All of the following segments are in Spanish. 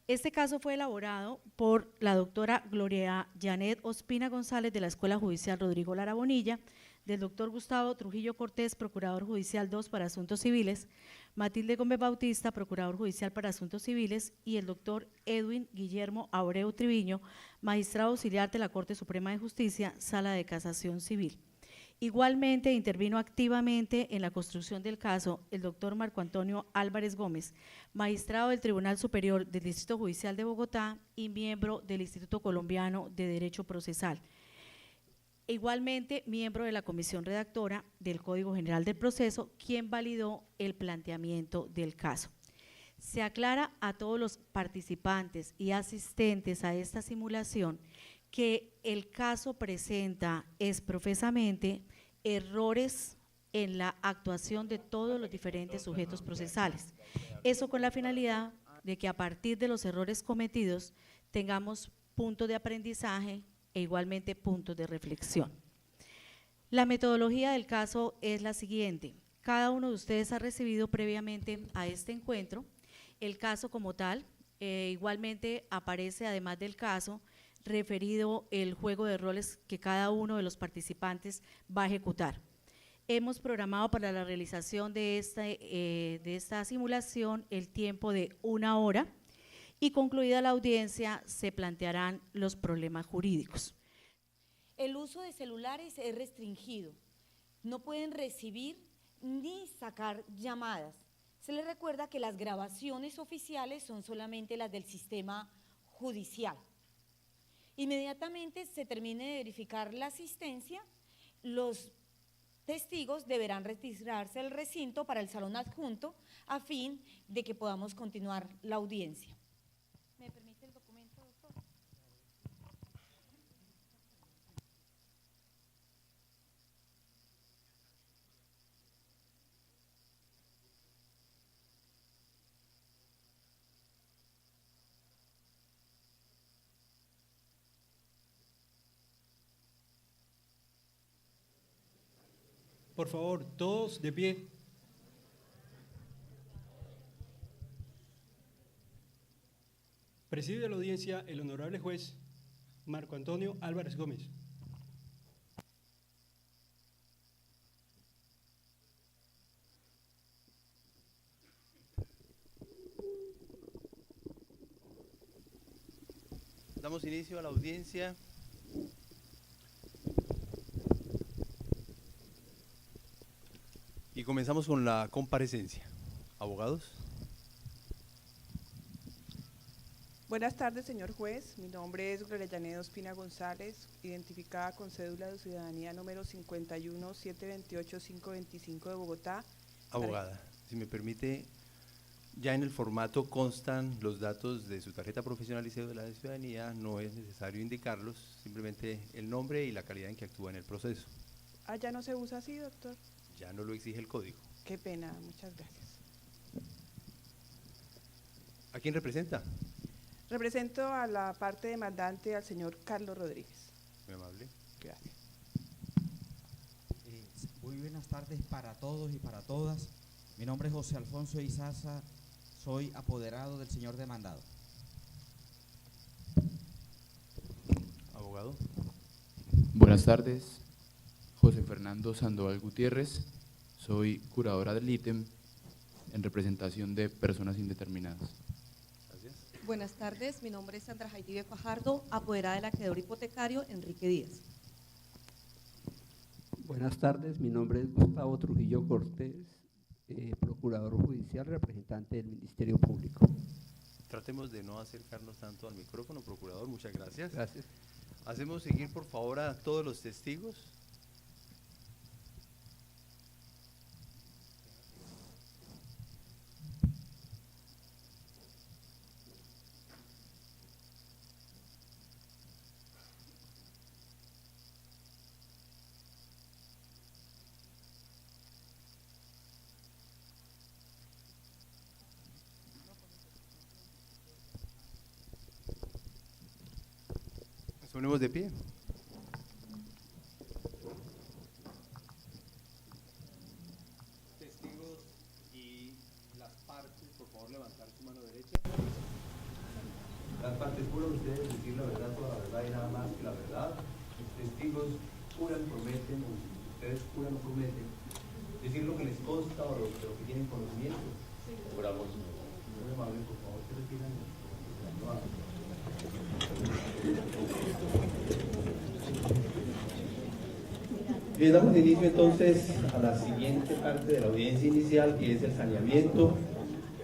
Este caso fue elaborado por la doctora Gloria Janet Ospina González de la Escuela Judicial Rodrigo Lara Bonilla, del doctor Gustavo Trujillo Cortés, Procurador Judicial 2 para Asuntos Civiles, Matilde Gómez Bautista, Procurador Judicial para Asuntos Civiles, y el doctor Edwin Guillermo Abreu Triviño, Magistrado Auxiliar de la Corte Suprema de Justicia, Sala de Casación Civil. Igualmente intervino activamente en la construcción del caso el doctor Marco Antonio Álvarez Gómez, magistrado del Tribunal Superior del Distrito Judicial de Bogotá y miembro del Instituto Colombiano de Derecho Procesal. Igualmente miembro de la comisión redactora del Código General del Proceso, quien validó el planteamiento del caso. Se aclara a todos los participantes y asistentes a esta simulación que el caso presenta profesamente errores en la actuación de todos los diferentes sujetos procesales. Eso con la finalidad de que a partir de los errores cometidos tengamos puntos de aprendizaje e igualmente puntos de reflexión. La metodología del caso es la siguiente. Cada uno de ustedes ha recibido previamente a este encuentro el caso como tal. Igualmente aparece, además del caso, referido el juego de roles que cada uno de los participantes va a ejecutar. Hemos programado para la realización de esta simulación el tiempo de 1 hora y concluida la audiencia se plantearán los problemas jurídicos. El uso de celulares es restringido, no pueden recibir ni sacar llamadas. Se les recuerda que las grabaciones oficiales son solamente las del sistema judicial. Inmediatamente se termine de verificar la asistencia, los testigos deberán retirarse del recinto para el salón adjunto a fin de que podamos continuar la audiencia. ¿Me permite el documento, doctor? Por favor, todos de pie. Preside la audiencia el honorable juez Marco Antonio Álvarez Gómez. Damos inicio a la audiencia. Y comenzamos con la comparecencia. Abogados. Buenas tardes, señor juez. Mi nombre es Gloria Janet Ospina González, identificada con cédula de ciudadanía número 51-728-525 de Bogotá. Abogada, si me permite, ya en el formato constan los datos de su tarjeta profesional y cédula de ciudadanía, no es necesario indicarlos, simplemente el nombre y la calidad en que actúa en el proceso. Ah, ¿ya no se usa así, doctor? Ya no lo exige el código. Qué pena, muchas gracias. ¿A quién representa? Represento a la parte demandante al señor Carlos Rodríguez. Muy amable. Gracias. Muy buenas tardes para todos y para todas. Mi nombre es José Alfonso Izaza, soy apoderado del señor demandado. Abogado. Buenas tardes, José Fernando Sandoval Gutiérrez, soy curadora del ítem en representación de personas indeterminadas. Gracias. Buenas tardes, mi nombre es Sandra Jaidive Fajardo, apoderada del acreedor hipotecario Enrique Díaz. Buenas tardes, mi nombre es Gustavo Trujillo Cortés, procurador judicial, representante del Ministerio Público. Tratemos de no acercarnos tanto al micrófono, procurador, muchas gracias. Gracias. Hacemos seguir, por favor, a todos los testigos. Nos ponemos de pie. Testigos y las partes, por favor, levantar su mano derecha. testigos juran, prometen, o ustedes juran o prometen, decir lo que les consta o lo que tienen conocimiento. Juramos. Muy amable, por favor, se retiran. Bien, damos inicio entonces a la siguiente parte de la audiencia inicial, que es el saneamiento.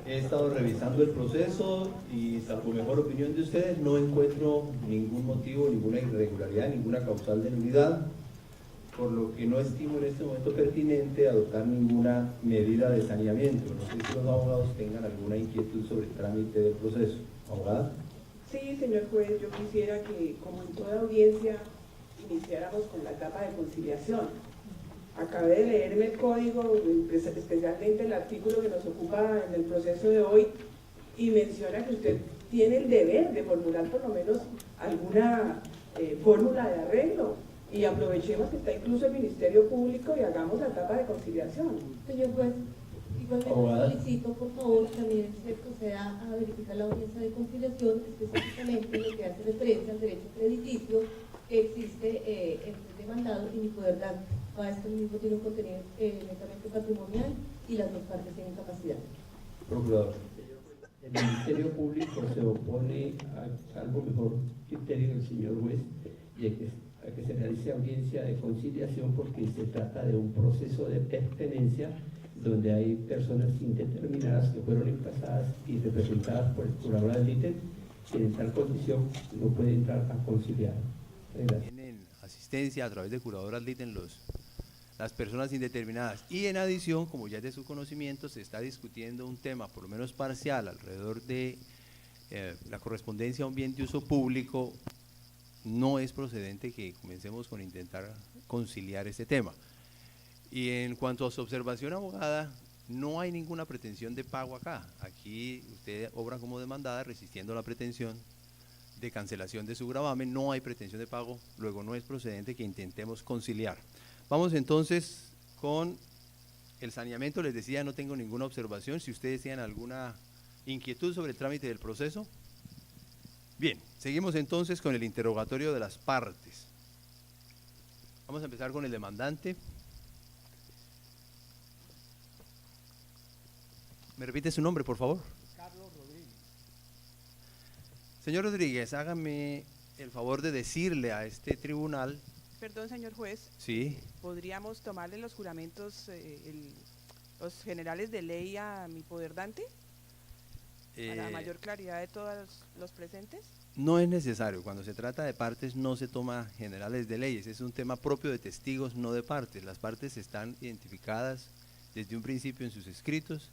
He estado revisando el proceso y, salvo mejor opinión de ustedes, no encuentro ningún motivo, ninguna irregularidad, ninguna causal de nulidad, por lo que no estimo en este momento pertinente adoptar ninguna medida de saneamiento. No sé si los abogados tengan alguna inquietud sobre el trámite del proceso. ¿Abogada? Sí, señor juez, yo quisiera que, como en toda audiencia, iniciáramos con la etapa de conciliación. Acabé de leerme el código, especialmente el artículo que nos ocupa en el proceso de hoy, y menciona que usted tiene el deber de formular por lo menos alguna fórmula de arreglo, y aprovechemos que está incluso el Ministerio Público y hagamos la etapa de conciliación. Señor juez, igualmente solicito por favor también se proceda a verificar la audiencia de conciliación, específicamente en lo que hace referencia al derecho crediticio que existe entre el demandado y mi poder dar. Para esto mismo tiene un contenido netamente patrimonial y las dos partes tienen capacidad. Procurador. El Ministerio Público se opone a algo mejor criterio del señor juez y a que se realice audiencia de conciliación, porque se trata de un proceso de pertenencia donde hay personas indeterminadas que fueron emplazadas y representadas por el curador del ítem, que en tal condición no puede entrar a conciliar. Tienen asistencia a través de curador ad litem las personas indeterminadas, y en adición, como ya es de su conocimiento, se está discutiendo un tema por lo menos parcial alrededor de la correspondencia a un bien de uso público. No es procedente que comencemos con intentar conciliar este tema. Y en cuanto a su observación, abogada, no hay ninguna pretensión de pago acá. Aquí usted obra como demandada resistiendo la pretensión de cancelación de su gravamen, no hay pretensión de pago, luego no es procedente que intentemos conciliar. Vamos entonces con el saneamiento. Les decía, no tengo ninguna observación. Si ustedes tienen alguna inquietud sobre el trámite del proceso. Bien, seguimos entonces con el interrogatorio de las partes. Vamos a empezar con el demandante. ¿Me repite su nombre, por favor? Carlos Rodríguez. Señor Rodríguez, hágame el favor de decirle a este tribunal. Perdón, señor juez. Sí. ¿Podríamos tomarle los juramentos, los generales de ley a mi poderdante? Para mayor claridad de todos los presentes. No es necesario. Cuando se trata de partes no se toma generales de leyes. Es un tema propio de testigos, no de partes. Las partes están identificadas desde un principio en sus escritos.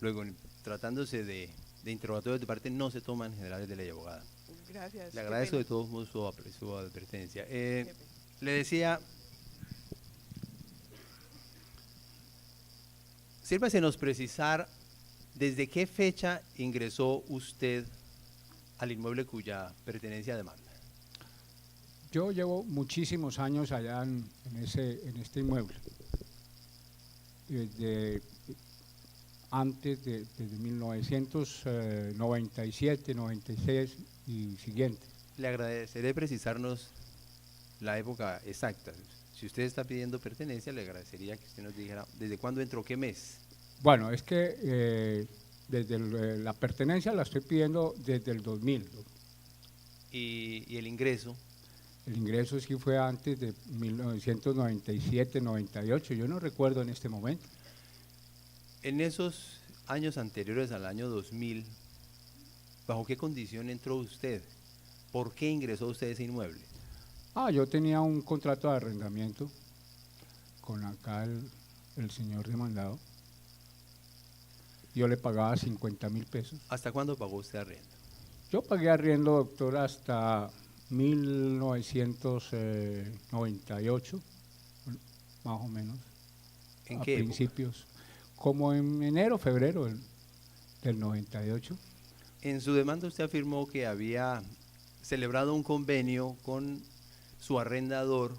Luego, tratándose de interrogatorios de parte, no se toman generales de ley, abogada. Gracias. Le agradezco de todos modos su advertencia. Le decía, sírvasenos precisar desde qué fecha ingresó usted al inmueble cuya pertenencia demanda. Yo llevo muchísimos años allá en este inmueble, desde antes desde 1997, 96 y siguiente. Le agradeceré precisarnos la época exacta. Si usted está pidiendo pertenencia, le agradecería que usted nos dijera desde cuándo entró, qué mes. Bueno, es que desde la pertenencia la estoy pidiendo desde el 2000. ¿Y el ingreso? El ingreso sí fue antes de 1997, 98, yo no recuerdo en este momento. En esos años anteriores al año 2000, ¿bajo qué condición entró usted? ¿Por qué ingresó usted a ese inmueble? Yo tenía un contrato de arrendamiento con acá el señor demandado. Yo le pagaba 50.000 pesos. ¿Hasta cuándo pagó usted arriendo? Yo pagué arriendo, doctor, hasta 1998, más o menos. ¿En qué principios? Época? Como en enero, febrero del 98. En su demanda usted afirmó que había celebrado un convenio con su arrendador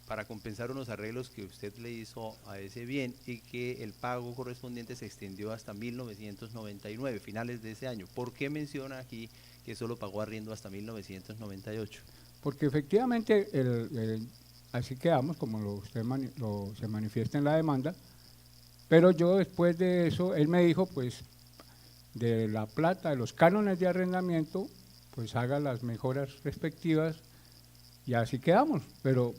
para compensar unos arreglos que usted le hizo a ese bien y que el pago correspondiente se extendió hasta 1999, finales de ese año. ¿Por qué menciona aquí que solo pagó arriendo hasta 1998? porque efectivamente así quedamos, como se manifiesta en la demanda, pero yo después de eso, él me dijo, pues, de la plata, de los cánones de arrendamiento, pues haga las mejoras respectivas y así quedamos, pero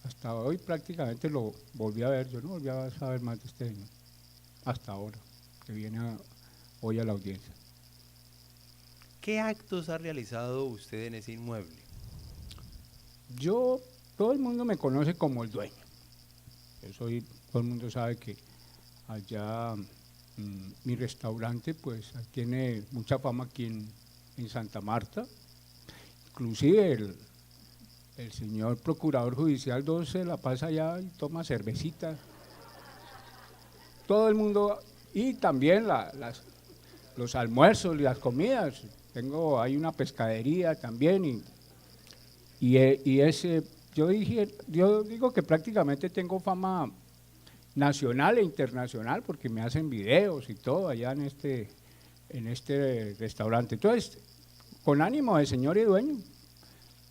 hasta hoy prácticamente lo volví a ver, yo no volví a saber más de este señor, hasta ahora, que viene hoy a la audiencia. ¿Qué actos ha realizado usted en ese inmueble? Todo el mundo me conoce como el dueño. Todo el mundo sabe que allá mi restaurante pues tiene mucha fama aquí en Santa Marta. Inclusive el señor Procurador Judicial 2 se la pasa allá y toma cervecita. Todo el mundo, y también los almuerzos y las comidas. Hay una pescadería también yo digo que prácticamente tengo fama nacional e internacional porque me hacen videos y todo allá en este restaurante. Entonces, con ánimo de señor y dueño.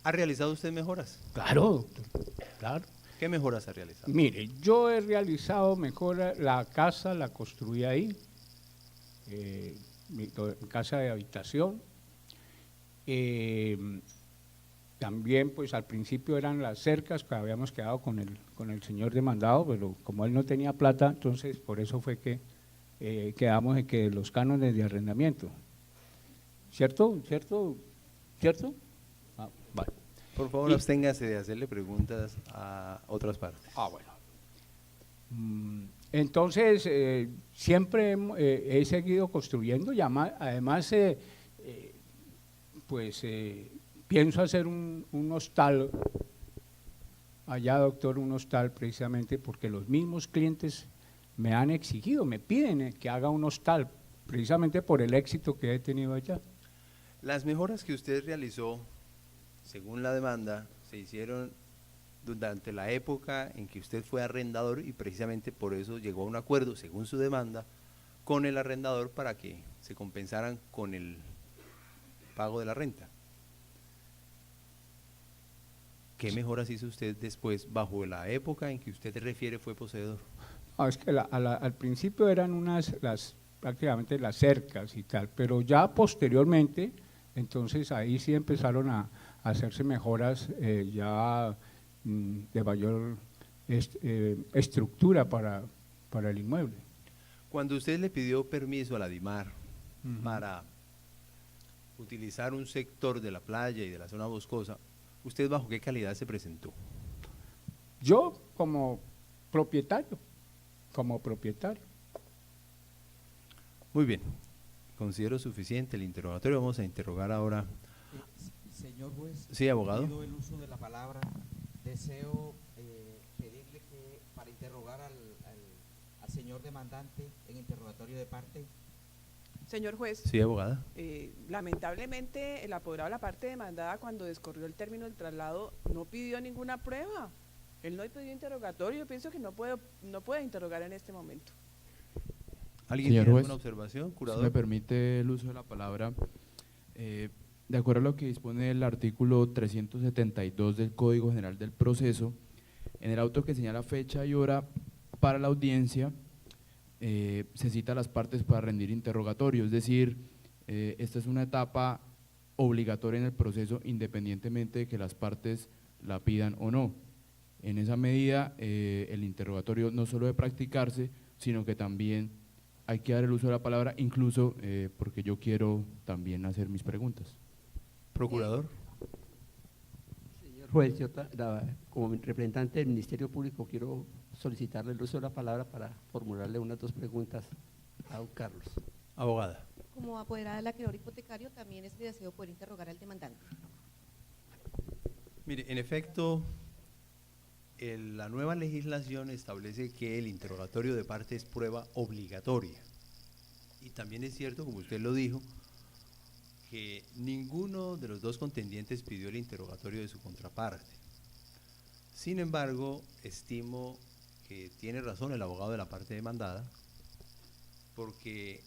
¿Ha realizado usted mejoras? Claro, doctor, claro. ¿Qué mejoras ha realizado? Mire, yo he realizado mejoras, la casa la construí ahí, mi casa de habitación. También pues al principio eran las cercas que habíamos quedado con el señor demandado, pero como él no tenía plata, entonces por eso fue que quedamos en que los cánones de arrendamiento. ¿Cierto? Vale. Por favor, absténgase de hacerle preguntas a otras partes. Bueno. Entonces, siempre he seguido construyendo y además pienso hacer un hostal allá, doctor, un hostal precisamente porque los mismos clientes me han exigido, me piden que haga un hostal precisamente por el éxito que he tenido allá. Las mejoras que usted realizó, según la demanda, se hicieron durante la época en que usted fue arrendador y precisamente por eso llegó a un acuerdo, según su demanda, con el arrendador para que se compensaran con el pago de la renta. ¿Qué mejoras hizo usted después, bajo la época en que usted refiere fue poseedor? Es que al principio eran prácticamente las cercas y tal, pero ya posteriormente, entonces ahí sí empezaron a hacerse mejoras ya de mayor estructura para el inmueble. Cuando usted le pidió permiso a la DIMAR para utilizar un sector de la playa y de la zona boscosa, ¿usted bajo qué calidad se presentó? Yo como propietario. Muy bien, considero suficiente el interrogatorio. Vamos a interrogar ahora. Señor juez, sí, abogado. Pido el uso de la palabra. Deseo pedirle que para interrogar al señor demandante en interrogatorio de parte. Señor juez. Sí, abogada. Lamentablemente, el apoderado de la parte demandada, cuando descorrió el término del traslado, no pidió ninguna prueba. Él no pidió interrogatorio. Yo pienso que no puede interrogar en este momento. ¿Alguien tiene alguna observación, curador? Si me permite el uso de la palabra. De acuerdo a lo que dispone el artículo 372 del Código General del Proceso, en el auto que señala fecha y hora para la audiencia, se cita a las partes para rendir interrogatorio, es decir, esta es una etapa obligatoria en el proceso independientemente de que las partes la pidan o no. En esa medida, el interrogatorio no solo debe practicarse, sino que también hay que dar el uso de la palabra, incluso porque yo quiero también hacer mis preguntas. Procurador. Señor juez, yo como representante del Ministerio Público quiero solicitarle el uso de la palabra para formularle unas 2 preguntas a don Carlos. Abogada. Como apoderada del acreedor hipotecario, también es mi deseo poder interrogar al demandante. Mire, en efecto, la nueva legislación establece que el interrogatorio de parte es prueba obligatoria. Y también es cierto, como usted lo dijo, que ninguno de los 2 contendientes pidió el interrogatorio de su contraparte. Sin embargo, estimo que tiene razón el abogado de la parte demandada, porque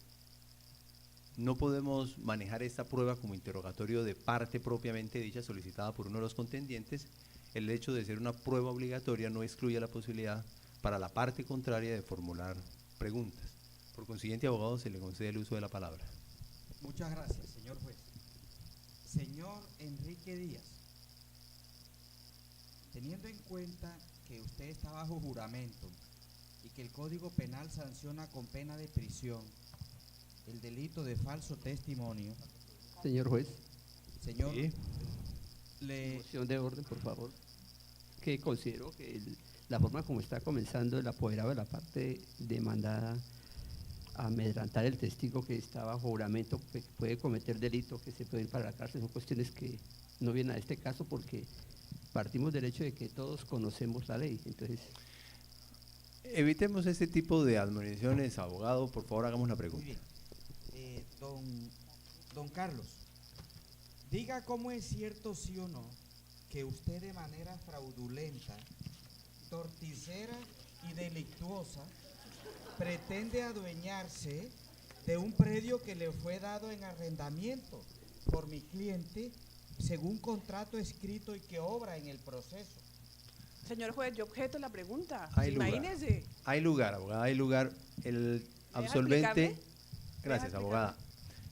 no podemos manejar esta prueba como interrogatorio de parte propiamente dicha solicitada por uno de los contendientes. El hecho de ser una prueba obligatoria no excluye la posibilidad para la parte contraria de formular preguntas. Por consiguiente, abogado, se le concede el uso de la palabra. Muchas gracias, señor juez. Señor Enrique Díaz, teniendo en cuenta que usted está bajo juramento y que el Código Penal sanciona con pena de prisión el delito de falso testimonio. Señor juez. Señor, sí. Moción de orden, por favor. Que considero que la forma como está comenzando el apoderado de la parte demandada a amedrentar el testigo que está bajo juramento, que puede cometer delito, que se puede ir para la cárcel, son cuestiones que no vienen a este caso porque partimos del hecho de que todos conocemos la ley. Entonces, evitemos este tipo de admoniciones, abogado. Por favor, hagamos la pregunta. Muy bien. Don Carlos, diga cómo es cierto, sí o no, que usted de manera fraudulenta, torticera y delictuosa pretende adueñarse de un predio que le fue dado en arrendamiento por mi cliente según contrato escrito y que obra en el proceso. Señor juez, yo objeto la pregunta. Imagínese. Hay lugar, abogada, hay lugar. El absolvente, gracias, abogada,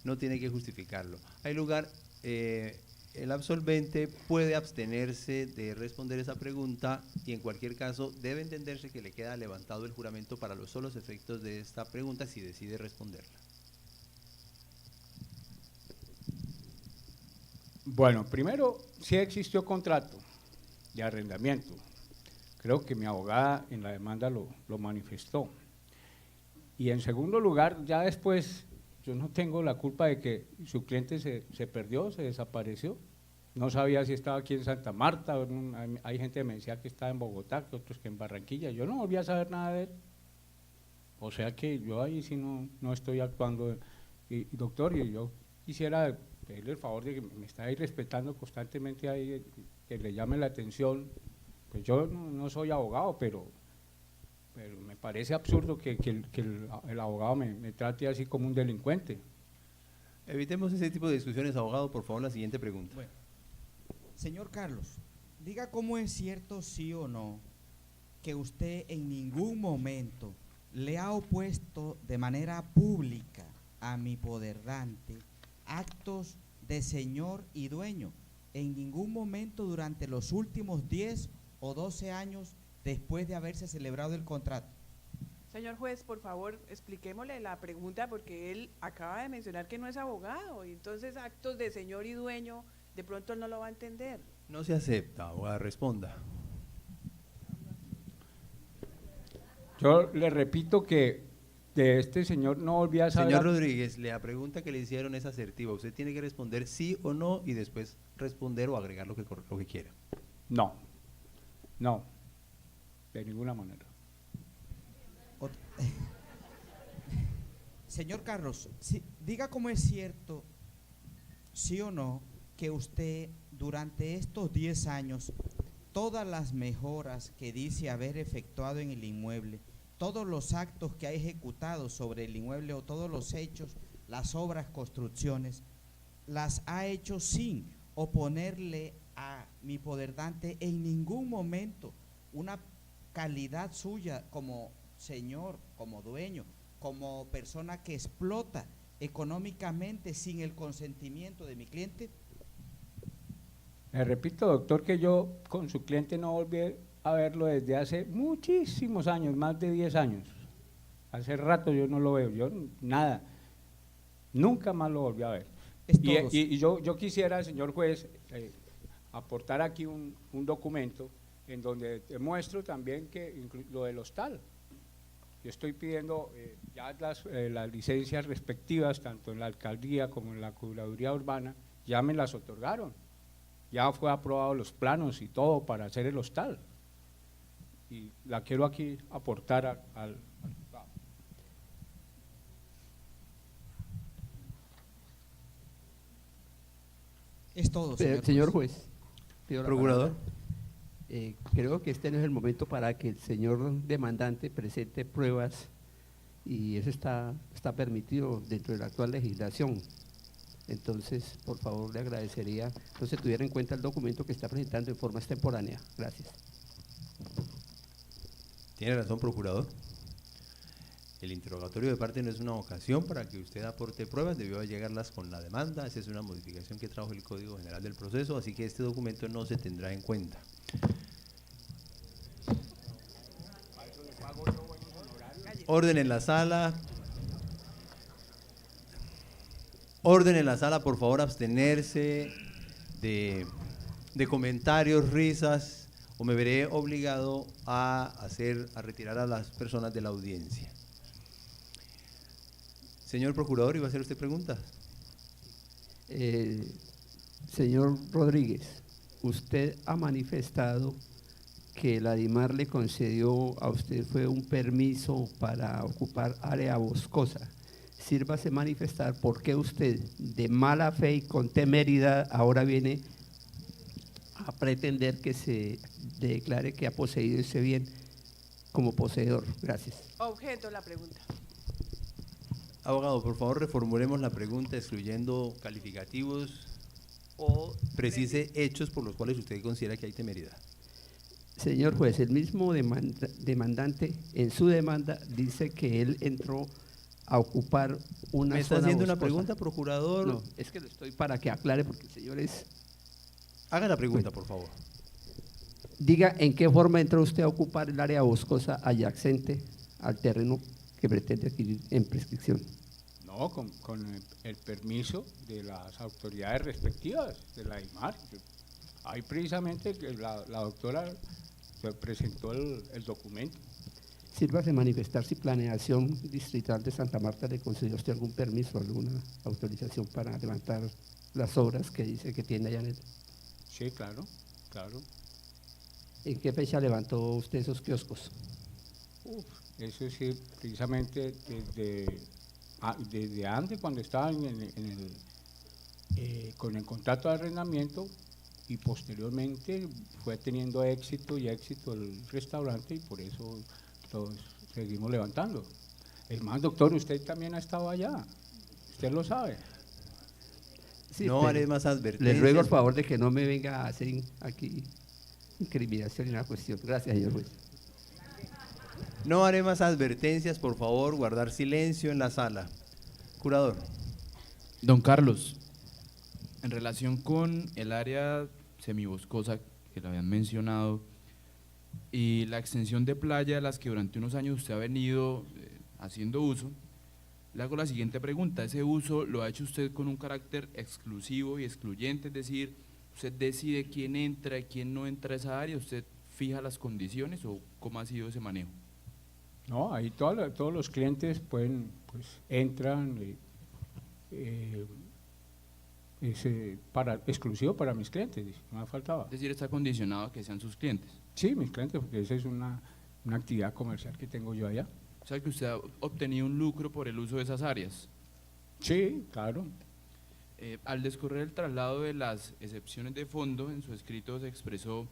no tiene que justificarlo. Hay lugar, el absolvente puede abstenerse de responder esa pregunta y en cualquier caso debe entenderse que le queda levantado el juramento para los solos efectos de esta pregunta si decide responderla. Bueno, primero, sí existió contrato de arrendamiento. Creo que mi abogada en la demanda lo manifestó. Y en segundo lugar, ya después, yo no tengo la culpa de que su cliente se perdió, se desapareció. No sabía si estaba aquí en Santa Marta, hay gente que me decía que estaba en Bogotá, que otros que en Barranquilla. Yo no volví a saber nada de él. O sea que yo ahí sí no estoy actuando. Y doctor, y yo quisiera pedirle el favor de que me está ahí respetando constantemente, ahí, que le llame la atención. Pues yo no soy abogado, pero me parece absurdo que el abogado me trate así como un delincuente. Evitemos ese tipo de discusiones, abogado. Por favor, la siguiente pregunta. Bueno, señor Carlos, diga cómo es cierto, sí o no, que usted en ningún momento le ha opuesto de manera pública a mi poderdante actos de señor y dueño, en ningún momento durante los últimos 10 o 12 años después de haberse celebrado el contrato. Señor juez, por favor, expliquémosle la pregunta porque él acaba de mencionar que no es abogado y entonces actos de señor y dueño, de pronto él no lo va a entender. No se acepta, abogada, responda. Yo le repito que de este señor no volví a saber. Señor Rodríguez, la pregunta que le hicieron es asertiva. Usted tiene que responder sí o no y después responder o agregar lo que quiera. No, de ninguna manera. Señor Carlos, diga cómo es cierto, sí o no, que usted durante estos 10 años, todas las mejoras que dice haber efectuado en el inmueble, todos los actos que ha ejecutado sobre el inmueble o todos los hechos, las obras, construcciones, las ha hecho sin oponerle a mi poderdante en ningún momento una calidad suya como señor, como dueño, como persona que explota económicamente sin el consentimiento de mi cliente. Le repito, doctor, que yo con su cliente no volví a verlo desde hace muchísimos años, más de 10 años. Hace rato yo no lo veo, yo nada, nunca más lo volví a ver. Y yo quisiera, señor juez, aportar aquí un documento en donde demuestro también que lo del hostal. Yo estoy pidiendo ya las licencias respectivas, tanto en la alcaldía como en la Curaduría Urbana, ya me las otorgaron. Ya fue aprobado los planos y todo para hacer el hostal. Y la quiero aquí aportar al juzgado. Es todo, señor juez. Procurador. Creo que este no es el momento para que el señor demandante presente pruebas y eso está permitido dentro de la actual legislación. Entonces, por favor, le agradecería que se tuviera en cuenta el documento que está presentando en forma extemporánea. Gracias. Tiene razón, procurador. El interrogatorio de parte no es una ocasión para que usted aporte pruebas, debió llegarlas con la demanda. Esa es una modificación que trajo el Código General del Proceso, así que este documento no se tendrá en cuenta. Orden en la sala. Orden en la sala, por favor, abstenerse de comentarios, risas, o me veré obligado a retirar a las personas de la audiencia. Señor procurador, ¿iba a hacer usted preguntas? Señor Rodríguez, usted ha manifestado que la DIMAR le concedió a usted fue un permiso para ocupar área boscosa. Sírvase manifestar por qué usted, de mala fe y con temeridad, ahora viene a pretender que se declare que ha poseído ese bien como poseedor. Gracias. Objeto la pregunta. Abogado, por favor, reformulemos la pregunta excluyendo calificativos o precise hechos por los cuales usted considera que hay temeridad. Señor juez, el mismo demandante en su demanda dice que él entró a ocupar una zona. ¿Me está haciendo una boscosa. pregunta, procurador? No, es que lo estoy para que aclare porque el señor es… Haga la pregunta, por favor. Diga en qué forma entró usted a ocupar el área boscosa adyacente al terreno que pretende adquirir en prescripción. No, con el permiso de las autoridades respectivas de la DIMAR. Ahí precisamente que la doctora presentó el documento. Sírvase manifestar si Planeación Distrital de Santa Marta le concedió a usted algún permiso, alguna autorización para levantar las obras que dice que tiene allá en el… Sí, claro, claro. ¿En qué fecha levantó usted esos kioscos? Eso sí, precisamente desde antes, cuando estaban con el contrato de arrendamiento, y posteriormente fue teniendo éxito y éxito el restaurante, y por eso todos seguimos levantando. Es más, doctor, usted también ha estado allá, usted lo sabe. Sí, no haré más advertencias. Le ruego el favor de que no me venga a hacer aquí incriminación en la cuestión. Gracias, señor juez. No haré más advertencias, por favor, guardar silencio en la sala. Curador. Don Carlos, en relación con el área semiboscosa que le habían mencionado y la extensión de playa de las que durante unos años usted ha venido haciendo uso, le hago la siguiente pregunta. ¿Ese uso lo ha hecho usted con un carácter exclusivo y excluyente? Es decir, ¿usted decide quién entra y quién no entra a esa área? ¿Usted fija las condiciones o cómo ha sido ese manejo? No, ahí todos los clientes pueden, pues entran, exclusivo para mis clientes, no me faltaba. Es decir, está condicionado a que sean sus clientes. Sí, mis clientes, porque esa es una actividad comercial que tengo yo allá. O sea que usted ha obtenido un lucro por el uso de esas áreas. Sí, claro. Al descorrer el traslado de las excepciones de fondo, en su escrito se expresó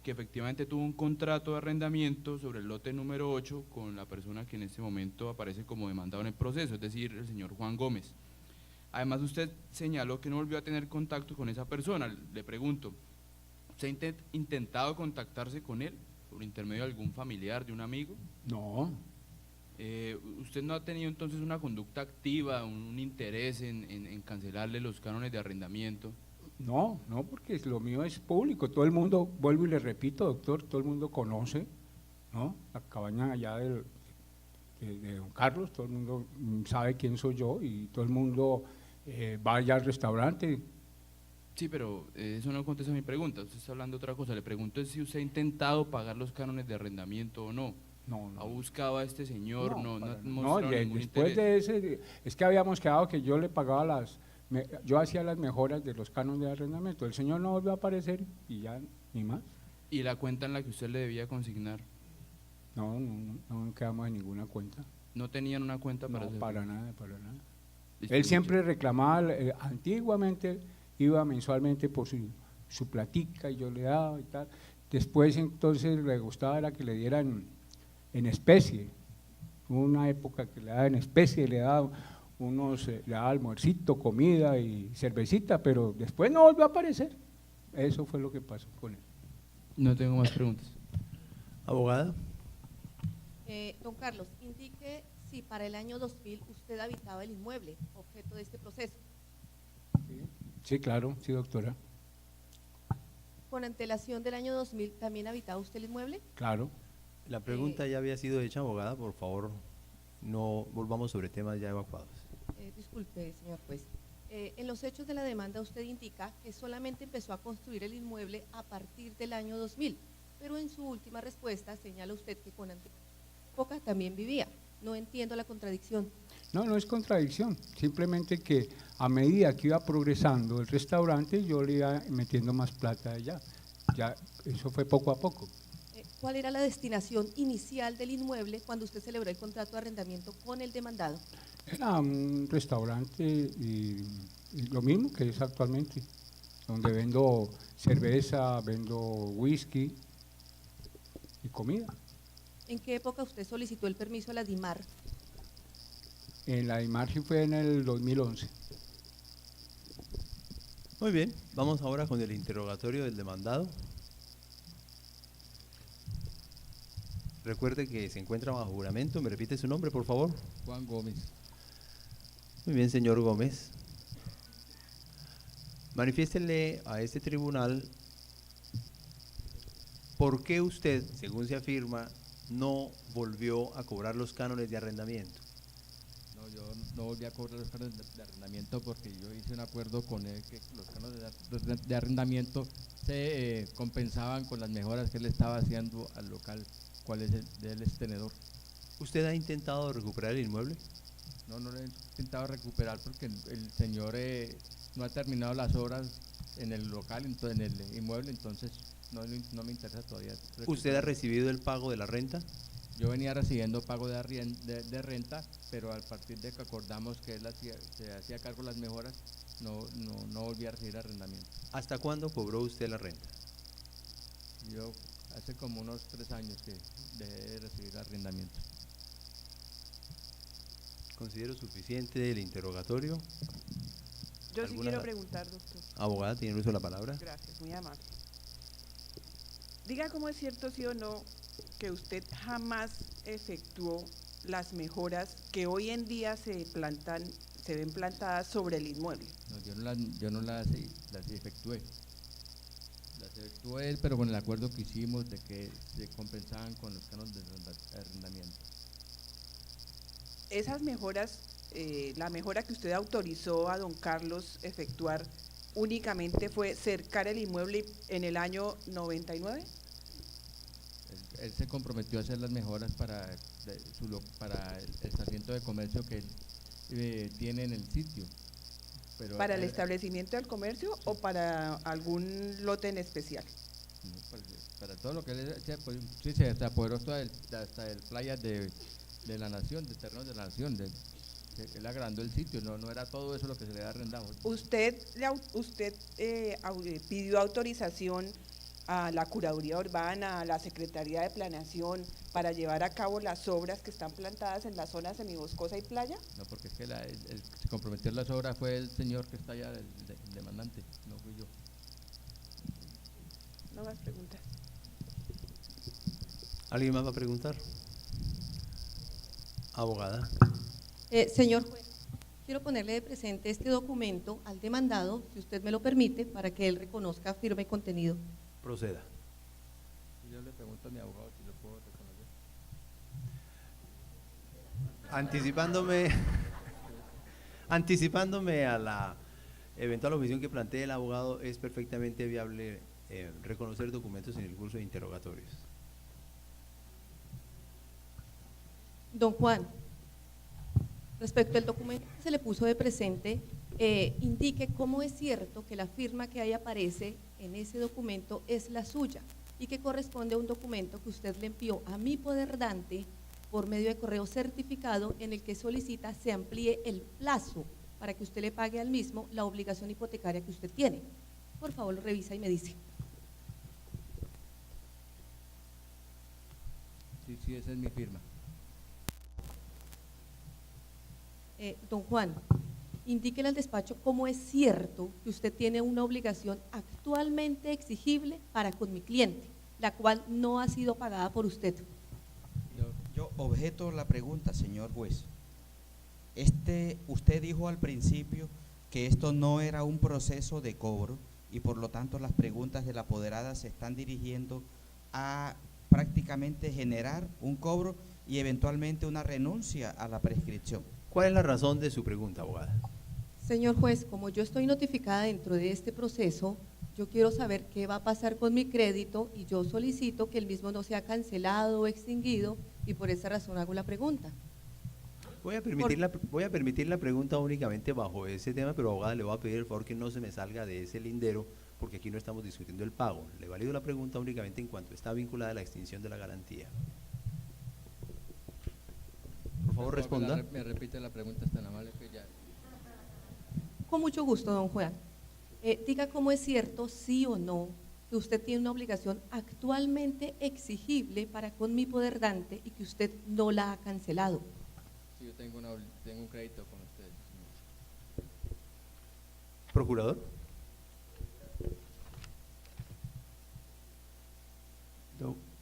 que efectivamente tuvo un contrato de arrendamiento sobre el lote número 8 con la persona que en este momento aparece como demandado en el proceso, es decir, el señor Juan Gómez. Además, usted señaló que no volvió a tener contacto con esa persona. Le pregunto, ¿usted ha intentado contactarse con él por intermedio de algún familiar, de un amigo? No. ¿Usted no ha tenido entonces una conducta activa, un interés en cancelarle los cánones de arrendamiento? No, porque lo mío es público, todo el mundo, vuelvo y le repito, doctor, todo el mundo conoce, ¿no? La cabaña allá de don Carlos, todo el mundo sabe quién soy yo y todo el mundo va allá al restaurante. Sí, pero eso no contesta a mi pregunta, usted está hablando de otra cosa. Le pregunto si usted ha intentado pagar los cánones de arrendamiento o no. No. ¿Ha buscado a este señor? No, después de ese, es que habíamos quedado que yo le pagaba yo hacía las mejoras de los cánones de arrendamiento, el señor no volvió a aparecer y ya ni más. ¿Y la cuenta en la que usted le debía consignar? No quedamos en ninguna cuenta. ¿No tenían una cuenta para hacer? Para nada. Él siempre reclamaba, antiguamente iba mensualmente por su platica y yo le daba y tal. Después entonces le gustaba era que le dieran en especie, Hubo una época que le daba en especie, le daba le daba almuercito, comida y cervecita, pero después no volvió a aparecer. Eso fue lo que pasó con él. No tengo más preguntas. Abogada. Don Carlos, indique si para el año 2000 usted habitaba el inmueble, objeto de este proceso. Sí, claro, sí, doctora. Con antelación del año 2000, ¿también habitaba usted el inmueble? Claro. La pregunta ya había sido hecha, abogada, por favor, no volvamos sobre temas ya evacuados. Disculpe, señor juez. En los hechos de la demanda usted indica que solamente empezó a construir el inmueble a partir del año 2000, pero en su última respuesta señala usted que con época también vivía. No entiendo la contradicción. No, no es contradicción, simplemente que a medida que iba progresando el restaurante, yo le iba metiendo más plata allá. Ya, eso fue poco a poco. ¿Cuál era la destinación inicial del inmueble cuando usted celebró el contrato de arrendamiento con el demandado? Era un restaurante y lo mismo que es actualmente, donde vendo cerveza, vendo whisky y comida. ¿En qué época usted solicitó el permiso a la DIMAR? En la DIMAR sí fue en el 2011. Muy bien, vamos ahora con el interrogatorio del demandado. Recuerde que se encuentra bajo juramento. ¿Me repite su nombre, por favor? Juan Gómez. Muy bien, señor Gómez. Manifiéstele a este tribunal por qué usted, según se afirma, no volvió a cobrar los cánones de arrendamiento. No, yo no volví a cobrar los cánones de arrendamiento porque yo hice un acuerdo con él que los cánones de arrendamiento se compensaban con las mejoras que él estaba haciendo al local, cuál es el tenedor. ¿Usted ha intentado recuperar el inmueble? No, no lo he intentado recuperar porque el señor no ha terminado las obras en el local, en el inmueble, entonces no me interesa todavía. ¿Usted ha recibido el pago de la renta? Yo venía recibiendo pago de renta, pero a partir de que acordamos que él se hacía cargo de las mejoras, no volví a recibir arrendamiento. ¿Hasta cuándo cobró usted la renta? Yo hace como unos 3 años que dejé de recibir arrendamiento. Considero suficiente el interrogatorio. Yo sí quiero preguntar, doctor. Abogada, ¿tiene uso de la palabra? Gracias, muy amable. Diga cómo es cierto, sí o no, que usted jamás efectuó las mejoras que hoy en día se ven plantadas sobre el inmueble. No, yo no las efectué. Las efectuó él, pero con el acuerdo que hicimos de que se compensaban con los cánones de arrendamiento. Esas mejoras, la mejora que usted autorizó a don Carlos efectuar, únicamente fue cercar el inmueble en el año 99. Él se comprometió a hacer las mejoras para el establecimiento de comercio que él tiene en el sitio. Pero ¿Para el establecimiento del comercio o para algún lote en especial? Para todo lo que él sí, se apoderó hasta el playa de la nación, de terrenos de la nación. Él agrandó el sitio, no era todo eso lo que se le había arrendado. ¿Usted pidió autorización a la Curaduría Urbana, a la Secretaría de Planeación, para llevar a cabo las obras que están plantadas en la zona semiboscosa y playa? No, porque es que el que se comprometió en las obras fue el señor que está allá, el demandante, no fui yo. No más preguntas. ¿Alguien más va a preguntar? Abogada. Señor juez, quiero ponerle de presente este documento al demandado, si usted me lo permite, para que él reconozca firme y contenido. Proceda. Yo le pregunto a mi abogado si lo puedo reconocer. Anticipándome a la eventual objeción que plantee el abogado, es perfectamente viable reconocer documentos en el curso de interrogatorios. Don Juan, respecto al documento que se le puso de presente, indique cómo es cierto que la firma que ahí aparece en ese documento es la suya y que corresponde a un documento que usted le envió a mi poder dante por medio de correo certificado en el que solicita se amplíe el plazo para que usted le pague al mismo la obligación hipotecaria que usted tiene. Por favor, lo revisa y me dice. Sí, esa es mi firma. Don Juan, indíquele al despacho cómo es cierto que usted tiene una obligación actualmente exigible para con mi cliente, la cual no ha sido pagada por usted. Yo objeto la pregunta, señor juez. Usted dijo al principio que esto no era un proceso de cobro y por lo tanto las preguntas de la apoderada se están dirigiendo a prácticamente generar un cobro y eventualmente una renuncia a la prescripción. ¿Cuál es la razón de su pregunta, abogada? Señor juez, como yo estoy notificada dentro de este proceso, yo quiero saber qué va a pasar con mi crédito y yo solicito que el mismo no sea cancelado o extinguido y por esa razón hago la pregunta. Voy a permitir la pregunta únicamente bajo ese tema, pero abogada, le voy a pedir el favor que no se me salga de ese lindero, porque aquí no estamos discutiendo el pago. Le valido la pregunta únicamente en cuanto está vinculada a la extinción de la garantía. Por favor, responda. Me repite la pregunta, es tan amable que ya. Con mucho gusto, don Juan. Diga cómo es cierto, sí o no, que usted tiene una obligación actualmente exigible para con mi poder dante y que usted no la ha cancelado. Sí, yo tengo un crédito con ustedes. Procurador.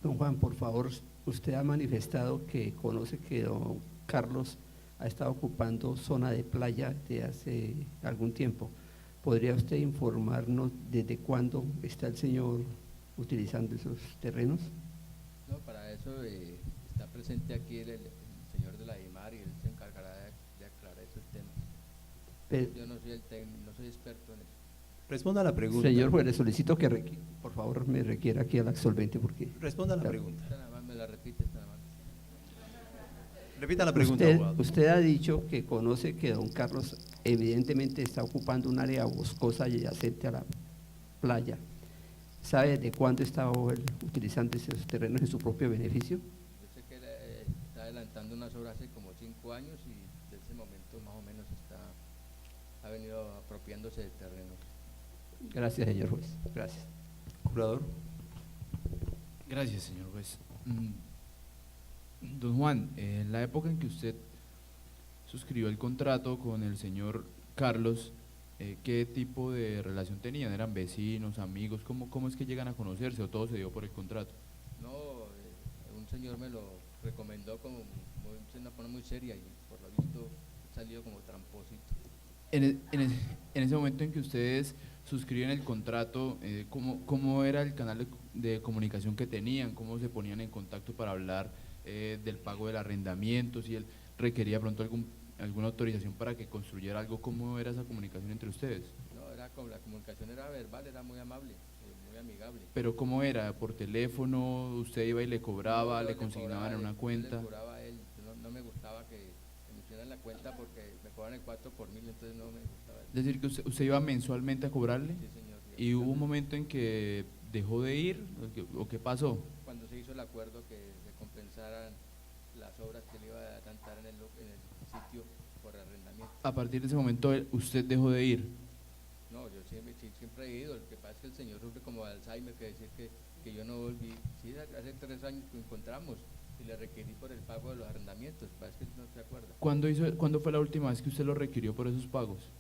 Don Juan, por favor, usted ha manifestado que conoce que don Carlos ha estado ocupando zona de playa de hace algún tiempo. ¿Podría usted informarnos desde cuándo está el señor utilizando esos terrenos? No, para eso está presente aquí el señor de la IMAR y él se encargará de aclarar esos temas. Pero, yo no soy experto en eso. Responda a la pregunta. Señor juez, le solicito que por favor me requiera aquí al absolvente porque… Responda a la pregunta. Me la repite, está amable. Repita la pregunta, abogado. Usted ha dicho que conoce que don Carlos evidentemente está ocupando un área boscosa adyacente a la playa. ¿Sabe de cuándo está utilizando esos terrenos en su propio beneficio? Yo sé que él está adelantando unas obras hace como 5 años y desde ese momento más o menos ha venido apropiándose de terrenos. Gracias, señor juez. Gracias. Procurador. Gracias, señor juez. Don Juan, en la época en que usted suscribió el contrato con el señor Carlos, ¿qué tipo de relación tenían? ¿Eran vecinos, amigos? ¿Cómo es que llegan a conocerse o todo se dio por el contrato? No, un señor me lo recomendó como una persona muy seria y por lo visto he salido como tramposito. En ese momento en que ustedes suscriben el contrato, ¿cómo era el canal de comunicación que tenían? ¿Cómo se ponían en contacto para hablar del pago del arrendamiento? Si él requería pronto alguna autorización para que construyera algo, ¿cómo era esa comunicación entre ustedes? No, la comunicación era verbal, era muy amable, muy amigable. ¿Pero cómo era? ¿Por teléfono? ¿Usted iba y le cobraba, le consignaban en una cuenta? Le cobraba a él, no me gustaba que me hicieran la cuenta porque me cobran el 4 por 1000, entonces no me gustaba. Es decir, que usted iba mensualmente a cobrarle. Sí, señor. ¿Y hubo un momento en que dejó de ir o qué pasó? Cuando se hizo el acuerdo que se compensaran las obras que le iba a adelantar en el sitio por arrendamiento. A partir de ese momento, ¿usted dejó de ir? No, yo siempre he ido. Lo que pasa es que el señor sufre como de Alzheimer, que decir que yo no volví. Sí, hace 3 años que encontramos y le requerí por el pago de los arrendamientos. Parece que no se acuerda. ¿Cuándo fue la última vez que usted lo requirió por esos pagos?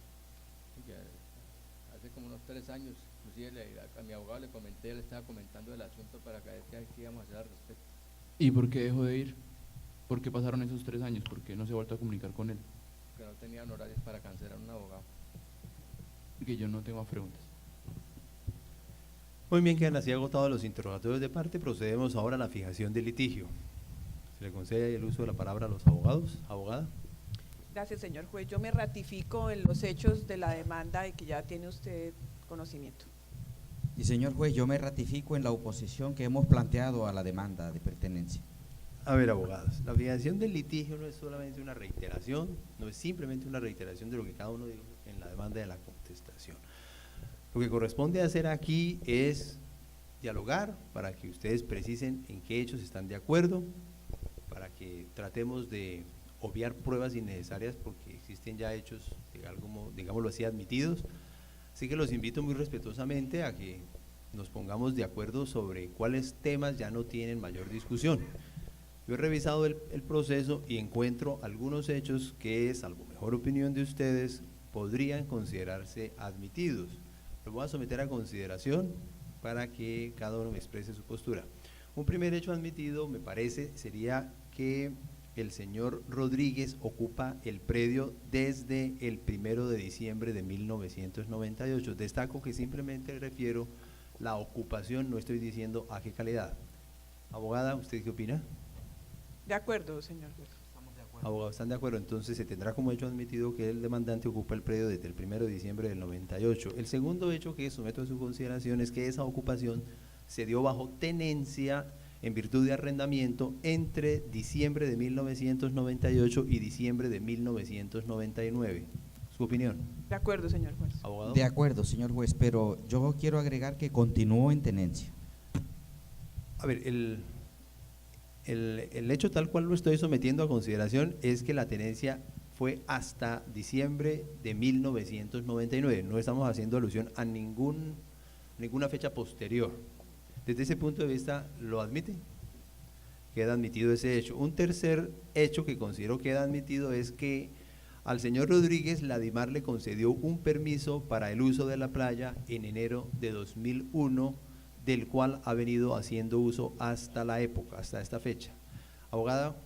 Hace como unos 3 años. Inclusive a mi abogado le comenté, él estaba comentando el asunto para ver qué íbamos a hacer al respecto. ¿Y por qué dejó de ir? ¿Por qué pasaron esos 3 años? ¿Por qué no se ha vuelto a comunicar con él? Que no tenían horarios para cancelar a un abogado. Que yo no tengo más preguntas. Muy bien, quedan así agotados los interrogatorios de parte. Procedemos ahora a la fijación del litigio. Se le concede el uso de la palabra a los abogados. Abogada. Gracias, señor juez. Yo me ratifico en los hechos de la demanda y que ya tiene usted conocimiento. Y señor juez, yo me ratifico en la oposición que hemos planteado a la demanda de pertenencia. A ver, abogados, la fijación del litigio no es solamente una reiteración, no es simplemente una reiteración de lo que cada uno dijo en la demanda de la contestación. Lo que corresponde hacer aquí es dialogar para que ustedes precisen en qué hechos están de acuerdo, para que tratemos de obviar pruebas innecesarias porque existen ya hechos, digámoslo así, admitidos. Así que los invito muy respetuosamente a que nos pongamos de acuerdo sobre cuáles temas ya no tienen mayor discusión. Yo he revisado el proceso y encuentro algunos hechos que, salvo mejor opinión de ustedes, podrían considerarse admitidos. Los voy a someter a consideración para que cada uno me exprese su postura. Un primer hecho admitido, me parece, sería que el señor Rodríguez ocupa el predio desde el 1 de diciembre de 1998. Destaco que simplemente refiero la ocupación, no estoy diciendo a qué calidad. Abogada, ¿usted qué opina? De acuerdo, señor juez. Abogado, ¿están de acuerdo? Entonces se tendrá como hecho admitido que el demandante ocupa el predio desde el 1 de diciembre del 98. El segundo hecho que someto a su consideración es que esa ocupación se dio bajo tenencia en virtud de arrendamiento entre diciembre de 1998 y diciembre de 1999. ¿Su opinión? De acuerdo, señor juez. Abogado. De acuerdo, señor juez, pero yo quiero agregar que continuó en tenencia. A ver, el hecho tal cual lo estoy sometiendo a consideración es que la tenencia fue hasta diciembre de 1999. No estamos haciendo alusión a ninguna fecha posterior. Desde ese punto de vista, ¿lo admite? Queda admitido ese hecho. Un tercer hecho que considero queda admitido es que al señor Rodríguez la DIMAR le concedió un permiso para el uso de la playa en enero de 2001, del cual ha venido haciendo uso hasta la época, hasta esta fecha. Abogada.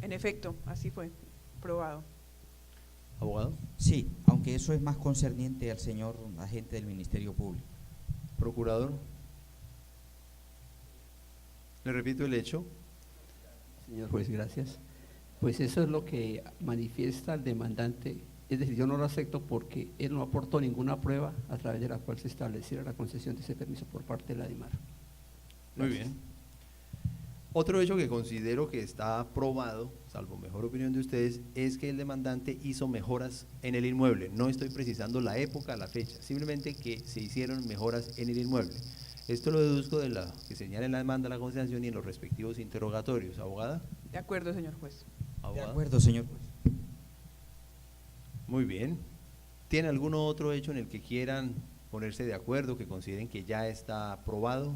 En efecto, así fue, probado. Abogado. Sí, aunque eso es más concerniente al señor agente del Ministerio Público. Procurador. Le repito el hecho. Señor juez, gracias. Pues eso es lo que manifiesta el demandante. Es decir, yo no lo acepto porque él no aportó ninguna prueba a través de la cual se estableciera la concesión de ese permiso por parte de la DIMAR. Muy bien. Otro hecho que considero que está probado, salvo mejor opinión de ustedes, es que el demandante hizo mejoras en el inmueble. No estoy precisando la época, la fecha, simplemente que se hicieron mejoras en el inmueble. Esto lo deduzco de la que señala en la demanda la conciliación y en los respectivos interrogatorios. ¿Abogada? De acuerdo, señor juez. ¿Abogada? De acuerdo, señor juez. Muy bien. ¿Tiene algún otro hecho en el que quieran ponerse de acuerdo, que consideren que ya está aprobado?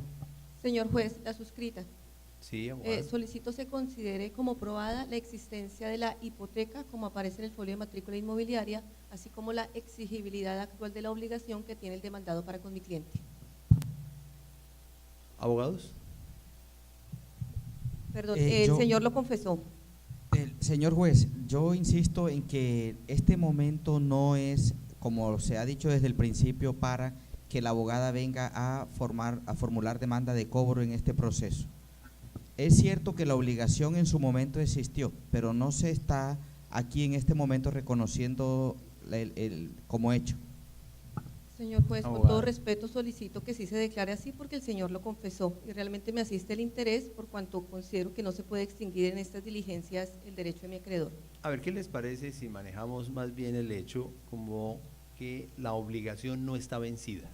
Señor juez, la suscrita. Sí, abogada. Solicito se considere como probada la existencia de la hipoteca, como aparece en el folio de matrícula inmobiliaria, así como la exigibilidad actual de la obligación que tiene el demandado para con mi cliente. ¿Abogados? Perdón, el yo- señor lo confesó. Señor juez, yo insisto en que este momento no es, como se ha dicho desde el principio, para que la abogada venga a formular demanda de cobro en este proceso. Es cierto que la obligación en su momento existió, pero no se está aquí en este momento reconociendo como hecho. Señor juez, con Abogada. todo respeto solicito que sí se declare así porque el señor lo confesó y realmente me asiste el interés por cuanto considero que no se puede extinguir en estas diligencias el derecho de mi acreedor. A ver, ¿qué les parece si manejamos más bien el hecho como que la obligación no está vencida?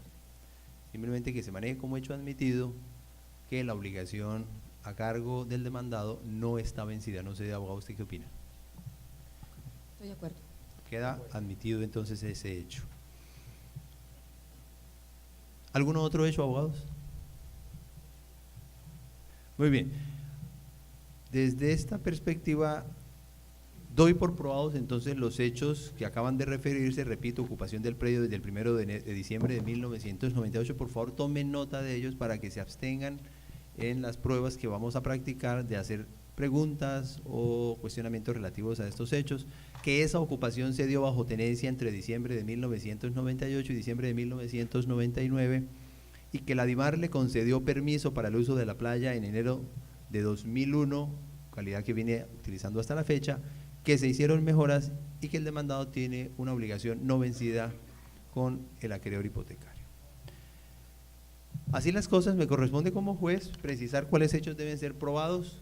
Simplemente que se maneje como hecho admitido que la obligación a cargo del demandado no está vencida. No sé, abogado, ¿usted qué opina? Estoy de acuerdo. Queda admitido entonces ese hecho. ¿Algún otro hecho, abogados? Muy bien. Desde esta perspectiva, doy por probados entonces los hechos que acaban de referirse. Repito, ocupación del predio desde el 1 de diciembre de 1998. Por favor, tomen nota de ellos para que se abstengan en las pruebas que vamos a practicar de hacer preguntas o cuestionamientos relativos a estos hechos, que esa ocupación se dio bajo tenencia entre diciembre de 1998 y diciembre de 1999 y que la DIMAR le concedió permiso para el uso de la playa en enero de 2001, calidad que viene utilizando hasta la fecha, que se hicieron mejoras y que el demandado tiene una obligación no vencida con el acreedor hipotecario. Así las cosas, me corresponde como juez precisar cuáles hechos deben ser probados.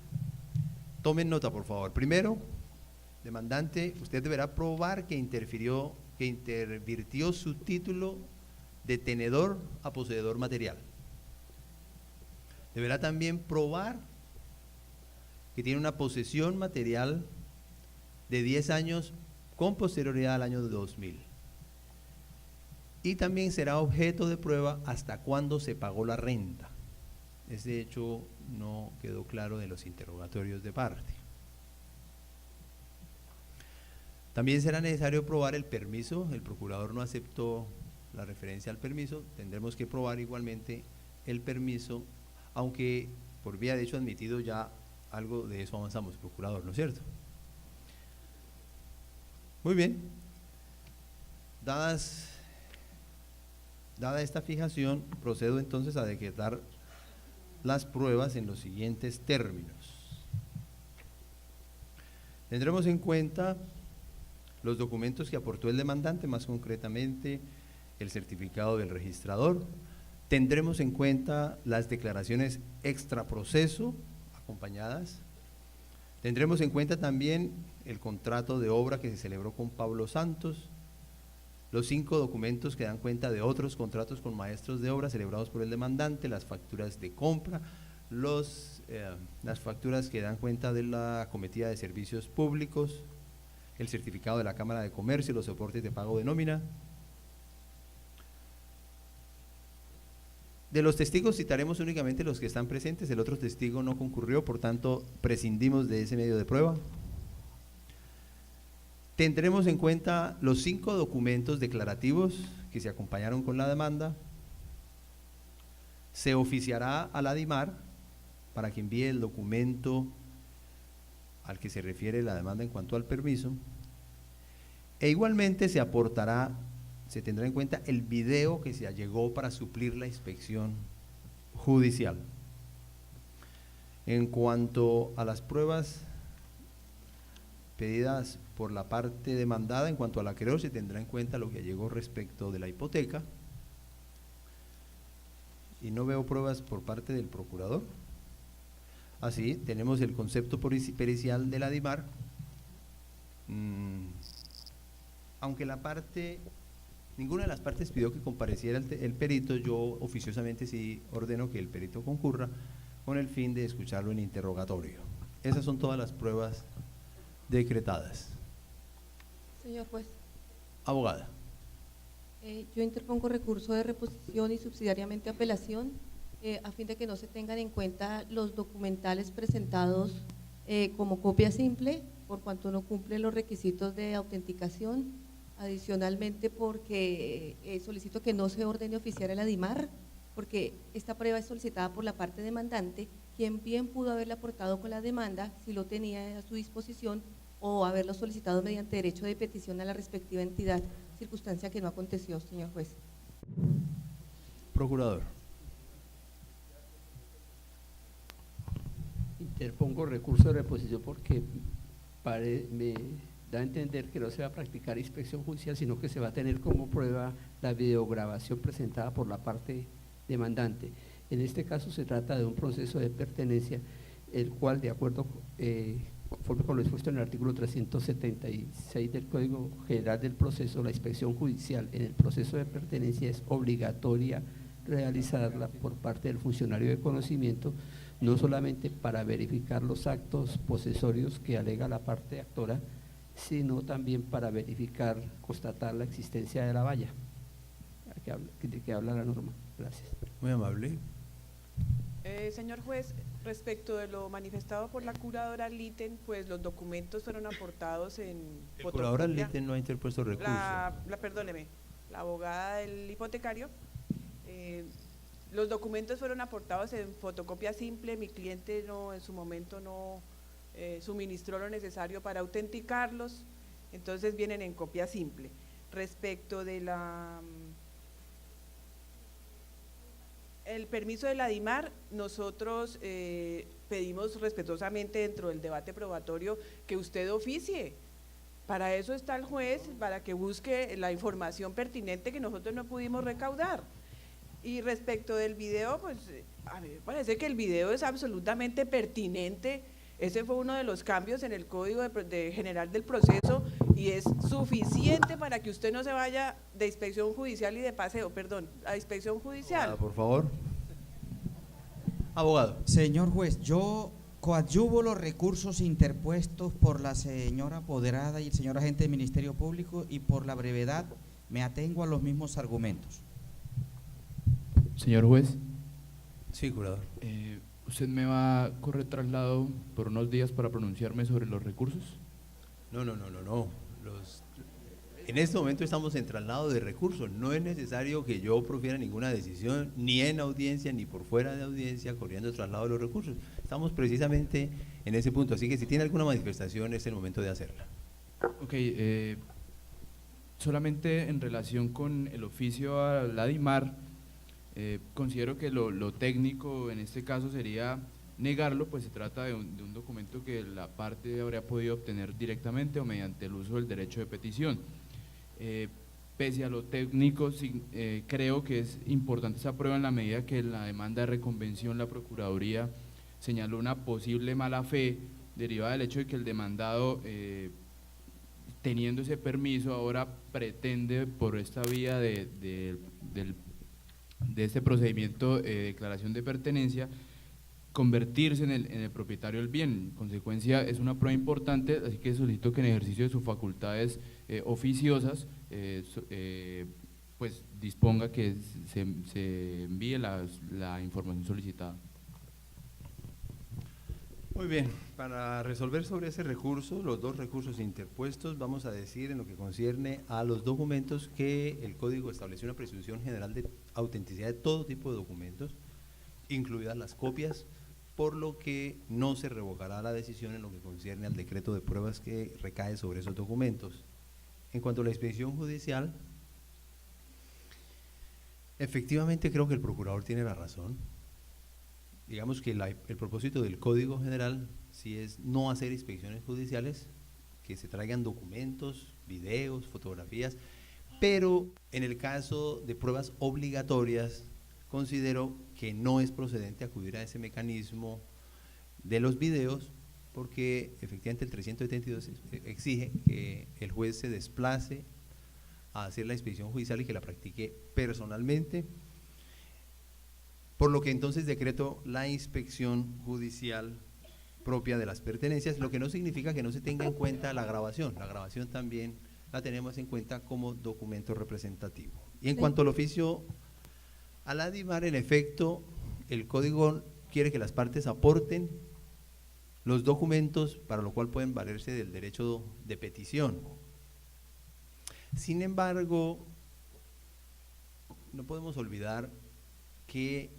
Tomen nota, por favor. Primero, demandante, usted deberá probar que intervirtió su título de tenedor a poseedor material. Deberá también probar que tiene una posesión material de 10 años con posterioridad al año 2000. Y también será objeto de prueba hasta cuándo se pagó la renta. ese hecho no quedó claro de los interrogatorios de parte. También será necesario probar el permiso, el procurador no aceptó la referencia al permiso, tendremos que probar igualmente el permiso, aunque por vía de hecho admitido ya algo de eso avanzamos, procurador, ¿no es cierto? Muy bien, dada esta fijación, procedo entonces a decretar las pruebas en los siguientes términos. Tendremos en cuenta los documentos que aportó el demandante, más concretamente el certificado del registrador. Tendremos en cuenta las declaraciones extraproceso acompañadas. Tendremos en cuenta también el contrato de obra que se celebró con Pablo Santos, los 5 documentos que dan cuenta de otros contratos con maestros de obra celebrados por el demandante, las facturas de compra, las facturas que dan cuenta de la acometida de servicios públicos, el certificado de la Cámara de Comercio, los soportes de pago de nómina. De los testigos citaremos únicamente los que están presentes, el otro testigo no concurrió, por tanto prescindimos de ese medio de prueba. Tendremos en cuenta los 5 documentos declarativos que se acompañaron con la demanda. Se oficiará a la DIMAR para que envíe el documento al que se refiere la demanda en cuanto al permiso, e igualmente se tendrá en cuenta el video que se allegó para suplir la inspección judicial. En cuanto a las pruebas pedidas por la parte demandada, en cuanto al acreedor, se tendrá en cuenta lo que allegó respecto de la hipoteca, y no veo pruebas por parte del procurador. Así, tenemos el concepto pericial de la DIMAR, aunque ninguna de las partes pidió que compareciera el perito, yo oficiosamente sí ordeno que el perito concurra con el fin de escucharlo en interrogatorio. Esas son todas las pruebas decretadas. Señor juez. Abogada. Yo interpongo recurso de reposición y subsidiariamente apelación a fin de que no se tengan en cuenta los documentales presentados como copia simple, por cuanto no cumplen los requisitos de autenticación. Adicionalmente, porque solicito que no se ordene oficiar a la DIMAR, porque esta prueba es solicitada por la parte demandante, quien bien pudo haberla aportado con la demanda si lo tenía a su disposición, o haberlo solicitado mediante derecho de petición a la respectiva entidad, circunstancia que no aconteció, señor juez. Procurador. Interpongo recurso de reposición porque me da a entender que no se va a practicar inspección judicial, sino que se va a tener como prueba la videograbación presentada por la parte demandante. En este caso se trata de un proceso de pertenencia, el cual, de acuerdo conforme con lo expuesto en el artículo 376 del Código General del Proceso, la inspección judicial en el proceso de pertenencia es obligatoria realizarla por parte del funcionario de conocimiento, no solamente para verificar los actos posesorios que alega la parte actora, sino también para verificar, constatar la existencia de la valla de que habla la norma. Gracias. Muy amable. Señor juez, respecto de lo manifestado por la curadora Litten, pues los documentos fueron aportados en fotocopia. La curadora Litten no ha interpuesto recurso. Perdóneme, la abogada del hipotecario. Los documentos fueron aportados en fotocopia simple, mi cliente en su momento no suministró lo necesario para autenticarlos, entonces vienen en copia simple. Respecto de el permiso de la DIMAR, nosotros pedimos respetuosamente dentro del debate probatorio que usted oficie. Para eso está el juez, para que busque la información pertinente que nosotros no pudimos recaudar. Y respecto del video, pues a mí me parece que el video es absolutamente pertinente. Ese fue uno de los cambios en el Código General del Proceso y es suficiente para que usted no se vaya de inspección judicial y de paseo, a inspección judicial. Abogada, por favor. Abogado. Señor juez, yo coadyuvo los recursos interpuestos por la señora apoderada y el señor agente del Ministerio Público y por la brevedad me atengo a los mismos argumentos. Señor juez. Sí, curador. ¿Usted me va a correr traslado por unos días para pronunciarme sobre los recursos? No. En este momento estamos en traslado de recursos. No es necesario que yo profiera ninguna decisión, ni en audiencia, ni por fuera de audiencia, corriendo traslado de los recursos. Estamos precisamente en ese punto. Así que si tiene alguna manifestación, es el momento de hacerla. Ok, solamente en relación con el oficio a la DIMAR, considero que lo técnico en este caso sería negarlo, pues se trata de un documento que la parte habría podido obtener directamente o mediante el uso del derecho de petición. Pese a lo técnico, creo que es importante esa prueba en la medida que en la demanda de reconvención la Procuraduría señaló una posible mala fe derivada del hecho de que el demandado, teniendo ese permiso, ahora pretende por esta vía de este procedimiento de declaración de pertenencia convertirse en el propietario del bien. En consecuencia, es una prueba importante, así que solicito que en ejercicio de sus facultades oficiosas pues disponga que se envíe la información solicitada. Muy bien, para resolver sobre ese recurso, los dos recursos interpuestos, vamos a decir en lo que concierne a los documentos que el Código estableció una presunción general de autenticidad de todo tipo de documentos, incluidas las copias, por lo que no se revocará la decisión en lo que concierne al decreto de pruebas que recae sobre esos documentos. En cuanto a la expedición judicial, efectivamente creo que el procurador tiene la razón. Digamos que el propósito del Código General sí es no hacer inspecciones judiciales, que se traigan documentos, videos, fotografías, pero en el caso de pruebas obligatorias considero que no es procedente acudir a ese mecanismo de los videos, porque efectivamente el 372 exige que el juez se desplace a hacer la inspección judicial y que la practique personalmente, por lo que entonces decreto la inspección judicial propia de las pertenencias, lo que no significa que no se tenga en cuenta la grabación también la tenemos en cuenta como documento representativo. Y en cuanto al oficio a la DIMAR, en efecto, el Código quiere que las partes aporten los documentos, para lo cual pueden valerse del derecho de petición. Sin embargo, no podemos olvidar que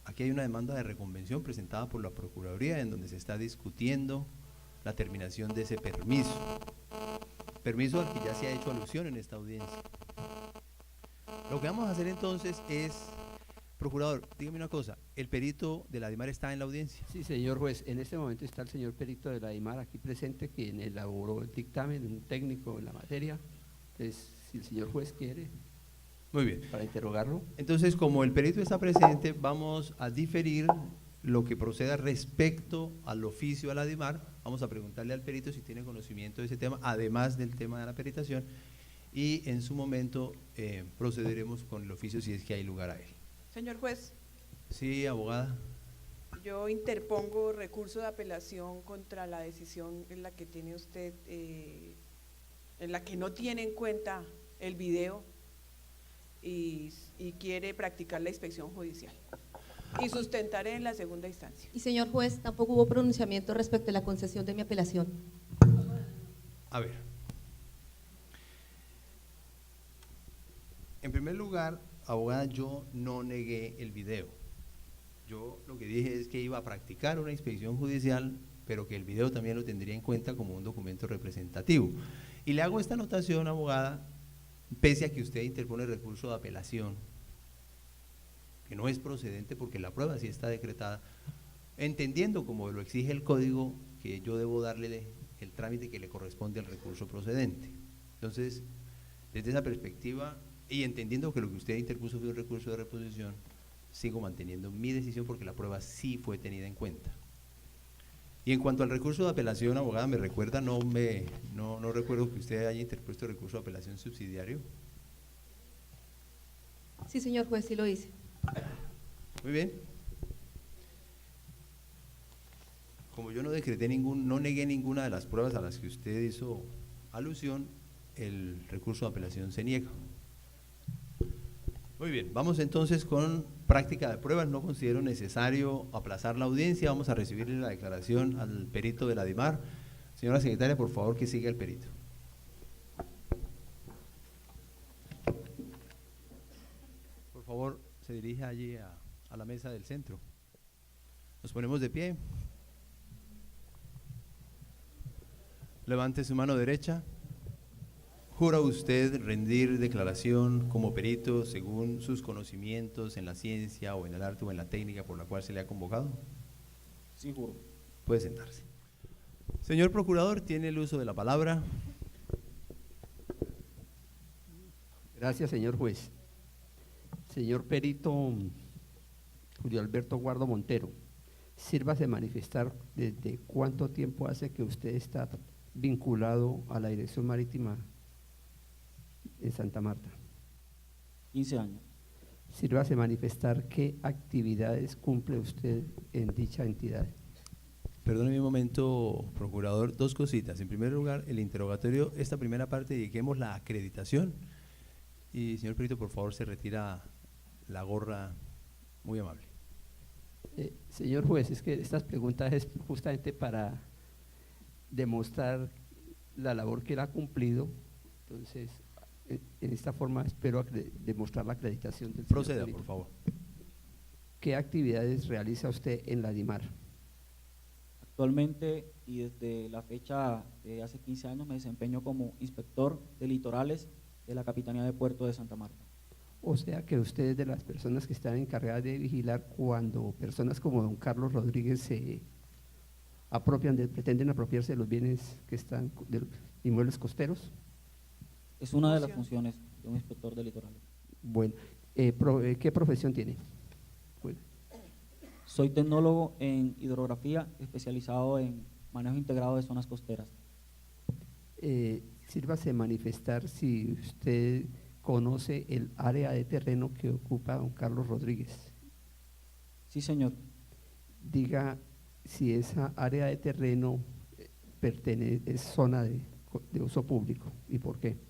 aquí hay una demanda de reconvención presentada por la Procuraduría en donde se está discutiendo la terminación de ese permiso al que ya se ha hecho alusión en esta audiencia. Lo que vamos a hacer entonces es, procurador, dígame una cosa, ¿el perito de la DIMAR está en la audiencia? Sí, señor juez, en este momento está el señor perito de la DIMAR aquí presente, quien elaboró el dictamen, un técnico en la materia. Entonces, si el señor juez quiere. Muy bien. Para interrogarlo. Entonces, como el perito está presente, vamos a diferir lo que proceda respecto al oficio a la DIMAR. Vamos a preguntarle al perito si tiene conocimiento de ese tema, además del tema de la peritación, y en su momento procederemos con el oficio si es que hay lugar a él. Señor juez. Sí, abogada. Yo interpongo recurso de apelación contra la decisión en la que tiene usted, en la que no tiene en cuenta el video y quiere practicar la inspección judicial. Y sustentaré en la segunda instancia. Y señor juez, tampoco hubo pronunciamiento respecto a la concesión de mi apelación. A ver. En primer lugar, abogada, yo no negué el video. Yo lo que dije es que iba a practicar una inspección judicial, pero que el video también lo tendría en cuenta como un documento representativo. Y le hago esta anotación, abogada, pese a que usted interpone recurso de apelación, que no es procedente porque la prueba sí está decretada, entendiendo como lo exige el código que yo debo darle el trámite que le corresponde al recurso procedente. Entonces, desde esa perspectiva y entendiendo que lo que usted interpuso fue un recurso de reposición, sigo manteniendo mi decisión porque la prueba sí fue tenida en cuenta. Y en cuanto al recurso de apelación, abogada, ¿me recuerda? No recuerdo que usted haya interpuesto recurso de apelación subsidiario. Sí, señor juez, sí lo hice. Muy bien. Como yo no decreté no negué ninguna de las pruebas a las que usted hizo alusión, el recurso de apelación se niega. Muy bien, vamos entonces con práctica de pruebas. No considero necesario aplazar la audiencia. Vamos a recibirle la declaración al perito de la DIMAR. Señora secretaria, por favor, que siga el perito. Por favor, se dirige allí a la mesa del centro. Nos ponemos de pie. Levante su mano derecha. ¿Jura usted rendir declaración como perito según sus conocimientos en la ciencia o en el arte o en la técnica por la cual se le ha convocado? Sí, juro. Puede sentarse. Señor procurador, tiene el uso de la palabra. Gracias, señor juez. Señor perito Julio Alberto Guardo Montero, sírvase manifestar desde cuánto tiempo hace que usted está vinculado a la Dirección Marítima en Santa Marta. 15 años. Sírvase manifestar qué actividades cumple usted en dicha entidad. Perdóneme un momento, procurador, dos cositas. En primer lugar, el interrogatorio, esta primera parte, dediquemos la acreditación. Y, señor perito, por favor, se retira la gorra, muy amable. Señor juez, es que estas preguntas es justamente para demostrar la labor que él ha cumplido. Entonces, en esta forma espero demostrar la acreditación del señor Proceda, perito. por favor. ¿Qué actividades realiza usted en la DIMAR? Actualmente y desde la fecha de hace 15 años me desempeño como inspector de litorales de la Capitanía de Puerto de Santa Marta. O sea que usted es de las personas que están encargadas de vigilar cuando personas como don Carlos Rodríguez se pretenden apropiarse de los bienes que están de los inmuebles costeros. Es una de las funciones de un inspector de litorales. Bueno, ¿qué profesión tiene? Bueno. Soy tecnólogo en hidrografía, especializado en manejo integrado de zonas costeras. Sírvase manifestar si usted conoce el área de terreno que ocupa don Carlos Rodríguez. Sí, señor. Diga si esa área de terreno es zona de uso público y por qué.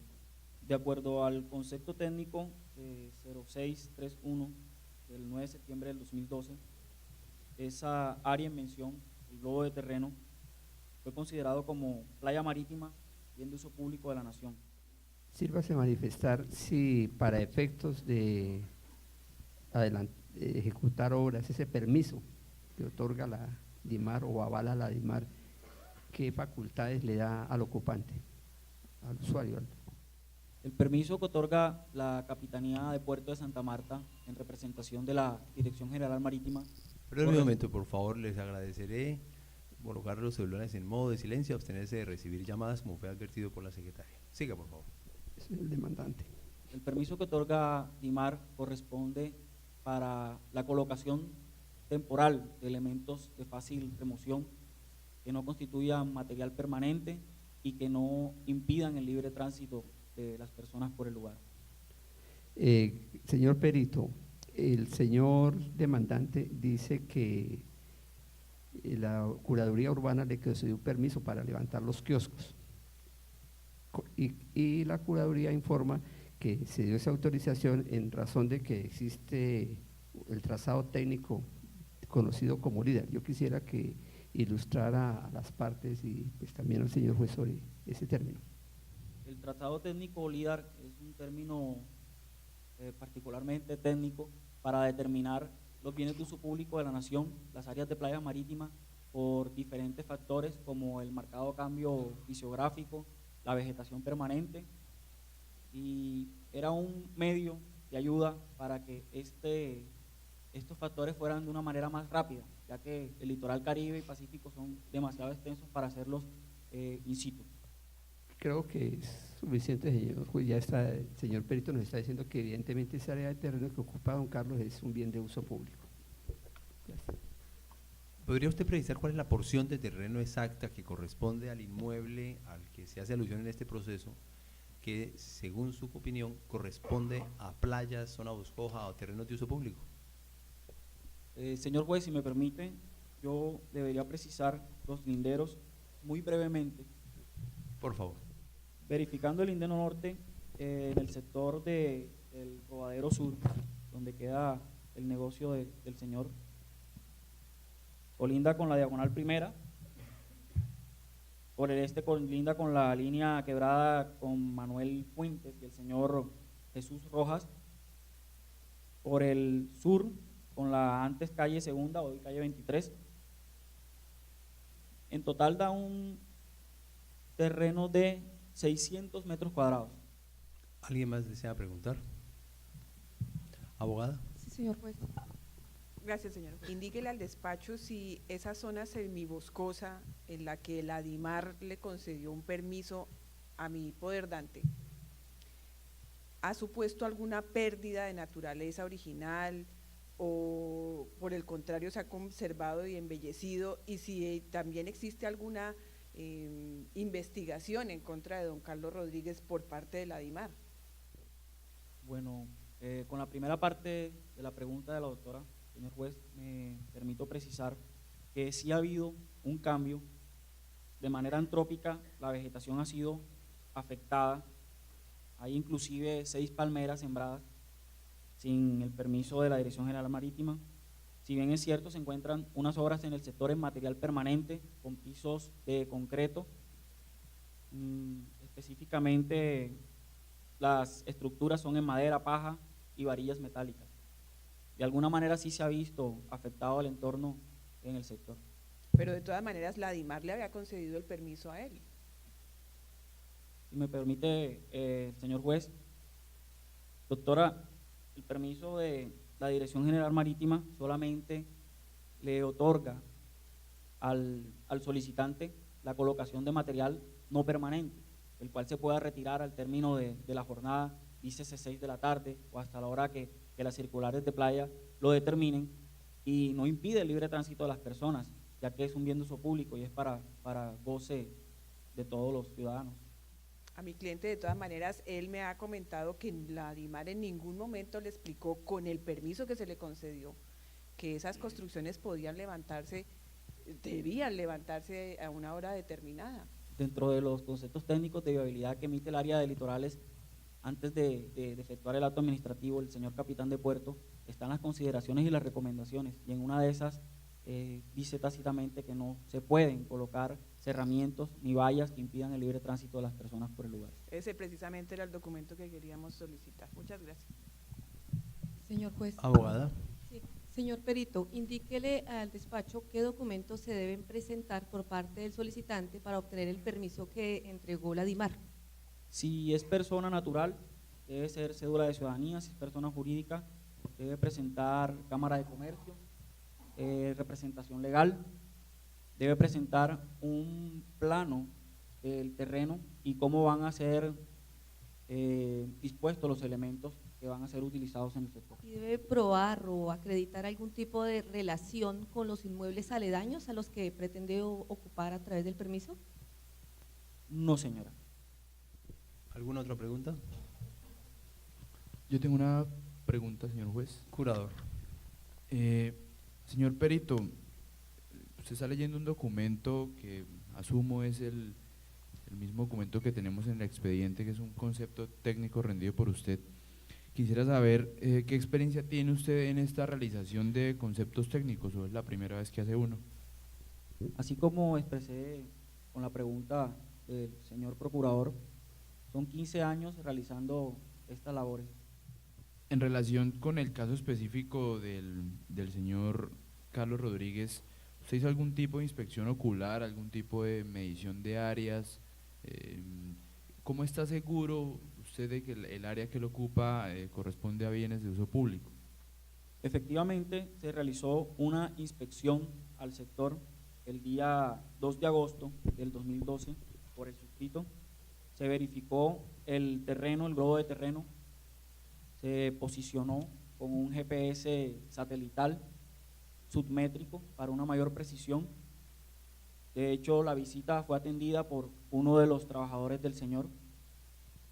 De acuerdo al concepto técnico 0631 del 9 de septiembre del 2012, esa área en mención, el globo de terreno, fue considerado como playa marítima bien de uso público de la nación. Sírvase manifestar si para efectos de ejecutar obras, ese permiso que otorga la DIMAR o avala la DIMAR, ¿qué facultades le da al ocupante, al usuario? El permiso que otorga la Capitanía de Puerto de Santa Marta en representación de la Dirección General Marítima. Perdón un momento, por favor, les agradeceré colocar los celulares en modo de silencio, abstenerse de recibir llamadas como fue advertido por la secretaria. Siga, por favor. Es el demandante. El permiso que otorga DIMAR corresponde para la colocación temporal de elementos de fácil remoción que no constituyan material permanente y que no impidan el libre tránsito de las personas por el lugar. Señor perito, el señor demandante dice que la Curaduría Urbana le concedió un permiso para levantar los kioscos y la Curaduría informa que se dio esa autorización en razón de que existe el trazado técnico conocido como LIDAR. Yo quisiera que ilustrara a las partes y pues también al señor juez sobre ese término. El trazado técnico LIDAR es un término particularmente técnico para determinar los bienes de uso público de la nación, las áreas de playas marítimas, por diferentes factores como el marcado cambio fisiográfico, la vegetación permanente, y era un medio de ayuda para que estos factores fueran de una manera más rápida, ya que el litoral Caribe y Pacífico son demasiado extensos para hacerlos in situ. Creo que es suficiente, señor juez. Ya está, el señor perito nos está diciendo que evidentemente esa área de terreno que ocupa don Carlos es un bien de uso público. Gracias. ¿Podría usted precisar cuál es la porción de terreno exacta que corresponde al inmueble al que se hace alusión en este proceso, que según su opinión corresponde a playas, zona boscosa o terrenos de uso público? Señor juez, si me permite, yo debería precisar los linderos muy brevemente. Por favor. Verificando el lindero norte, en el sector de el Rodadero Sur, donde queda el negocio del señor, colinda con la diagonal primera. Por el este colinda con la línea quebrada con Manuel Fuentes y el señor Jesús Rojas. Por el sur con la antes calle Segunda, hoy calle 23. En total da un terreno de 600 metros cuadrados. ¿Alguien más desea preguntar? ¿Abogada? Sí, señor juez. Gracias, señor. Indíquele al despacho si esa zona semiboscosa en la que el ADIMAR le concedió un permiso a mi hipoderdante ha supuesto alguna pérdida de naturaleza original o por el contrario se ha conservado y embellecido, y si también existe alguna investigación en contra de don Carlos Rodríguez por parte del ADIMAR. Bueno, con la primera parte de la pregunta de la doctora, señor juez, me permito precisar que sí ha habido un cambio. De manera antrópica, la vegetación ha sido afectada. Hay inclusive 6 palmeras sembradas sin el permiso de la Dirección General Marítima. Si bien es cierto, se encuentran unas obras en el sector en material permanente, con pisos de concreto. Específicamente, las estructuras son en madera, paja y varillas metálicas. De alguna manera sí se ha visto afectado el entorno en el sector. Pero de todas maneras, la ADIMAR le había concedido el permiso a él. Si me permite, señor juez, doctora, el permiso de la Dirección General Marítima solamente le otorga al solicitante la colocación de material no permanente, el cual se pueda retirar al término de la jornada, dícese 6 de la tarde o hasta la hora que las circulares de playa lo determinen, y no impide el libre tránsito de las personas, ya que es un bien de uso público y es para goce de todos los ciudadanos. A mi cliente, de todas maneras, él me ha comentado que la ADIMAR en ningún momento le explicó, con el permiso que se le concedió, que esas construcciones podían levantarse, debían levantarse a una hora determinada. Dentro de los conceptos técnicos de viabilidad que emite el área de litorales, antes de efectuar el acto administrativo, el señor capitán de puerto, están las consideraciones y las recomendaciones, y en una de esas dice tácitamente que no se pueden colocar cerramientos ni vallas que impidan el libre tránsito de las personas por el lugar. Ese precisamente era el documento que queríamos solicitar. Muchas gracias. Señor juez. Abogada. Sí. Señor perito, indíquele al despacho qué documentos se deben presentar por parte del solicitante para obtener el permiso que entregó la ADIMAR. Si es persona natural, debe ser cédula de ciudadanía. Si es persona jurídica, debe presentar cámara de comercio, representación legal, debe presentar un plano del terreno y cómo van a ser dispuestos los elementos que van a ser utilizados en el sector. ¿Y debe probar o acreditar algún tipo de relación con los inmuebles aledaños a los que pretende ocupar a través del permiso? No, señora. ¿Alguna otra pregunta? Yo tengo una pregunta, señor juez. Curador. Señor perito, usted está leyendo un documento que asumo es el mismo documento que tenemos en el expediente, que es un concepto técnico rendido por usted. Quisiera saber qué experiencia tiene usted en esta realización de conceptos técnicos, o es la primera vez que hace uno. Así como expresé con la pregunta del señor procurador, son 15 años realizando estas labores. En relación con el caso específico del señor Carlos Rodríguez, ¿usted hizo algún tipo de inspección ocular, algún tipo de medición de áreas? ¿Cómo está seguro usted de que el área que lo ocupa corresponde a bienes de uso público? Efectivamente, se realizó una inspección al sector el día 2 de agosto del 2012 por el suscrito. Se verificó el terreno, el globo de terreno, se posicionó con un GPS satelital submétrico para una mayor precisión. De hecho, la visita fue atendida por uno de los trabajadores del señor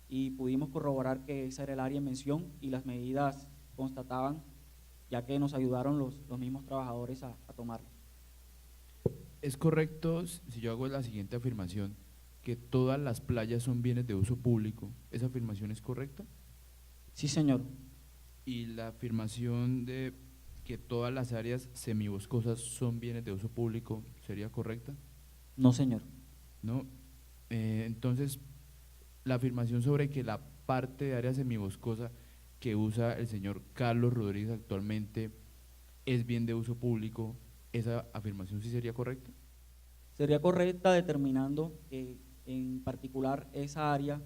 y pudimos corroborar que esa era el área en mención y las medidas constataban, ya que nos ayudaron los mismos trabajadores a tomar. ¿Es correcto, si yo hago la siguiente afirmación, que todas las playas son bienes de uso público? ¿Esa afirmación es correcta? Sí, señor. ¿Y la afirmación de que todas las áreas semiboscosas son bienes de uso público sería correcta? No, señor. ¿No? Entonces, la afirmación sobre que la parte de área semiboscosa que usa el señor Carlos Rodríguez actualmente es bien de uso público, ¿esa afirmación sí sería correcta? Sería correcta determinando que en particular esa área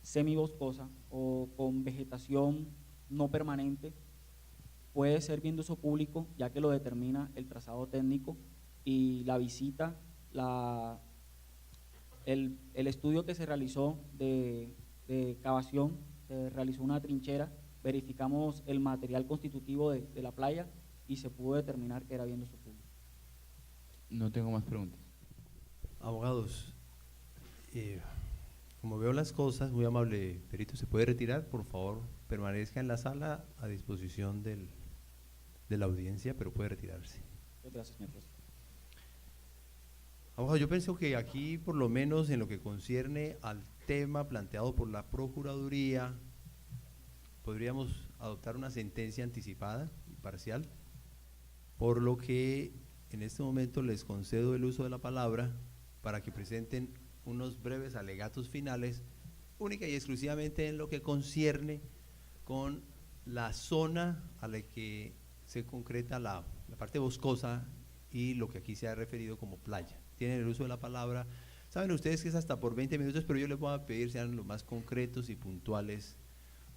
semiboscosa o con vegetación no permanente puede ser bien de uso público, ya que lo determina el trazado técnico y la visita, el estudio que se realizó de cavación, se realizó una trinchera, verificamos el material constitutivo de la playa y se pudo determinar que era bien de uso público. No tengo más preguntas. Abogados, como veo las cosas, muy amable perito, ¿se puede retirar? Por favor, permanezca en la sala a disposición de la audiencia, pero puede retirarse. Gracias, señor juez. Abogado, yo pienso que aquí, por lo menos en lo que concierne al tema planteado por la Procuraduría, podríamos adoptar una sentencia anticipada y parcial, por lo que en este momento les concedo el uso de la palabra para que presenten unos breves alegatos finales, única y exclusivamente en lo que concierne con la zona a la que se concreta la parte boscosa y lo que aquí se ha referido como playa. Tienen el uso de la palabra. Saben ustedes que es hasta por 20 minutos, pero yo les voy a pedir sean lo más concretos y puntuales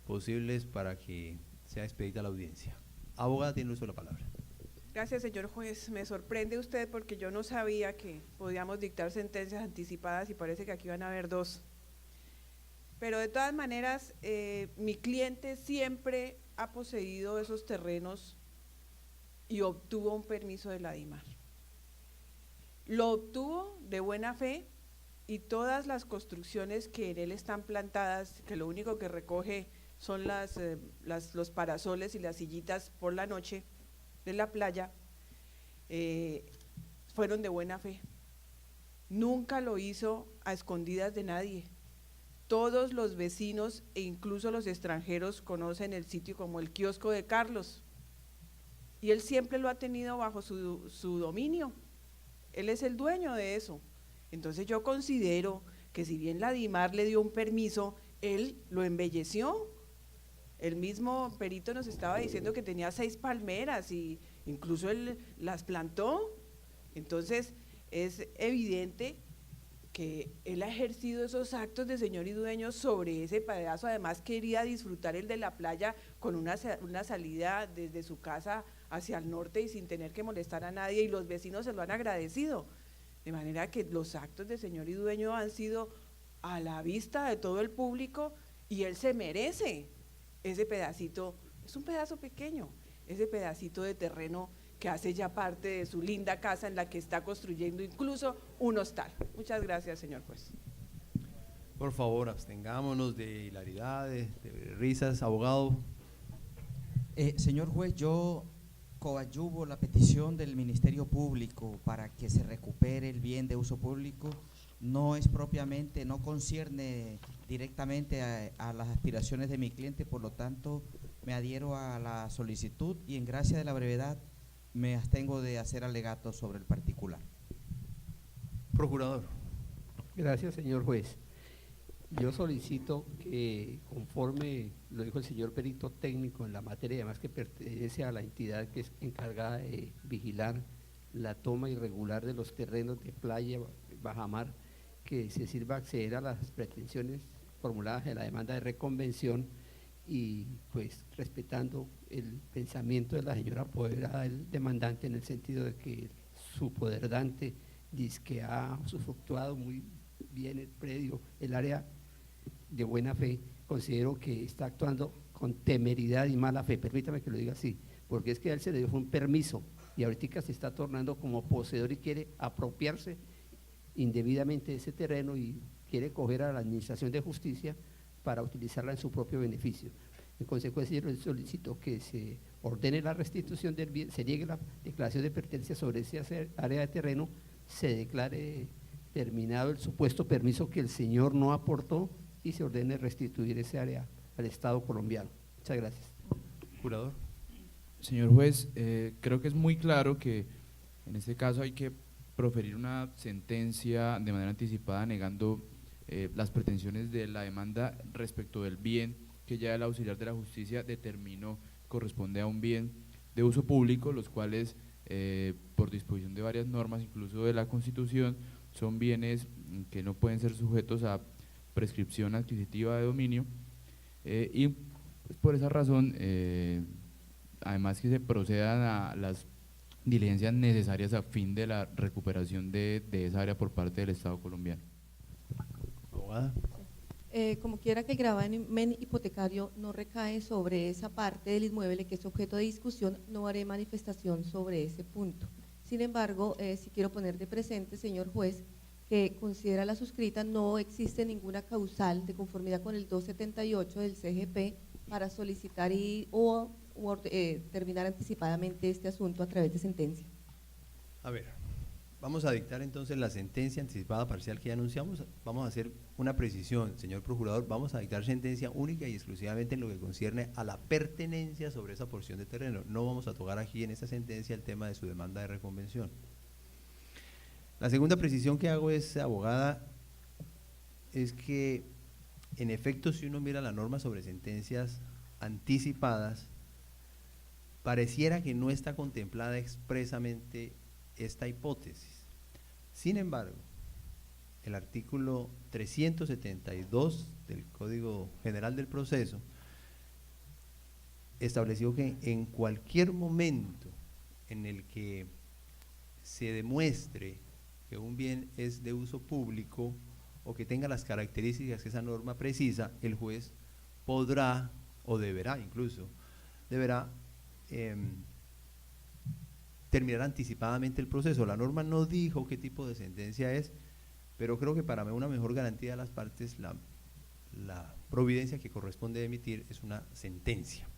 posibles para que sea expedita la audiencia. Abogada, tiene el uso de la palabra. Gracias, señor juez. Me sorprende usted porque yo no sabía que podíamos dictar sentencias anticipadas y parece que aquí van a haber dos. Pero de todas maneras, mi cliente siempre ha poseído esos terrenos y obtuvo un permiso de la DIMAR. Lo obtuvo de buena fe y todas las construcciones que en él están plantadas, que lo único que recoge son los parasoles y las sillitas por la noche de la playa, fueron de buena fe. Nunca lo hizo a escondidas de nadie. Todos los vecinos e incluso los extranjeros conocen el sitio como el kiosco de Carlos y él siempre lo ha tenido bajo su dominio. Él es el dueño de eso. Entonces yo considero que si bien la DIMAR le dio un permiso, él lo embelleció. El mismo perito nos estaba diciendo que tenía 6 palmeras y incluso él las plantó. Entonces es evidente que él ha ejercido esos actos de señor y dueño sobre ese pedazo. Además quería disfrutar el de la playa con una salida desde su casa hacia el norte y sin tener que molestar a nadie, y los vecinos se lo han agradecido. De manera que los actos de señor y dueño han sido a la vista de todo el público y él se merece ese pedacito. Es un pedazo pequeño, ese pedacito de terreno que hace ya parte de su linda casa en la que está construyendo incluso un hostal. Muchas gracias, señor juez. Por favor, abstengámonos de hilaridades, de risas. Abogado. Señor juez, yo coadyuvo la petición del Ministerio Público para que se recupere el bien de uso público. No es propiamente, no concierne directamente a las aspiraciones de mi cliente, por lo tanto me adhiero a la solicitud y en gracia de la brevedad me abstengo de hacer alegatos sobre el particular. Procurador. Gracias, señor juez. Yo solicito que, conforme lo dijo el señor perito técnico en la materia, además que pertenece a la entidad que es encargada de vigilar la toma irregular de los terrenos de playa, bajamar, que se sirva acceder a las pretensiones formuladas en la demanda de reconvención y pues respetando el pensamiento de la señora apoderada del demandante en el sentido de que su poderdante dice que ha usufructuado muy bien el predio, el área de buena fe. Considero que está actuando con temeridad y mala fe, permítame que lo diga así, porque es que a él se le dio un permiso y ahorita se está tornando como poseedor y quiere apropiarse indebidamente de ese terreno y quiere coger a la administración de justicia para utilizarla en su propio beneficio. En consecuencia, yo solicito que se ordene la restitución del bien, se niegue la declaración de pertenencia sobre ese área de terreno, se declare terminado el supuesto permiso que el señor no aportó y se ordene restituir ese área al Estado colombiano. Muchas gracias. Curador. Señor juez, creo que es muy claro que en este caso hay que proferir una sentencia de manera anticipada negando las pretensiones de la demanda respecto del bien que ya el auxiliar de la justicia determinó corresponde a un bien de uso público, los cuales por disposición de varias normas, incluso de la Constitución, son bienes que no pueden ser sujetos a prescripción adquisitiva de dominio y pues, por esa razón, además que se procedan a las diligencias necesarias a fin de la recuperación de esa área por parte del Estado colombiano. Abogada. Como quiera que el gravamen hipotecario no recae sobre esa parte del inmueble que es objeto de discusión, no haré manifestación sobre ese punto. Sin embargo, sí quiero poner de presente, señor juez, que considera la suscrita no existe ninguna causal de conformidad con el 278 del CGP para solicitar terminar anticipadamente este asunto a través de sentencia. A ver, vamos a dictar entonces la sentencia anticipada parcial que ya anunciamos. Vamos a hacer una precisión, señor procurador, vamos a dictar sentencia única y exclusivamente en lo que concierne a la pertenencia sobre esa porción de terreno. No vamos a tocar aquí en esta sentencia el tema de su demanda de reconvención. La segunda precisión que hago es, abogada, es que en efecto si uno mira la norma sobre sentencias anticipadas, pareciera que no está contemplada expresamente esta hipótesis. Sin embargo, el artículo 372 del Código General del Proceso estableció que en cualquier momento en el que se demuestre que un bien es de uso público o que tenga las características que esa norma precisa, el juez podrá o deberá incluso, terminar anticipadamente el proceso. La norma no dijo qué tipo de sentencia es, pero creo que para una mejor garantía de las partes, la providencia que corresponde emitir es una sentencia.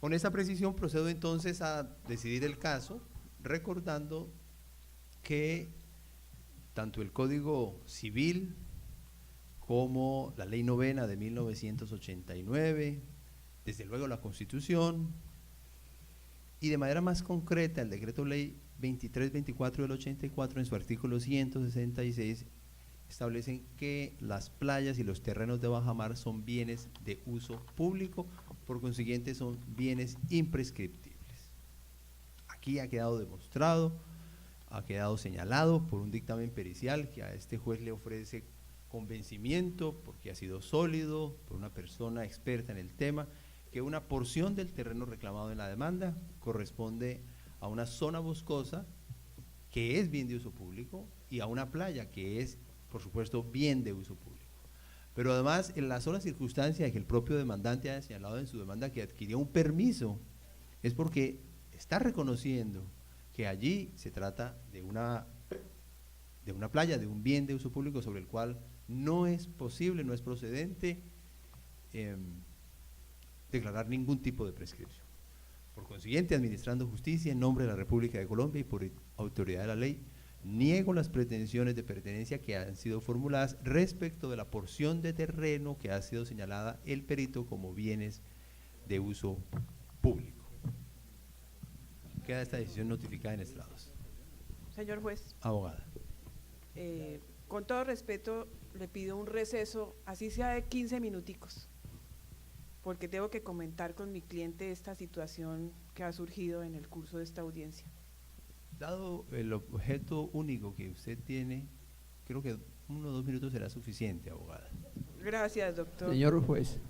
Con esta precisión procedo entonces a decidir el caso, recordando que tanto el Código Civil como la Ley Novena de 1989, desde luego la Constitución, y de manera más concreta el Decreto Ley 2324 del 84 en su artículo 166 establecen que las playas y los terrenos de bajamar son bienes de uso público, por consiguiente son bienes imprescriptibles. Aquí ha quedado demostrado, ha quedado señalado por un dictamen pericial que a este juez le ofrece convencimiento, porque ha sido sólido, por una persona experta en el tema, que una porción del terreno reclamado en la demanda corresponde a una zona boscosa que es bien de uso público y a una playa que es, por supuesto, bien de uso público. Pero además, en la sola circunstancia de que el propio demandante haya señalado en su demanda que adquirió un permiso, es porque está reconociendo que allí se trata de una playa, de un bien de uso público sobre el cual no es posible, no es procedente declarar ningún tipo de prescripción. Por consiguiente, administrando justicia en nombre de la República de Colombia y por autoridad de la ley, niego las pretensiones de pertenencia que han sido formuladas respecto de la porción de terreno que ha sido señalada el perito como bienes de uso público. Queda esta decisión notificada en estrados. Señor juez. Abogada. Con todo respeto, le pido un receso, así sea de 15 minuticos, porque tengo que comentar con mi cliente esta situación que ha surgido en el curso de esta audiencia. Dado el objeto único que usted tiene, creo que 1 o 2 minutos será suficiente, abogada. Gracias, doctor. Señor juez,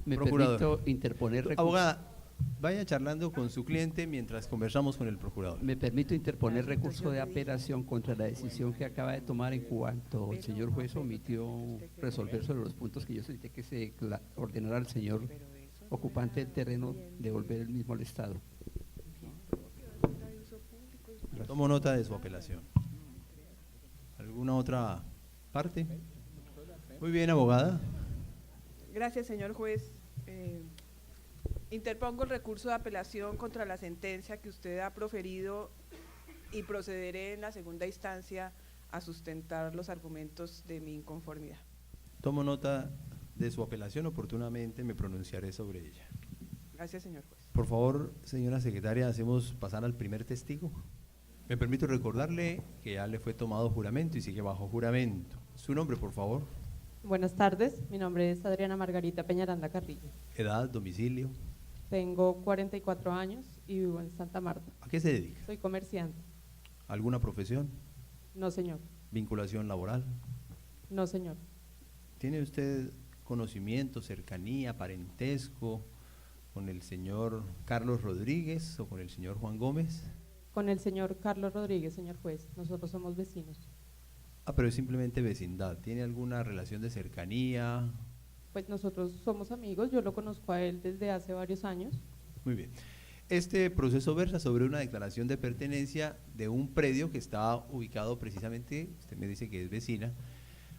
me permito interponer recurso. Abogada, vaya charlando con su cliente mientras conversamos con el procurador. Me permito interponer recurso de apelación contra la decisión que acaba de tomar en cuanto el señor juez omitió resolver sobre los puntos que yo solicité que se ordenara al señor ocupante del terreno devolver el mismo al Estado. Tomo nota de su apelación. ¿Alguna otra parte? Muy bien, abogada. Gracias, señor juez. Interpongo el recurso de apelación contra la sentencia que usted ha proferido y procederé en la segunda instancia a sustentar los argumentos de mi inconformidad. Tomo nota de su apelación, oportunamente me pronunciaré sobre ella. Gracias, señor juez. Por favor, señora secretaria, hacemos pasar al primer testigo. Me permito recordarle que ya le fue tomado juramento y sigue bajo juramento. Su nombre, por favor. Buenas tardes, mi nombre es Adriana Margarita Peñaranda Carrillo. Edad, domicilio. Tengo 44 años y vivo en Santa Marta. ¿A qué se dedica? Soy comerciante. ¿Alguna profesión? No, señor. ¿Vinculación laboral? No, señor. ¿Tiene usted conocimiento, cercanía, parentesco con el señor Carlos Rodríguez o con el señor Juan Gómez? Con el señor Carlos Rodríguez, señor juez. Nosotros somos vecinos. Ah, pero es simplemente vecindad. ¿Tiene alguna relación de cercanía? Pues nosotros somos amigos, yo lo conozco a él desde hace varios años. Muy bien. Este proceso versa sobre una declaración de pertenencia de un predio que está ubicado precisamente, usted me dice que es vecina.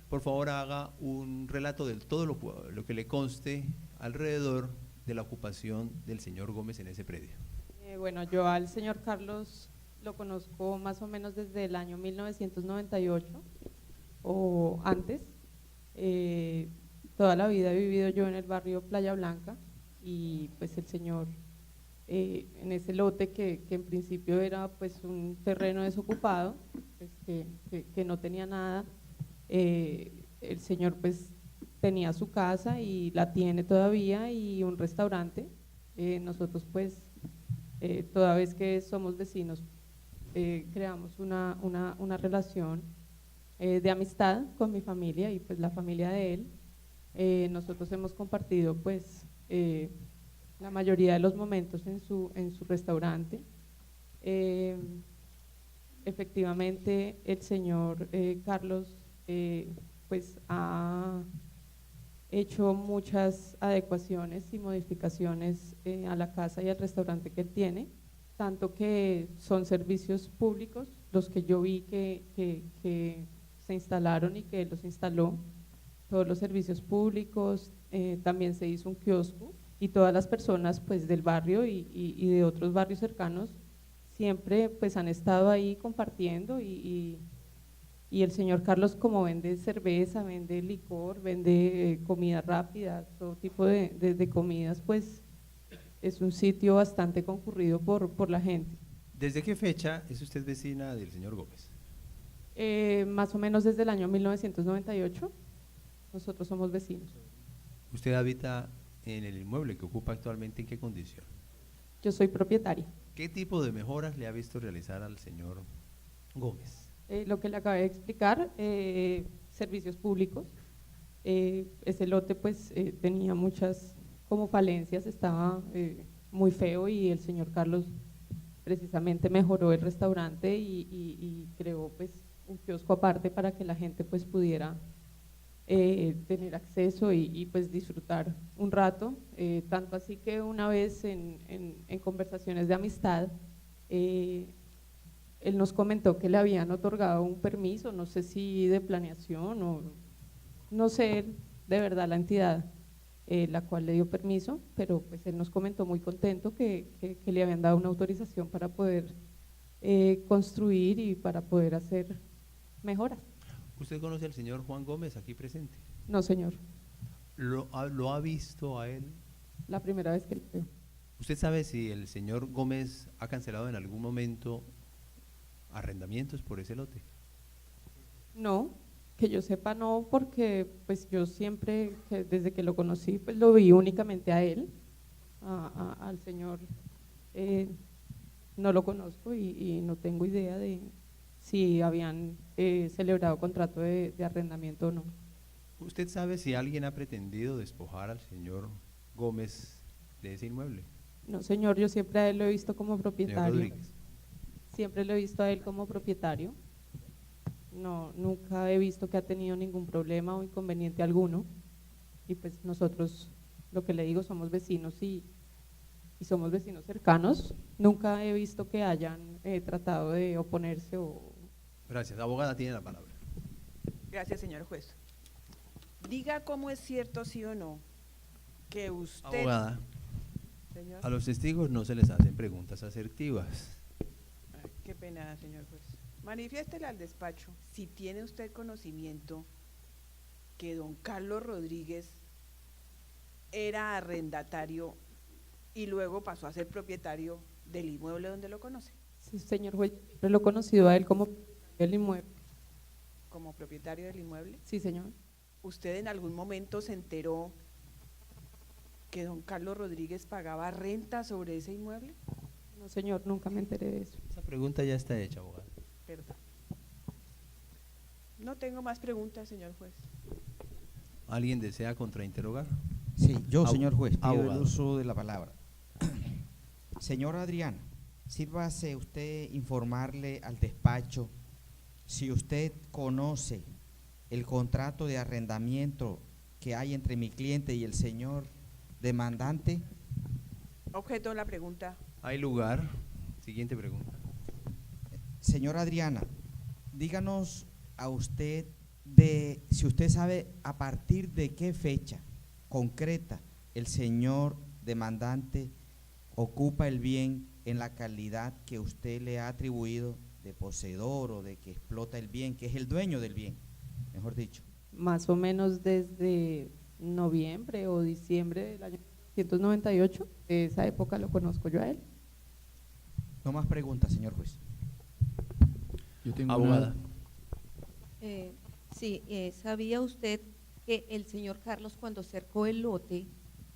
Por favor, haga un relato de todo lo que le conste alrededor de la ocupación del señor Gómez en ese predio. Bueno, yo al señor Carlos lo conozco más o menos desde el año 1998 o antes. Toda la vida he vivido yo en el barrio Playa Blanca y pues el señor en ese lote que en principio era pues un terreno desocupado, pues, que no tenía nada, el señor pues tenía su casa y la tiene todavía y un restaurante. Nosotros pues toda vez que somos vecinos creamos una relación de amistad con mi familia y pues la familia de él. Nosotros hemos compartido pues la mayoría de los momentos en su restaurante. Efectivamente el señor Carlos pues ha hecho muchas adecuaciones y modificaciones a la casa y al restaurante que él tiene, tanto que son servicios públicos los que yo vi que se instalaron y que él los instaló, todos los servicios públicos, también se hizo un kiosco y todas las personas pues del barrio y de otros barrios cercanos siempre pues han estado ahí compartiendo y el señor Carlos, como vende cerveza, vende licor, vende comida rápida, todo tipo de comidas, pues es un sitio bastante concurrido por la gente. ¿Desde qué fecha es usted vecina del señor Gómez? Más o menos desde el año 1998, nosotros somos vecinos. ¿Usted habita en el inmueble que ocupa actualmente? ¿En qué condición? Yo soy propietaria. ¿Qué tipo de mejoras le ha visto realizar al señor Gómez? Lo que le acabé de explicar, servicios públicos. Ese lote pues tenía muchas como falencias, estaba muy feo y el señor Carlos precisamente mejoró el restaurante y creó pues un kiosco aparte para que la gente pues pudiera tener acceso y pues disfrutar un rato, tanto así que una vez en conversaciones de amistad él nos comentó que le habían otorgado un permiso, no sé si de planeación o no sé de verdad la entidad la cual le dio permiso, pero pues él nos comentó muy contento que le habían dado una autorización para poder construir y para poder hacer mejoras. ¿Usted conoce al señor Juan Gómez aquí presente? No, señor. ¿Lo ha visto a él? La primera vez que lo veo. ¿Usted sabe si el señor Gómez ha cancelado en algún momento arrendamientos por ese lote? No, que yo sepa no, porque pues yo siempre, desde que lo conocí, pues lo vi únicamente a él, al señor no lo conozco y no tengo idea de si habían celebrado contrato de arrendamiento o no. ¿Usted sabe si alguien ha pretendido despojar al señor Gómez de ese inmueble? No, señor, yo siempre a él lo he visto como propietario. Señor Rodríguez. Siempre lo he visto a él como propietario. No, nunca he visto que ha tenido ningún problema o inconveniente alguno. Y pues nosotros, lo que le digo, somos vecinos y somos vecinos cercanos. Nunca he visto que hayan tratado de oponerse o… Gracias. La abogada tiene la palabra. Gracias, señor juez. Diga cómo es cierto, sí o no, que usted… Abogada, señor. a los testigos no se les hacen preguntas asertivas. Ay, qué pena, señor juez. Manifiéstele al despacho si tiene usted conocimiento que don Carlos Rodríguez era arrendatario y luego pasó a ser propietario del inmueble donde lo conoce? Sí, señor juez, siempre lo he conocido a él como el inmueble. ¿Como propietario del inmueble? Sí, señor. ¿Usted en algún momento se enteró que don Carlos Rodríguez pagaba renta sobre ese inmueble? No, señor, nunca me enteré de eso. Esa pregunta ya está hecha, abogado. Perdón. No tengo más preguntas, señor juez. ¿Alguien desea contrainterrogar? Sí, yo, señor juez, pido el abogado. uso de la palabra. Señora Adriana, sírvase usted informarle al despacho si usted conoce el contrato de arrendamiento que hay entre mi cliente y el señor demandante. Objeto de la pregunta. ¿Hay lugar? Siguiente pregunta. Señora Adriana, díganos a usted de si usted sabe a partir de qué fecha concreta el señor demandante ocupa el bien en la calidad que usted le ha atribuido de poseedor o de que explota el bien, que es el dueño del bien, mejor dicho. Más o menos desde noviembre o diciembre del año 1998, de esa época lo conozco yo a él. No más preguntas, señor juez. Yo tengo Abogada. Sí, ¿sabía usted que el señor Carlos cuando cercó el lote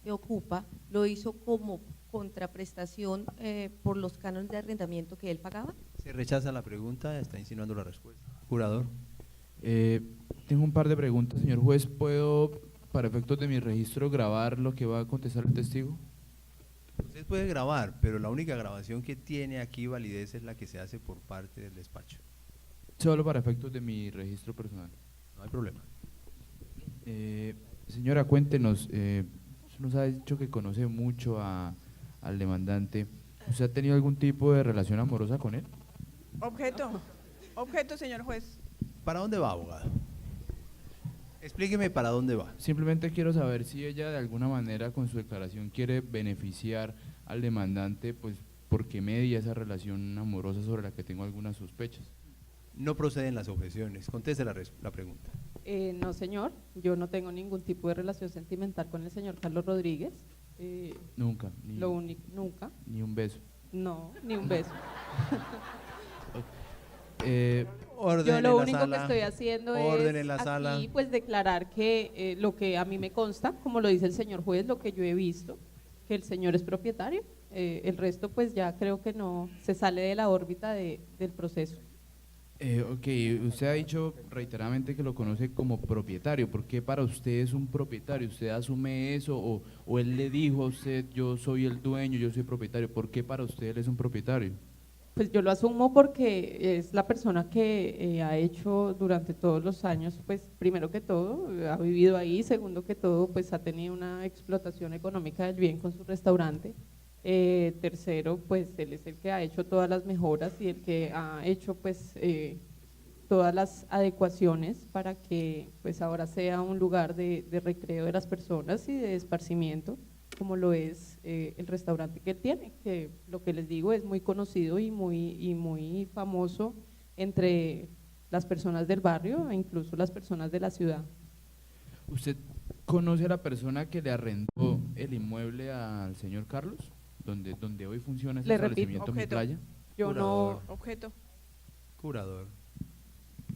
que ocupa, lo hizo como contraprestación por los cánones de arrendamiento que él pagaba? Se rechaza la pregunta, está insinuando la respuesta. Jurador. Tengo un par de preguntas, señor juez. ¿Puedo, para efectos de mi registro, grabar lo que va a contestar el testigo? Usted puede grabar, pero la única grabación que tiene aquí validez es la que se hace por parte del despacho. Solo para efectos de mi registro personal. No hay problema. Señora, cuéntenos, usted nos ha dicho que conoce mucho al demandante. ¿Usted ha tenido algún tipo de relación amorosa con él? Objeto, señor juez. ¿Para dónde va, abogado? Explíqueme para dónde va. Simplemente quiero saber si ella de alguna manera con su declaración quiere beneficiar al demandante, pues porque media esa relación amorosa sobre la que tengo algunas sospechas. No proceden las objeciones. Conteste la pregunta. No, señor, yo no tengo ningún tipo de relación sentimental con el señor Carlos Rodríguez. Nunca. Nunca. Ni un beso. No, ni un beso. Orden yo lo en único la sala, que estoy haciendo orden es en la aquí sala. pues declarar que lo que a mí me consta, como lo dice el señor juez, lo que yo he visto, que el señor es propietario, el resto pues ya creo que no se sale de la órbita del proceso. Ok, usted ha dicho reiteradamente que lo conoce como propietario. ¿Por qué para usted es un propietario? ¿Usted asume eso o él le dijo a usted yo soy el dueño, yo soy propietario? ¿Por qué para usted él es un propietario? Pues yo lo asumo porque es la persona que ha hecho durante todos los años, pues primero que todo, ha vivido ahí, segundo que todo, pues ha tenido una explotación económica del bien con su restaurante, tercero, pues él es el que ha hecho todas las mejoras y el que ha hecho pues todas las adecuaciones para que pues ahora sea un lugar de recreo de las personas y de esparcimiento, como lo es el restaurante que él tiene, que lo que les digo es muy conocido y muy famoso entre las personas del barrio e incluso las personas de la ciudad. ¿Usted conoce a la persona que le arrendó el inmueble al señor Carlos, donde hoy funciona ese establecimiento Mi Playa? Yo Curador. no. Objeto. Curador.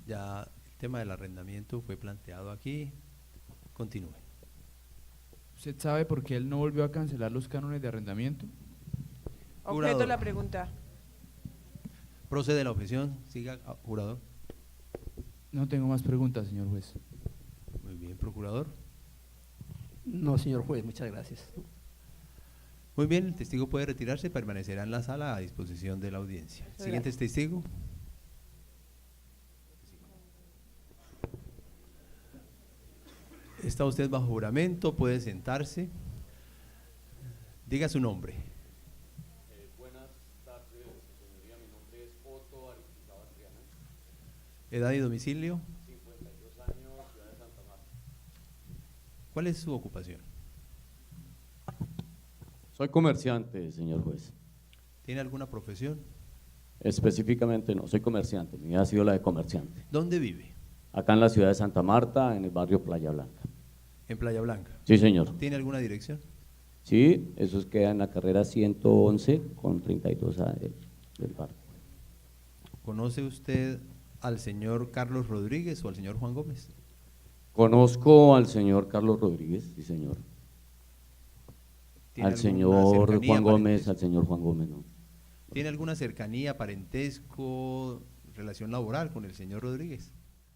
Ya el tema del arrendamiento fue planteado aquí. Continúe. ¿Usted sabe por qué él no volvió a cancelar los cánones de arrendamiento? Objeto de la pregunta. Procede la objeción. Siga, jurador. No tengo más preguntas, señor juez. Muy bien, procurador. No, señor juez, muchas gracias. Muy bien, el testigo puede retirarse y permanecerá en la sala a disposición de la audiencia. Siguiente testigo. Está usted bajo juramento, puede sentarse. Diga su nombre. Buenas tardes, señoría. Mi nombre es Otto Aristizábal Triana. Edad y domicilio. 52 años, ciudad de Santa Marta. ¿Cuál es su ocupación? Soy comerciante, señor juez. ¿Tiene alguna profesión? Específicamente no, soy comerciante. Mi vida ha sido la de comerciante. ¿Dónde vive? Acá en la ciudad de Santa Marta, en el barrio Playa Blanca. En Playa Blanca. Sí, señor. ¿Tiene alguna dirección? Sí, eso queda en la carrera 111 con 32A del barrio. ¿Conoce usted al señor Carlos Rodríguez o al señor Juan Gómez? Conozco al señor Carlos Rodríguez, sí, señor. ¿Tiene Al alguna señor cercanía, Juan Gómez, parentesco? al señor Juan Gómez, no. ¿Tiene alguna cercanía, parentesco, relación laboral con el señor Rodríguez?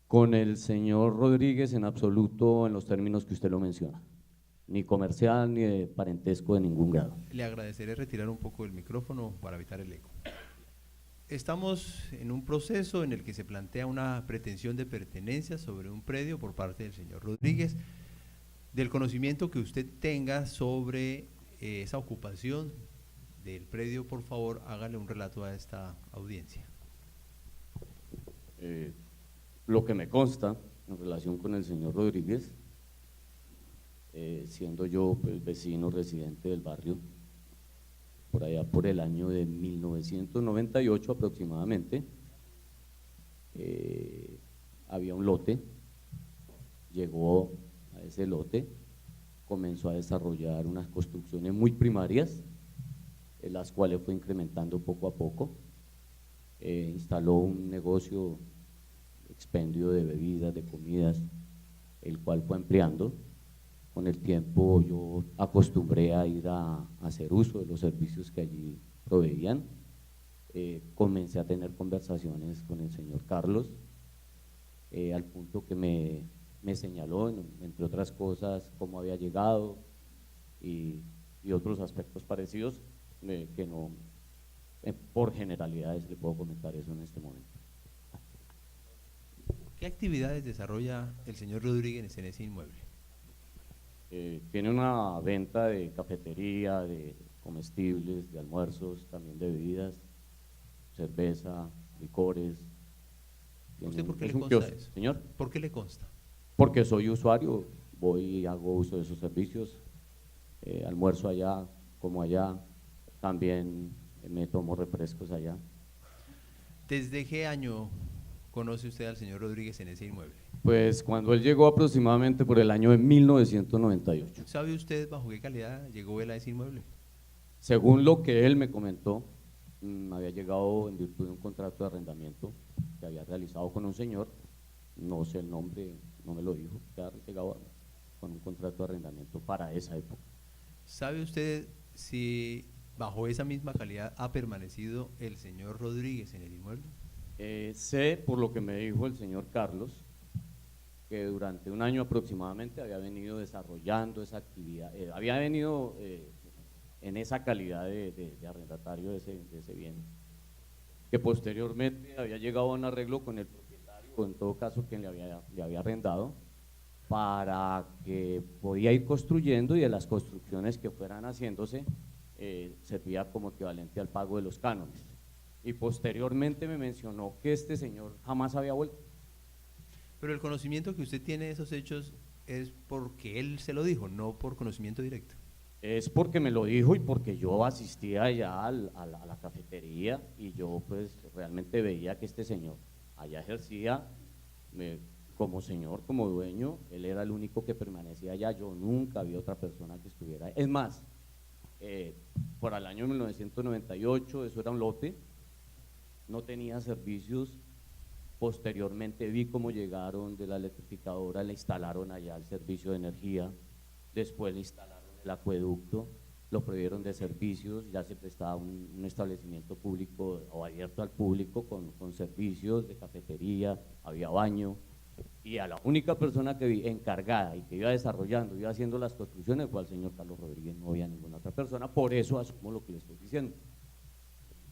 Con el señor Rodríguez en absoluto en los términos que usted lo menciona, ni comercial ni de parentesco de ningún grado. Le agradeceré retirar un poco el micrófono para evitar el eco. Estamos en un proceso en el que se plantea una pretensión de pertenencia sobre un predio por parte del señor Rodríguez. Del conocimiento que usted tenga sobre esa ocupación del predio, por favor, hágale un relato a esta audiencia. Lo que me consta en relación con el señor Rodríguez, siendo yo pues, vecino residente del barrio, por allá por el año de 1998 aproximadamente, había un lote, llegó a ese lote, comenzó a desarrollar unas construcciones muy primarias, las cuales fue incrementando poco a poco, instaló un negocio, expendio de bebidas, de comidas, el cual fue ampliando. Con el tiempo yo acostumbré a ir a hacer uso de los servicios que allí proveían. Comencé a tener conversaciones con el señor Carlos, al punto que me señaló, entre otras cosas, cómo había llegado y otros aspectos parecidos, que no, por generalidades le puedo comentar eso en este momento. ¿Qué actividades desarrolla el señor Rodríguez en ese inmueble? Tiene una venta de cafetería, de comestibles, de almuerzos, también de bebidas, cerveza, licores. ¿Usted por qué Es le un consta kiosco. eso? Señor. ¿Por qué le consta? Porque soy usuario, voy y hago uso de esos servicios, almuerzo allá, como allá, también me tomo refrescos allá. ¿Desde qué año conoce usted al señor Rodríguez en ese inmueble? Pues cuando él llegó aproximadamente por el año de 1998. ¿Sabe usted bajo qué calidad llegó él a ese inmueble? Según lo que él me comentó, había llegado en virtud de un contrato de arrendamiento que había realizado con un señor, no sé el nombre, no me lo dijo, que había llegado con un contrato de arrendamiento para esa época. ¿Sabe usted si bajo esa misma calidad ha permanecido el señor Rodríguez en el inmueble? Sé, por lo que me dijo el señor Carlos, que durante un año aproximadamente había venido desarrollando esa actividad, había venido en esa calidad de arrendatario de ese bien, que posteriormente había llegado a un arreglo con el propietario, o en todo caso quien le había arrendado, para que podía ir construyendo y de las construcciones que fueran haciéndose servía como equivalente al pago de los cánones. Y posteriormente me mencionó que este señor jamás había vuelto. Pero el conocimiento que usted tiene de esos hechos es porque él se lo dijo, no por conocimiento directo. Es porque me lo dijo y porque yo asistía allá a la cafetería y yo pues realmente veía que este señor allá ejercía como señor, como dueño, él era el único que permanecía allá, yo nunca vi otra persona que estuviera ahí. Es más, por el año 1998, eso era un lote, no tenía servicios. Posteriormente vi cómo llegaron de la electrificadora, le instalaron allá el servicio de energía, después le instalaron el acueducto, lo prohibieron de servicios, ya se prestaba un establecimiento público o abierto al público con servicios de cafetería, había baño, y a la única persona que vi encargada y que iba desarrollando, iba haciendo las construcciones fue al señor Carlos Rodríguez, no había ninguna otra persona, por eso asumo lo que le estoy diciendo.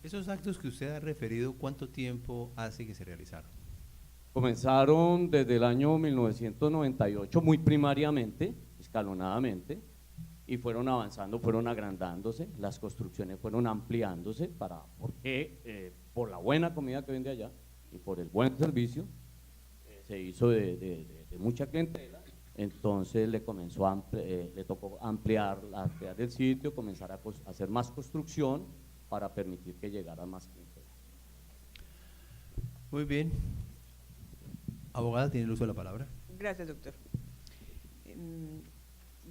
Esos actos que usted ha referido, ¿cuánto tiempo hace que se realizaron? Comenzaron desde el año 1998, muy primariamente, escalonadamente, y fueron avanzando, fueron agrandándose, las construcciones fueron ampliándose, porque por la buena comida que vende allá y por el buen servicio, se hizo de mucha clientela, entonces le tocó ampliar el sitio, comenzar a hacer más construcción para permitir que llegara más clientela. Muy bien. Abogada, tiene el uso de la palabra. Gracias, doctor.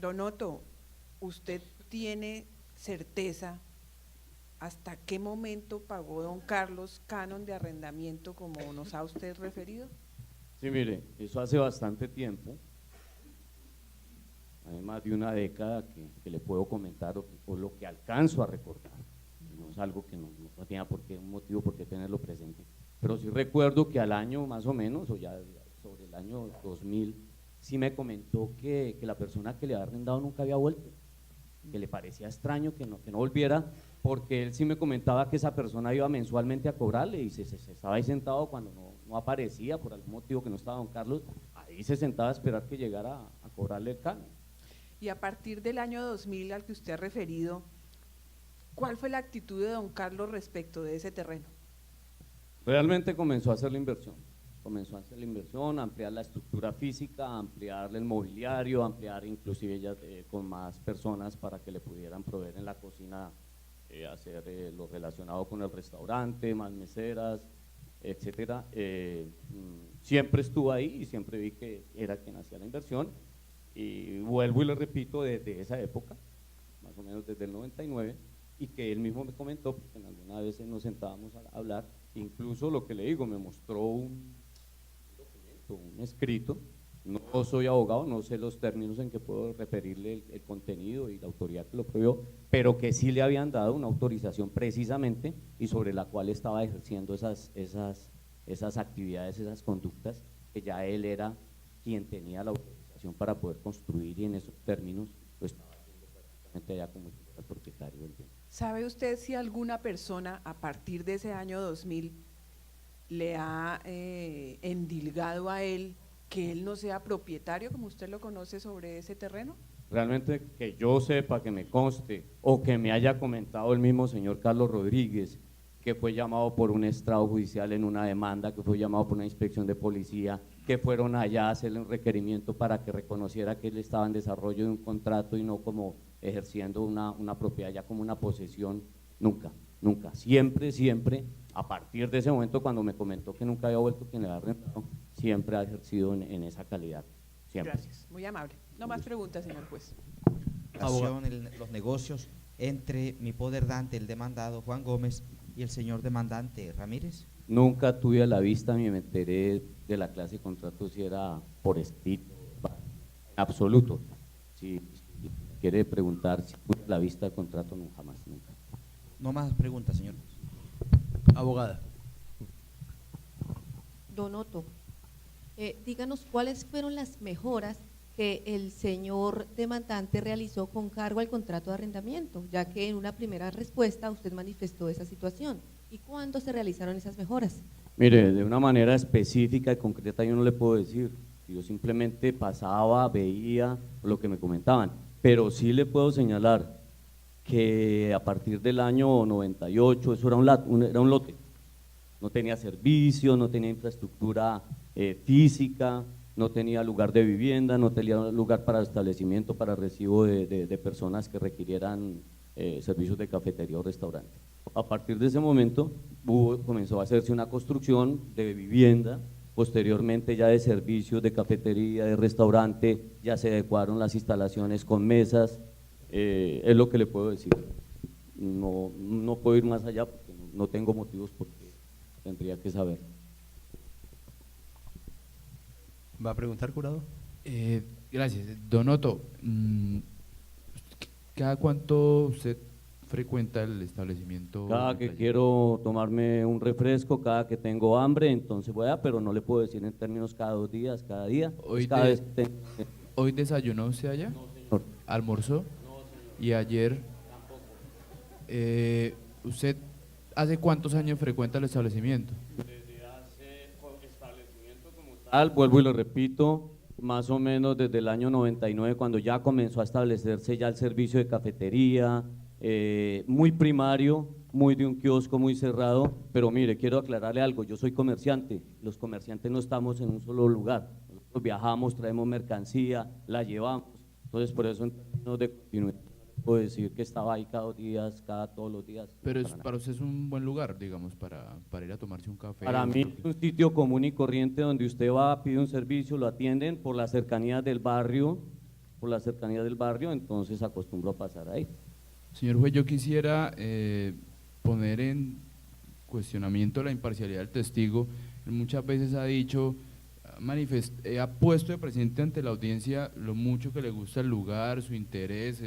Don Otto, ¿usted tiene certeza hasta qué momento pagó don Carlos canon de arrendamiento como nos ha usted referido? Sí, mire, eso hace bastante tiempo, hay más de una década que le puedo comentar o lo que alcanzo a recordar. No es algo que no tenía por qué, un motivo por qué tenerlo presente, pero sí recuerdo que al año más o menos, o ya sobre el año 2000, sí me comentó que la persona que le había arrendado nunca había vuelto, que le parecía extraño que no volviera, porque él sí me comentaba que esa persona iba mensualmente a cobrarle y se estaba ahí sentado cuando no aparecía, por algún motivo que no estaba don Carlos, ahí se sentaba a esperar que llegara a cobrarle el canon. Y a partir del año 2000 al que usted ha referido, ¿cuál fue la actitud de don Carlos respecto de ese terreno? Realmente comenzó a hacer la inversión, ampliar la estructura física, ampliar el mobiliario, ampliar inclusive ya con más personas para que le pudieran proveer en la cocina, hacer lo relacionado con el restaurante, más meseras, etcétera. Siempre estuvo ahí y siempre vi que era quien hacía la inversión, y vuelvo y le repito, desde esa época, más o menos desde el 99, y que él mismo me comentó, porque en alguna vez nos sentábamos a hablar, incluso lo que le digo, me mostró un documento, un escrito. No soy abogado, no sé los términos en que puedo referirle el contenido y la autoridad que lo prohibió, pero que sí le habían dado una autorización precisamente y sobre la cual estaba ejerciendo esas actividades, esas conductas, que ya él era quien tenía la autorización para poder construir, y en esos términos lo estaba haciendo prácticamente allá como el propietario del bien. ¿Sabe usted si alguna persona a partir de ese año 2000 le ha endilgado a él que él no sea propietario, como usted lo conoce, sobre ese terreno? Realmente que yo sepa, que me conste, o que me haya comentado el mismo señor Carlos Rodríguez, que fue llamado por un estrado judicial en una demanda, que fue llamado por una inspección de policía, que fueron allá a hacerle un requerimiento para que reconociera que él estaba en desarrollo de un contrato y no como ejerciendo una propiedad, ya como una posesión. Nunca, siempre, a partir de ese momento cuando me comentó que nunca había vuelto quien le había arrendado, siempre ha ejercido en esa calidad, siempre. Gracias, muy amable. No más preguntas, señor juez. Los negocios entre mi poder dante, el demandado Juan Gómez, y el señor demandante Ramírez. Nunca tuve a la vista ni me enteré de la clase de contrato si era por escrito, en absoluto. Si quiere preguntar si tuve a la vista el contrato, no, jamás, nunca. No más preguntas, señor. Abogada. Don Otto, díganos cuáles fueron las mejoras que el señor demandante realizó con cargo al contrato de arrendamiento, ya que en una primera respuesta usted manifestó esa situación. ¿Y cuándo se realizaron esas mejoras? Mire, de una manera específica y concreta yo no le puedo decir, yo simplemente pasaba, veía lo que me comentaban, pero sí le puedo señalar que a partir del año 98 eso era un lote, no tenía servicio, no tenía infraestructura física, no tenía lugar de vivienda, no tenía lugar para establecimiento, para recibo de personas que requirieran servicios de cafetería o restaurante. A partir de ese momento comenzó a hacerse una construcción de vivienda, posteriormente ya de servicios de cafetería, de restaurante, ya se adecuaron las instalaciones con mesas, es lo que le puedo decir. No puedo ir más allá porque no tengo motivos porque tendría que saber. ¿Va a preguntar, jurado? Gracias. Don Otto, ¿cada cuánto usted frecuenta el establecimiento? Cada que quiero tomarme un refresco, cada que tengo hambre, entonces voy a, pero no le puedo decir en términos cada 2 días, cada día. ¿Hoy desayunó usted allá? No, señor. ¿Almorzó? No, señor. ¿Y ayer? Tampoco. ¿Usted hace cuántos años frecuenta el establecimiento? Desde hace establecimiento como tal, vuelvo y lo repito, más o menos desde el año 99, cuando ya comenzó a establecerse ya el servicio de cafetería, muy primario, muy de un kiosco muy cerrado, pero mire, quiero aclararle algo, yo soy comerciante, los comerciantes no estamos en un solo lugar, nosotros viajamos, traemos mercancía, la llevamos, entonces por eso en términos de continuidad puedo decir que estaba ahí cada 2 días, todos los días. Pero para usted es un buen lugar, digamos, para ir a tomarse un café. Para mí es un sitio común y corriente donde usted va, pide un servicio, lo atienden por la cercanía del barrio, por la cercanía del barrio, entonces acostumbro a pasar ahí. Señor juez, yo quisiera poner en cuestionamiento la imparcialidad del testigo. Él muchas veces ha dicho, ha puesto de presente ante la audiencia lo mucho que le gusta el lugar, su interés,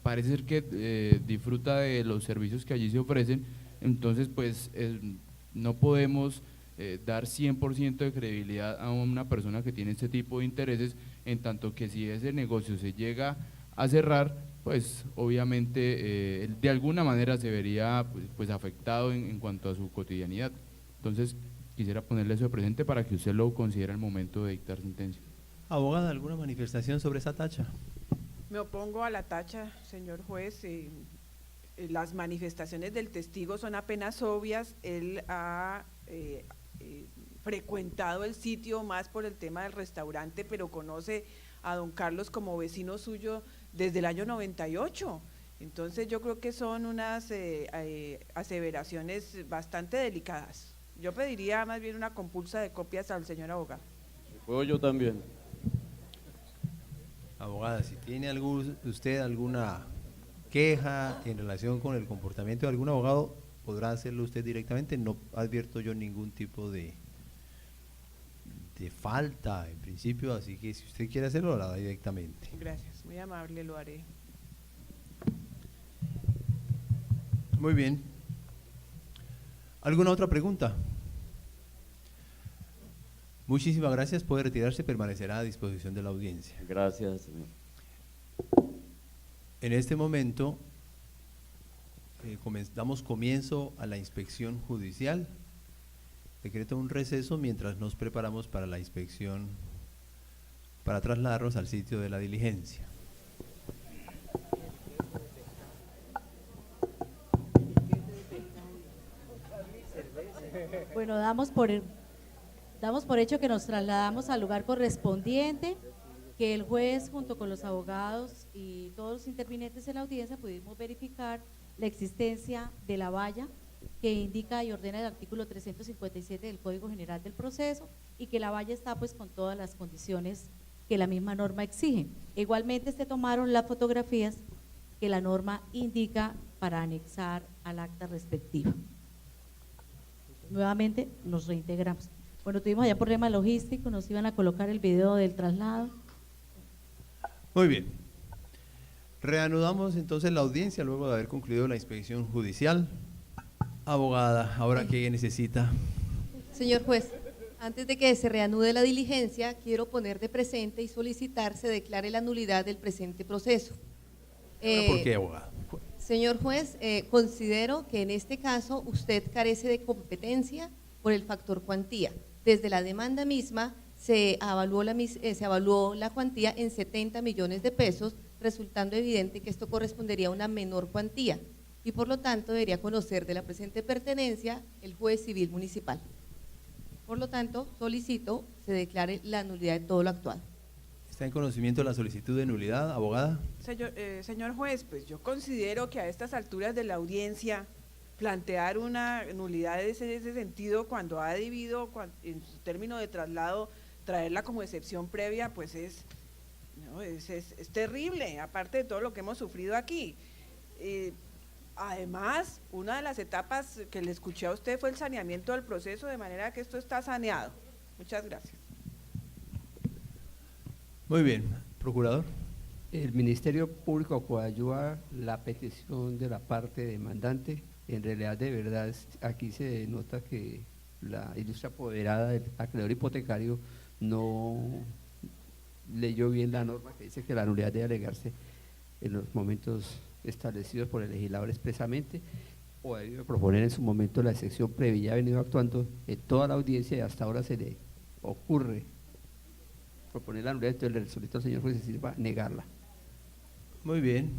parece ser que disfruta de los servicios que allí se ofrecen, entonces pues no podemos dar 100% de credibilidad a una persona que tiene este tipo de intereses, en tanto que si ese negocio se llega a cerrar, pues obviamente de alguna manera se vería pues afectado en cuanto a su cotidianidad. Entonces quisiera ponerle eso de presente para que usted lo considere al momento de dictar sentencia. Abogada, ¿alguna manifestación sobre esa tacha? Me opongo a la tacha, señor juez. Las manifestaciones del testigo son apenas obvias. Él ha frecuentado el sitio más por el tema del restaurante, pero conoce a don Carlos como vecino suyo desde el año 98. Entonces yo creo que son unas aseveraciones bastante delicadas. Yo pediría más bien una compulsa de copias al señor abogado. ¿Puedo yo también? Abogada, si tiene usted alguna queja en relación con el comportamiento de algún abogado, podrá hacerlo usted directamente. No advierto yo ningún tipo de falta en principio, así que si usted quiere hacerlo, lo hará directamente. Gracias, muy amable, lo haré. Muy bien. ¿Alguna otra pregunta? Muchísimas gracias. Puede retirarse, permanecerá a disposición de la audiencia. Gracias, señor. En este momento damos comienzo a la inspección judicial. Decreto un receso mientras nos preparamos para la inspección, para trasladarnos al sitio de la diligencia. Bueno, damos por hecho que nos trasladamos al lugar correspondiente, que el juez junto con los abogados y todos los intervinientes en la audiencia pudimos verificar la existencia de la valla que indica y ordena el artículo 357 del Código General del Proceso, y que la valla está pues con todas las condiciones que la misma norma exige. Igualmente se tomaron las fotografías que la norma indica para anexar al acta respectiva. Nuevamente nos reintegramos. Bueno, tuvimos ya problema logístico, nos iban a colocar el video del traslado. Muy bien. Reanudamos entonces la audiencia luego de haber concluido la inspección judicial. Abogada, ¿ahora qué necesita? Señor juez, antes de que se reanude la diligencia, quiero poner de presente y solicitar se declare la nulidad del presente proceso. ¿Por qué, abogada? Señor juez, considero que en este caso usted carece de competencia por el factor cuantía. Desde la demanda misma se evaluó la cuantía en 70 millones de pesos, resultando evidente que esto correspondería a una menor cuantía y por lo tanto debería conocer de la presente pertenencia el juez civil municipal. Por lo tanto, solicito se declare la nulidad de todo lo actuado. ¿Está en conocimiento de la solicitud de nulidad, abogada? Señor juez, pues yo considero que a estas alturas de la audiencia plantear una nulidad en ese sentido, cuando ha debido en su término de traslado traerla como excepción previa, pues es terrible, aparte de todo lo que hemos sufrido aquí. Además, una de las etapas que le escuché a usted fue el saneamiento del proceso, de manera que esto está saneado. Muchas gracias. Muy bien, procurador. El Ministerio Público coadyuva la petición de la parte demandante. En realidad, de verdad, aquí se nota que la ilustre apoderada del acreedor hipotecario no leyó bien la norma que dice que la nulidad debe alegarse en los momentos establecidos por el legislador expresamente, o debe proponer en su momento la excepción previa. Ya ha venido actuando en toda la audiencia y hasta ahora se le ocurre proponer la nulidad, entonces le solicito al señor juez que sirva negarla. Muy bien.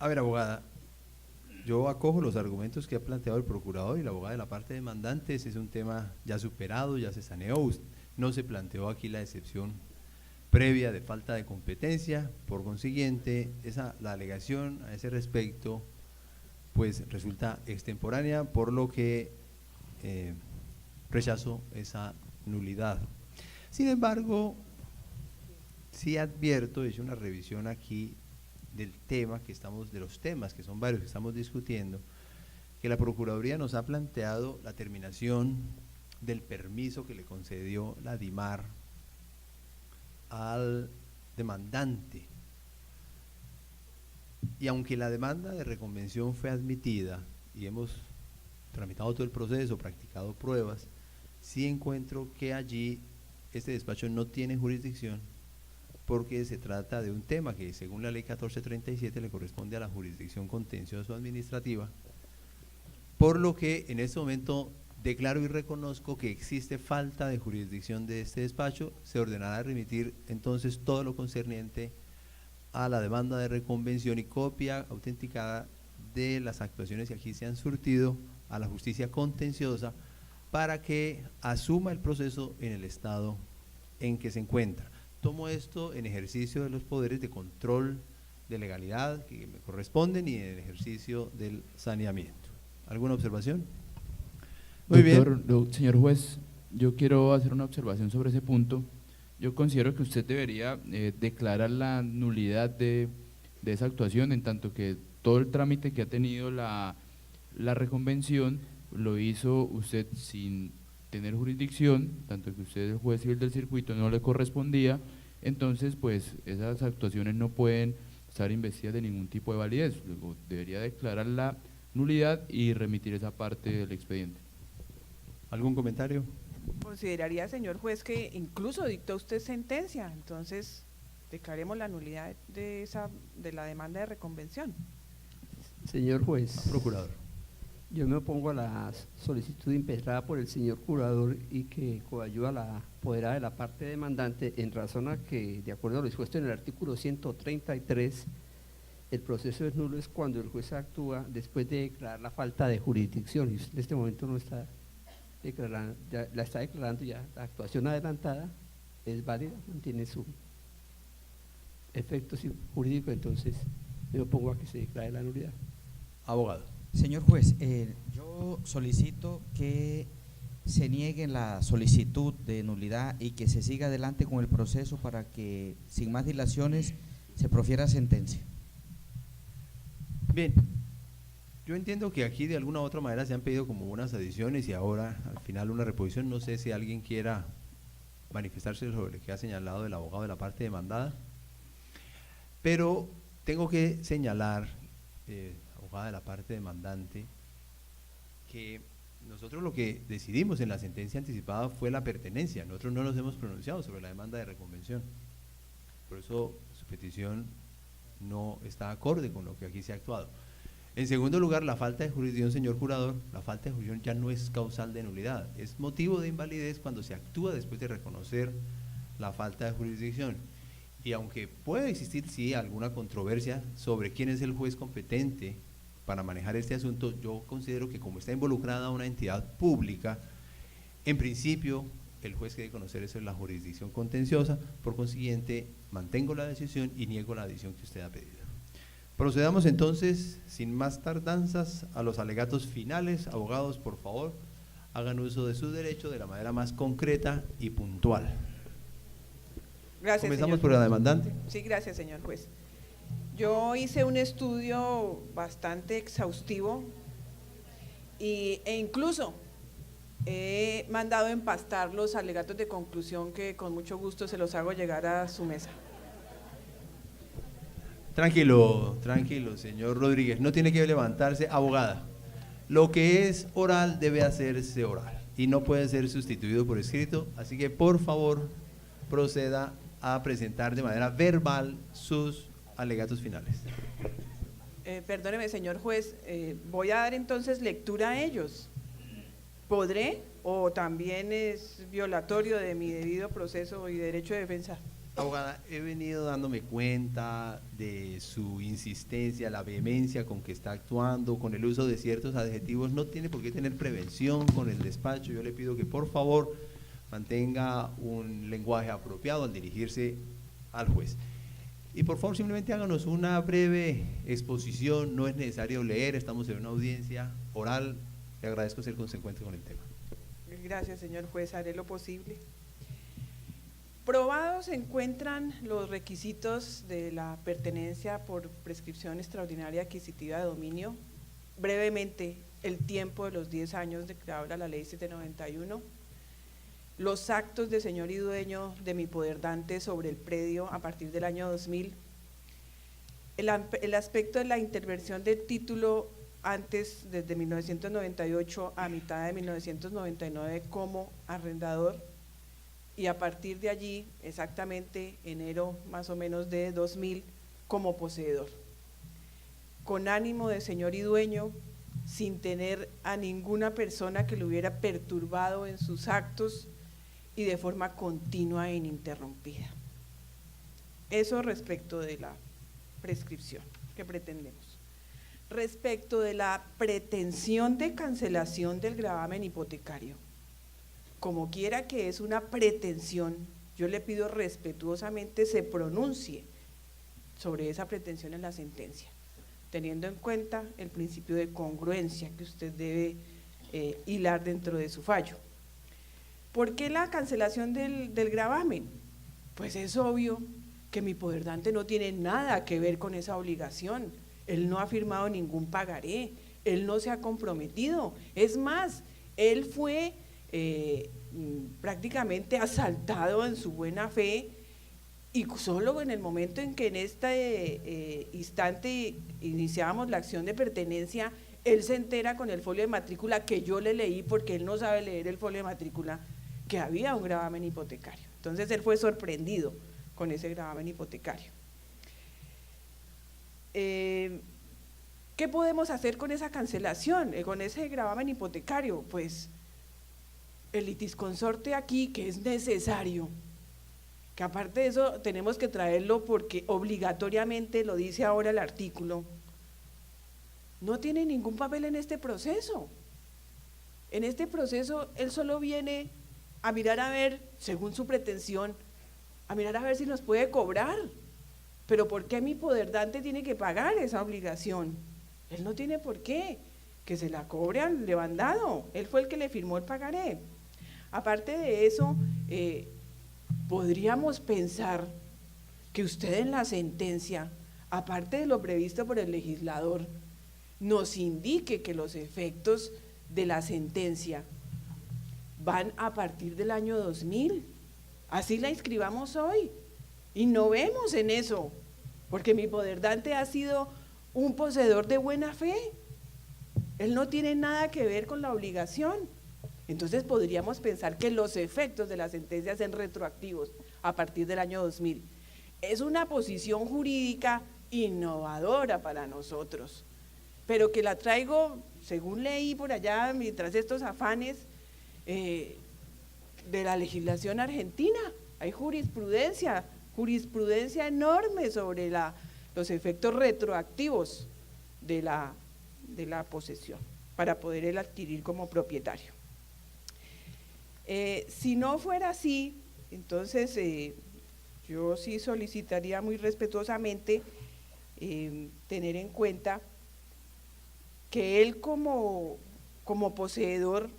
A ver, abogada, yo acojo los argumentos que ha planteado el procurador y la abogada de la parte demandante. Ese es un tema ya superado, ya se saneó, no se planteó aquí la excepción previa de falta de competencia, por consiguiente, la alegación a ese respecto pues resulta extemporánea, por lo que rechazo esa nulidad. Sin embargo, Sí advierto, hice una revisión aquí del tema que estamos, de los temas que son varios que estamos discutiendo, que la Procuraduría nos ha planteado la terminación del permiso que le concedió la DIMAR al demandante. Y aunque la demanda de reconvención fue admitida y hemos tramitado todo el proceso, practicado pruebas, sí encuentro que allí este despacho no tiene jurisdicción porque se trata de un tema que según la ley 1437 le corresponde a la jurisdicción contencioso administrativa, por lo que en este momento declaro y reconozco que existe falta de jurisdicción de este despacho. Se ordenará remitir entonces todo lo concerniente a la demanda de reconvención y copia autenticada de las actuaciones que aquí se han surtido a la justicia contenciosa para que asuma el proceso en el estado en que se encuentra. Tomo esto en ejercicio de los poderes de control de legalidad que me corresponden y en el ejercicio del saneamiento. ¿Alguna observación? Muy bien. Señor juez, yo quiero hacer una observación sobre ese punto. Yo considero que usted debería declarar la nulidad de esa actuación, en tanto que todo el trámite que ha tenido la reconvención lo hizo usted sin tener jurisdicción, tanto que usted es el juez civil del circuito, no le correspondía. Entonces pues esas actuaciones no pueden estar investidas de ningún tipo de validez. Luego debería declarar la nulidad y remitir esa parte del expediente. ¿Algún comentario? Consideraría, señor juez, que incluso dictó usted sentencia, entonces declaremos la nulidad de la demanda de reconvención. Señor juez. Procurador. Yo me opongo a la solicitud impetrada por el señor curador y que coadyuva a la apoderada de la parte demandante en razón a que, de acuerdo a lo dispuesto en el artículo 133, el proceso es nulo es cuando el juez actúa después de declarar la falta de jurisdicción, y usted en este momento no está declarando, ya la está declarando ya, la actuación adelantada es válida, mantiene su efecto jurídico, entonces me opongo a que se declare la nulidad. Abogado. Señor juez, yo solicito que se niegue la solicitud de nulidad y que se siga adelante con el proceso para que sin más dilaciones se profiera sentencia. Bien, yo entiendo que aquí de alguna u otra manera se han pedido como unas adiciones y ahora al final una reposición. No sé si alguien quiera manifestarse sobre lo que ha señalado el abogado de la parte demandada, pero tengo que señalar, abogada de la parte demandante, que nosotros lo que decidimos en la sentencia anticipada fue la pertenencia. Nosotros no nos hemos pronunciado sobre la demanda de reconvención, por eso su petición no está acorde con lo que aquí se ha actuado. En segundo lugar, la falta de jurisdicción, señor curador, la falta de jurisdicción ya no es causal de nulidad, es motivo de invalidez cuando se actúa después de reconocer la falta de jurisdicción. Y aunque puede existir sí alguna controversia sobre quién es el juez competente para manejar este asunto, yo considero que como está involucrada una entidad pública, en principio el juez que debe conocer eso es la jurisdicción contenciosa. Por consiguiente, mantengo la decisión y niego la adición que usted ha pedido. Procedamos entonces, sin más tardanzas, a los alegatos finales. Abogados, por favor, hagan uso de su derecho de la manera más concreta y puntual. Gracias. Comenzamos señor por la juez. demandante. Sí, gracias, señor juez. Yo hice un estudio bastante exhaustivo e incluso he mandado empastar los alegatos de conclusión que con mucho gusto se los hago llegar a su mesa. Tranquilo, tranquilo, señor Rodríguez, no tiene que levantarse. Abogada, lo que es oral debe hacerse oral y no puede ser sustituido por escrito, así que por favor proceda a presentar de manera verbal sus alegatos finales. Perdóneme, señor juez, voy a dar entonces lectura a ellos. ¿Podré o también es violatorio de mi debido proceso y derecho de defensa? Abogada, he venido dándome cuenta de su insistencia, la vehemencia con que está actuando, con el uso de ciertos adjetivos. No tiene por qué tener prevención con el despacho. Yo le pido que por favor mantenga un lenguaje apropiado al dirigirse al juez. Y por favor simplemente háganos una breve exposición, no es necesario leer, estamos en una audiencia oral. Le agradezco ser consecuente con el tema. Gracias, señor juez, haré lo posible. Probados se encuentran los requisitos de la pertenencia por prescripción extraordinaria adquisitiva de dominio. Brevemente, el tiempo de los 10 años de que habla la ley 791, los actos de señor y dueño de mi poder dante sobre el predio a partir del año 2000, el aspecto de la intervención del título antes, desde 1998 a mitad de 1999 como arrendador, y a partir de allí, exactamente enero más o menos de 2000, como poseedor, con ánimo de señor y dueño, sin tener a ninguna persona que lo hubiera perturbado en sus actos y de forma continua e ininterrumpida. Eso respecto de la prescripción que pretendemos. Respecto de la pretensión de cancelación del gravamen hipotecario, como quiera que es una pretensión, yo le pido respetuosamente se pronuncie sobre esa pretensión en la sentencia, teniendo en cuenta el principio de congruencia que usted debe hilar dentro de su fallo. ¿Por qué la cancelación del gravamen? Pues es obvio que mi poder dante no tiene nada que ver con esa obligación, él no ha firmado ningún pagaré, él no se ha comprometido, es más, él fue prácticamente asaltado en su buena fe y solo en el momento en que en este instante iniciábamos la acción de pertenencia, él se entera con el folio de matrícula que yo le leí, porque él no sabe leer el folio de matrícula, que había un gravamen hipotecario. Entonces él fue sorprendido con ese gravamen hipotecario. ¿Qué podemos hacer con esa cancelación, con ese gravamen hipotecario? Pues el litisconsorte aquí, que es necesario, que aparte de eso tenemos que traerlo porque obligatoriamente lo dice ahora el artículo, no tiene ningún papel en este proceso. En este proceso él solo viene a mirar a ver, según su pretensión, a mirar a ver si nos puede cobrar. Pero ¿por qué mi poder dante tiene que pagar esa obligación? Él no tiene por qué, que se la cobre al levandado, él fue el que le firmó el pagaré. Aparte de eso, podríamos pensar que usted en la sentencia, aparte de lo previsto por el legislador, nos indique que los efectos de la sentencia van a partir del año 2000, así la inscribamos hoy, innovemos en eso, porque mi poder dante ha sido un poseedor de buena fe, él no tiene nada que ver con la obligación. Entonces podríamos pensar que los efectos de la sentencia sean retroactivos a partir del año 2000. Es una posición jurídica innovadora para nosotros, pero que la traigo, según leí por allá, mientras estos afanes de la legislación argentina. Hay jurisprudencia enorme sobre los efectos retroactivos de la posesión para poder él adquirir como propietario. Si no fuera así, entonces yo sí solicitaría muy respetuosamente tener en cuenta que él como poseedor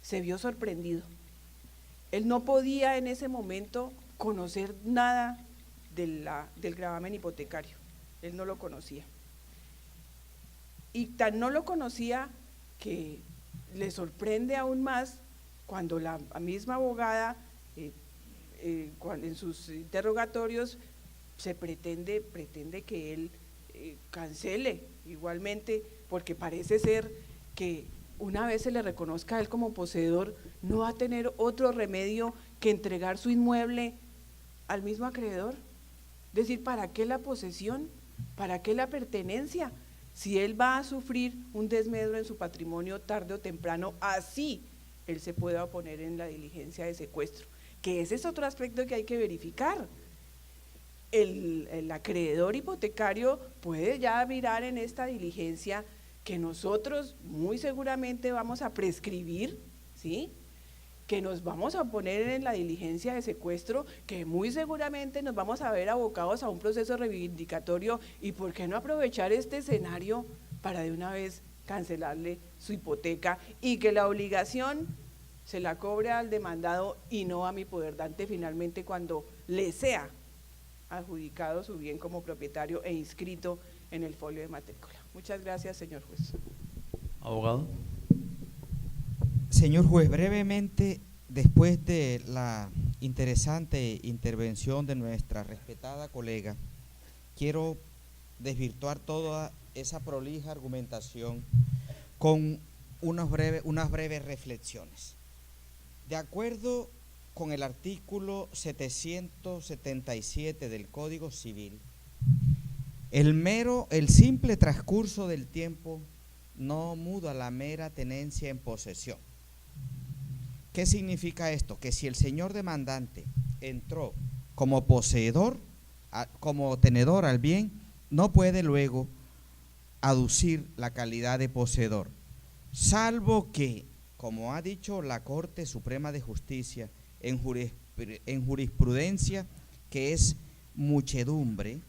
se vio sorprendido. Él no podía en ese momento conocer nada del gravamen hipotecario, él no lo conocía. Y tan no lo conocía que le sorprende aún más cuando la misma abogada en sus interrogatorios se pretende que él cancele igualmente, porque parece ser que una vez se le reconozca a él como poseedor, no va a tener otro remedio que entregar su inmueble al mismo acreedor. Es decir, ¿para qué la posesión? ¿Para qué la pertenencia? Si él va a sufrir un desmedro en su patrimonio tarde o temprano, así él se puede oponer en la diligencia de secuestro, que ese es otro aspecto que hay que verificar. El acreedor hipotecario puede ya mirar en esta diligencia que nosotros muy seguramente vamos a prescribir, ¿sí?, que nos vamos a poner en la diligencia de secuestro, que muy seguramente nos vamos a ver abocados a un proceso reivindicatorio, y ¿por qué no aprovechar este escenario para de una vez cancelarle su hipoteca y que la obligación se la cobre al demandado y no a mi poderdante finalmente cuando le sea adjudicado su bien como propietario e inscrito en el folio de matrícula. Muchas gracias, señor juez. Abogado. Señor juez, brevemente, después de la interesante intervención de nuestra respetada colega, quiero desvirtuar toda esa prolija argumentación con unas breves reflexiones. De acuerdo con el artículo 777 del Código Civil, el simple transcurso del tiempo no muda la mera tenencia en posesión. ¿Qué significa esto? Que si el señor demandante entró como poseedor, como tenedor al bien, no puede luego aducir la calidad de poseedor, salvo que, como ha dicho la Corte Suprema de Justicia en jurisprudencia que es muchedumbre,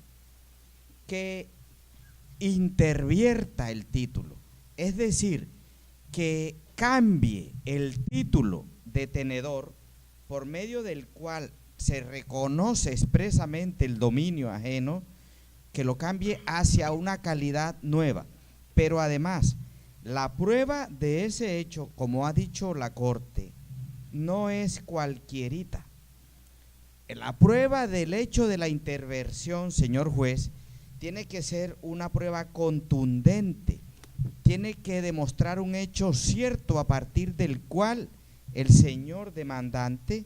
que intervierta el título, es decir, que cambie el título de tenedor por medio del cual se reconoce expresamente el dominio ajeno, que lo cambie hacia una calidad nueva. Pero además, la prueba de ese hecho, como ha dicho la Corte, no es cualquierita. La prueba del hecho de la interversión, señor juez, tiene que ser una prueba contundente, tiene que demostrar un hecho cierto a partir del cual el señor demandante,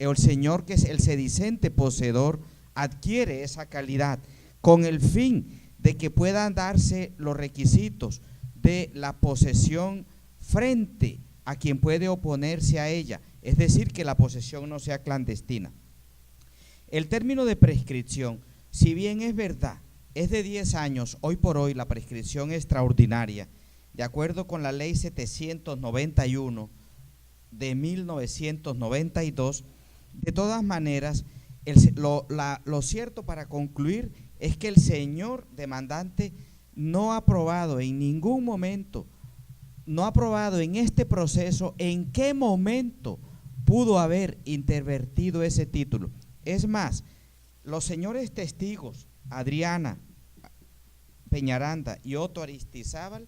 o el señor que es el sedicente poseedor, adquiere esa calidad con el fin de que puedan darse los requisitos de la posesión frente a quien puede oponerse a ella, es decir, que la posesión no sea clandestina. El término de prescripción, si bien es verdad, es de 10 años, hoy por hoy la prescripción extraordinaria, de acuerdo con la ley 791 de 1992, de todas maneras, lo cierto para concluir es que el señor demandante no ha probado en ningún momento, no ha probado en este proceso en qué momento pudo haber intervertido ese título. Es más, los señores testigos, Adriana Peñaranda y Otto Aristizábal,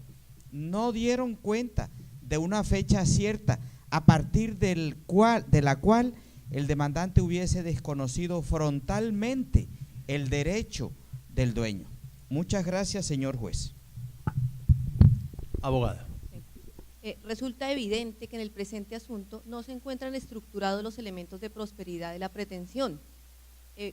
no dieron cuenta de una fecha cierta a partir de la cual el demandante hubiese desconocido frontalmente el derecho del dueño. Muchas gracias, señor juez. Abogada. Resulta evidente que en el presente asunto no se encuentran estructurados los elementos de prosperidad de la pretensión.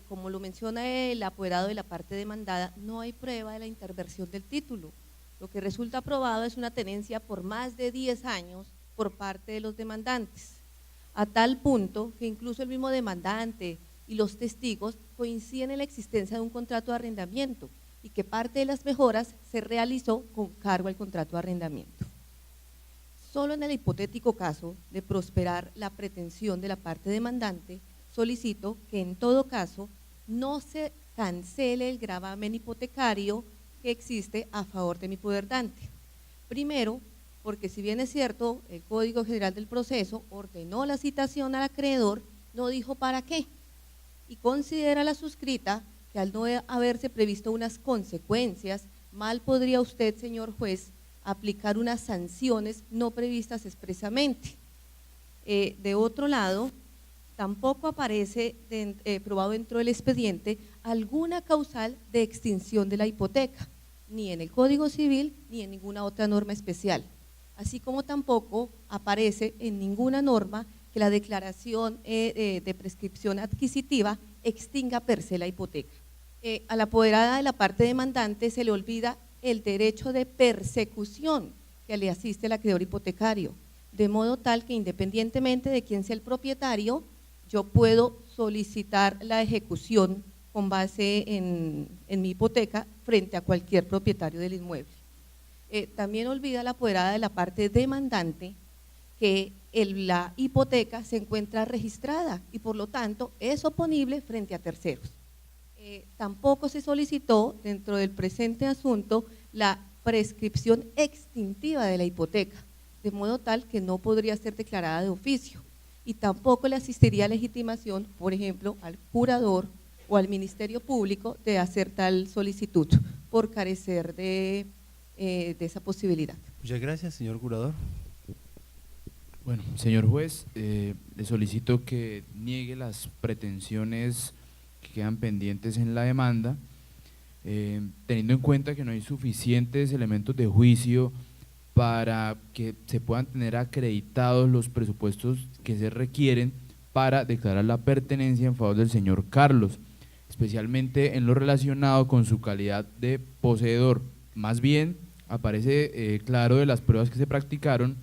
Como lo menciona el apoderado de la parte demandada, no hay prueba de la interversión del título. Lo que resulta probado es una tenencia por más de 10 años por parte de los demandantes, a tal punto que incluso el mismo demandante y los testigos coinciden en la existencia de un contrato de arrendamiento y que parte de las mejoras se realizó con cargo al contrato de arrendamiento. Solo en el hipotético caso de prosperar la pretensión de la parte demandante, solicito que en todo caso no se cancele el gravamen hipotecario que existe a favor de mi poderdante. Primero, porque si bien es cierto, el Código General del Proceso ordenó la citación al acreedor, no dijo para qué, y considera la suscrita que al no haberse previsto unas consecuencias, mal podría usted, señor juez, aplicar unas sanciones no previstas expresamente. De otro lado, tampoco aparece probado dentro del expediente alguna causal de extinción de la hipoteca, ni en el Código Civil ni en ninguna otra norma especial, así como tampoco aparece en ninguna norma que la declaración de prescripción adquisitiva extinga per se la hipoteca. A la apoderada de la parte demandante se le olvida el derecho de persecución que le asiste al acreedor hipotecario, de modo tal que independientemente de quién sea el propietario, yo puedo solicitar la ejecución con base en mi hipoteca frente a cualquier propietario del inmueble. También olvida la apoderada de la parte demandante que la hipoteca se encuentra registrada y por lo tanto es oponible frente a terceros. Tampoco se solicitó dentro del presente asunto la prescripción extintiva de la hipoteca, de modo tal que no podría ser declarada de oficio y tampoco le asistiría legitimación, por ejemplo, al curador o al Ministerio Público de hacer tal solicitud por carecer de esa posibilidad. Muchas gracias, señor curador. Bueno, señor juez, le solicito que niegue las pretensiones que quedan pendientes en la demanda, teniendo en cuenta que no hay suficientes elementos de juicio para que se puedan tener acreditados los presupuestos que se requieren para declarar la pertenencia en favor del señor Carlos, especialmente en lo relacionado con su calidad de poseedor. Más bien, aparece claro de las pruebas que se practicaron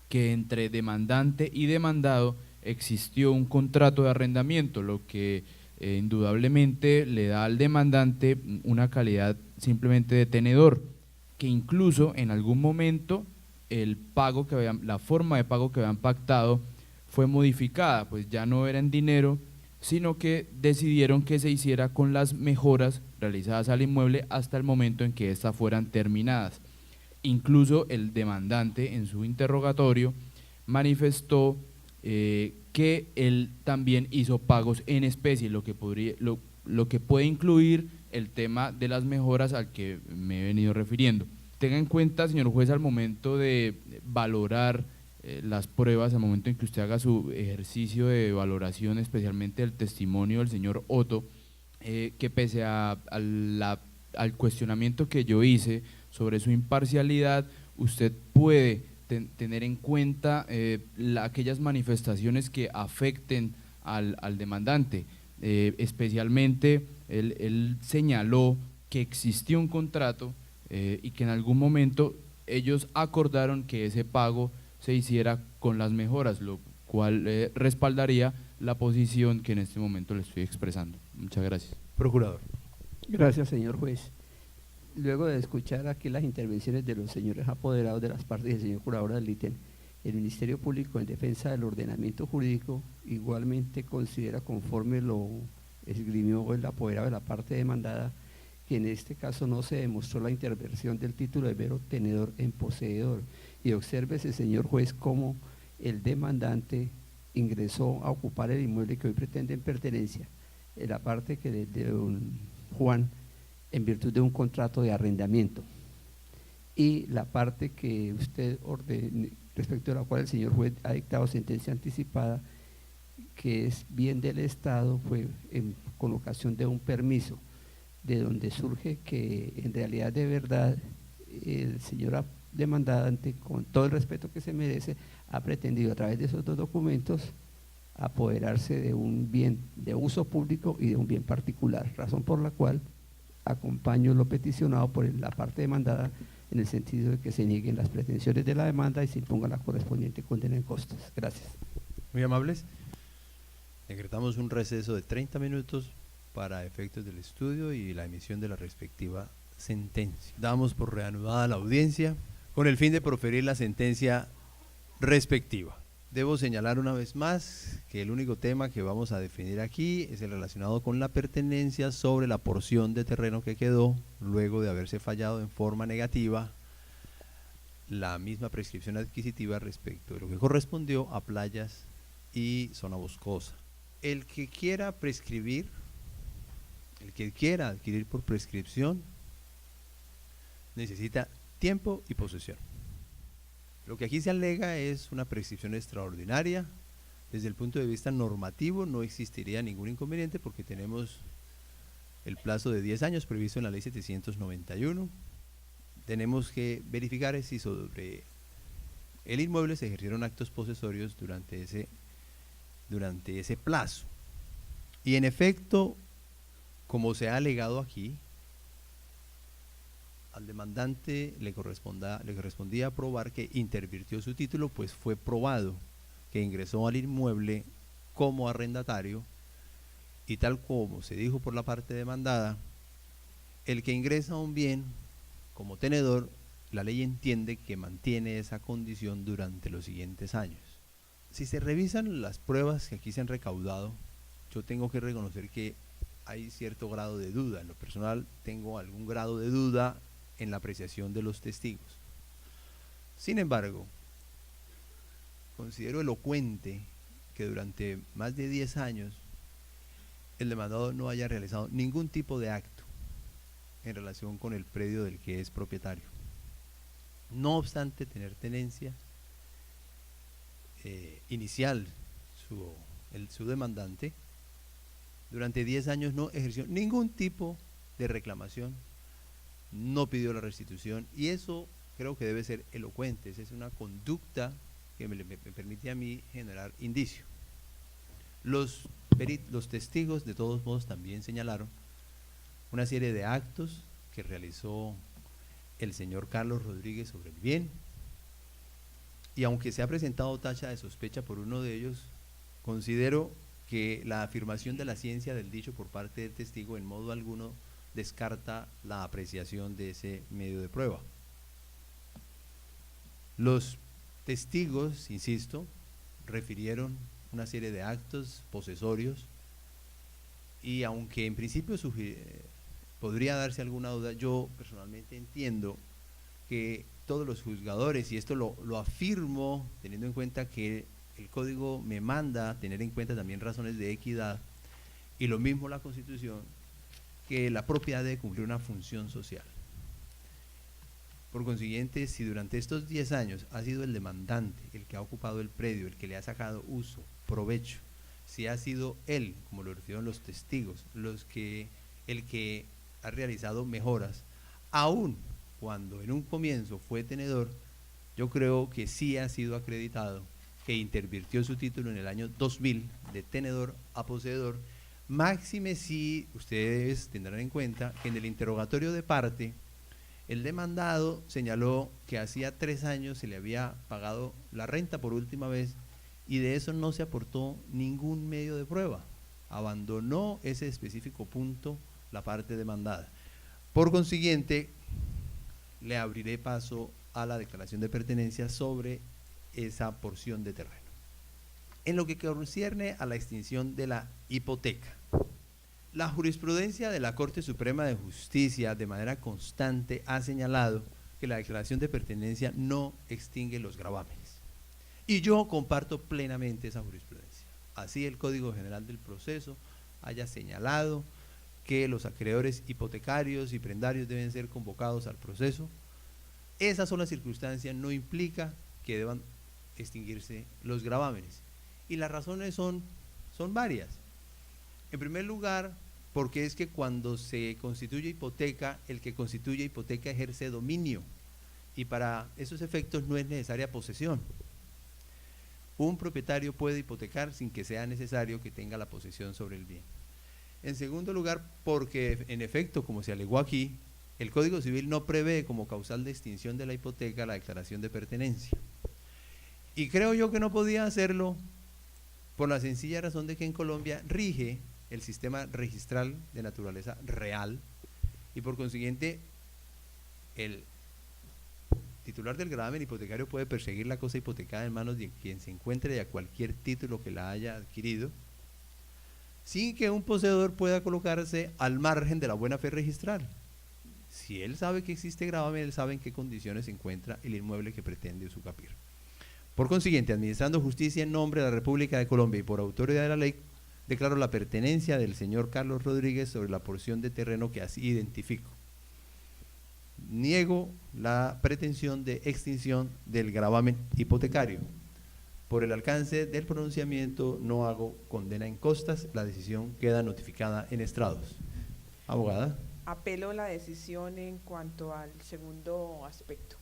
que entre demandante y demandado existió un contrato de arrendamiento, lo que indudablemente le da al demandante una calidad simplemente de tenedor, que incluso en algún momento el pago que la forma de pago que habían pactado fue modificada, pues ya no era en dinero, sino que decidieron que se hiciera con las mejoras realizadas al inmueble hasta el momento en que éstas fueran terminadas. Incluso el demandante en su interrogatorio manifestó que él también hizo pagos en especie, lo que puede incluir el tema de las mejoras al que me he venido refiriendo. Tenga en cuenta, señor juez, al momento de valorar las pruebas, al momento en que usted haga su ejercicio de valoración, especialmente el testimonio del señor Otto, que pese al cuestionamiento que yo hice sobre su imparcialidad, usted puede tener en cuenta aquellas manifestaciones que afecten al demandante. Especialmente él señaló que existió un contrato y que en algún momento ellos acordaron que ese pago se hiciera con las mejoras, lo cual respaldaría la posición que en este momento le estoy expresando. Muchas gracias. Procurador. Gracias, señor juez. Luego de escuchar aquí las intervenciones de los señores apoderados de las partes y el señor curador del ítem, el Ministerio Público, en defensa del ordenamiento jurídico, igualmente considera, conforme lo esgrimió el apoderado de la parte demandada, que en este caso no se demostró la intervención del título de mero tenedor en poseedor. Y obsérvese, señor juez, cómo el demandante ingresó a ocupar el inmueble que hoy pretende en pertenencia, en la parte que de don Juan, en virtud de un contrato de arrendamiento, y la parte que usted ordene, respecto a la cual el señor juez ha dictado sentencia anticipada, que es bien del Estado, fue con ocasión de un permiso, de donde surge que en realidad de verdad el señor demandante, con todo el respeto que se merece, ha pretendido a través de esos dos documentos apoderarse de un bien de uso público y de un bien particular, razón por la cual acompaño lo peticionado por la parte demandada en el sentido de que se nieguen las pretensiones de la demanda y se imponga la correspondiente condena en costos. Gracias. Muy amables. Decretamos un receso de 30 minutos para efectos del estudio y la emisión de la respectiva sentencia. Damos por reanudada la audiencia con el fin de proferir la sentencia respectiva. Debo señalar una vez más que el único tema que vamos a definir aquí es el relacionado con la pertenencia sobre la porción de terreno que quedó luego de haberse fallado en forma negativa la misma prescripción adquisitiva respecto de lo que correspondió a playas y zona boscosa. El que quiera prescribir, el que quiera adquirir por prescripción, necesita tiempo y posesión. Lo que aquí se alega es una prescripción extraordinaria. Desde el punto de vista normativo no existiría ningún inconveniente porque tenemos el plazo de 10 años previsto en la ley 791. Tenemos que verificar si sobre el inmueble se ejercieron actos posesorios durante ese plazo. Y en efecto, como se ha alegado aquí, al demandante le correspondía probar que intervirtió su título, pues fue probado que ingresó al inmueble como arrendatario y tal como se dijo por la parte demandada, el que ingresa a un bien como tenedor, la ley entiende que mantiene esa condición durante los siguientes años. Si se revisan las pruebas que aquí se han recaudado, yo tengo que reconocer que hay cierto grado de duda. En lo personal tengo algún grado de duda en la apreciación de los testigos. Sin embargo, considero elocuente que durante más de 10 años el demandado no haya realizado ningún tipo de acto en relación con el predio del que es propietario. No obstante tener tenencia inicial, su demandante, durante 10 años no ejerció ningún tipo de reclamación, no pidió la restitución, y eso creo que debe ser elocuente. Esa es una conducta que me permite a mí generar indicio. Los testigos de todos modos también señalaron una serie de actos que realizó el señor Carlos Rodríguez sobre el bien, y aunque se ha presentado tacha de sospecha por uno de ellos, considero que la afirmación de la ciencia del dicho por parte del testigo en modo alguno descarta la apreciación de ese medio de prueba. Los testigos, insisto, refirieron una serie de actos posesorios, y aunque en principio podría darse alguna duda, yo personalmente entiendo que todos los juzgadores, y esto lo afirmo teniendo en cuenta que el código me manda tener en cuenta también razones de equidad, y lo mismo la Constitución, que la propiedad debe cumplir una función social. Por consiguiente, si durante estos 10 años ha sido el demandante el que ha ocupado el predio, el que le ha sacado uso, provecho, si ha sido él, como lo refirieron los testigos, el que ha realizado mejoras, aún cuando en un comienzo fue tenedor, yo creo que sí ha sido acreditado que intervirtió su título en el año 2000 de tenedor a poseedor, máxime si ustedes tendrán en cuenta que en el interrogatorio de parte, el demandado señaló que hacía 3 años se le había pagado la renta por última vez, y de eso no se aportó ningún medio de prueba. Abandonó ese específico punto la parte demandada. Por consiguiente, le abriré paso a la declaración de pertenencia sobre esa porción de terreno. En lo que concierne a la extinción de la hipoteca, la jurisprudencia de la Corte Suprema de Justicia de manera constante ha señalado que la declaración de pertenencia no extingue los gravámenes. Y yo comparto plenamente esa jurisprudencia. Así el Código General del Proceso haya señalado que los acreedores hipotecarios y prendarios deben ser convocados al proceso, esa sola circunstancia no implica que deban extinguirse los gravámenes. Y las razones son varias. En primer lugar, porque es que cuando se constituye hipoteca, el que constituye hipoteca ejerce dominio, y para esos efectos no es necesaria posesión. Un propietario puede hipotecar sin que sea necesario que tenga la posesión sobre el bien. En segundo lugar, porque en efecto, como se alegó aquí, el Código Civil no prevé como causal de extinción de la hipoteca la declaración de pertenencia. Y creo yo que no podía hacerlo por la sencilla razón de que en Colombia rige el sistema registral de naturaleza real, y por consiguiente el titular del gravamen hipotecario puede perseguir la cosa hipotecada en manos de quien se encuentre y a cualquier título que la haya adquirido, sin que un poseedor pueda colocarse al margen de la buena fe registral. Si él sabe que existe gravamen, él sabe en qué condiciones se encuentra el inmueble que pretende usucapir. Por consiguiente, administrando justicia en nombre de la República de Colombia y por autoridad de la ley, declaro la pertenencia del señor Carlos Rodríguez sobre la porción de terreno que así identifico. Niego la pretensión de extinción del gravamen hipotecario. Por el alcance del pronunciamiento no hago condena en costas, la decisión queda notificada en estrados. Abogada. Apelo la decisión en cuanto al segundo aspecto.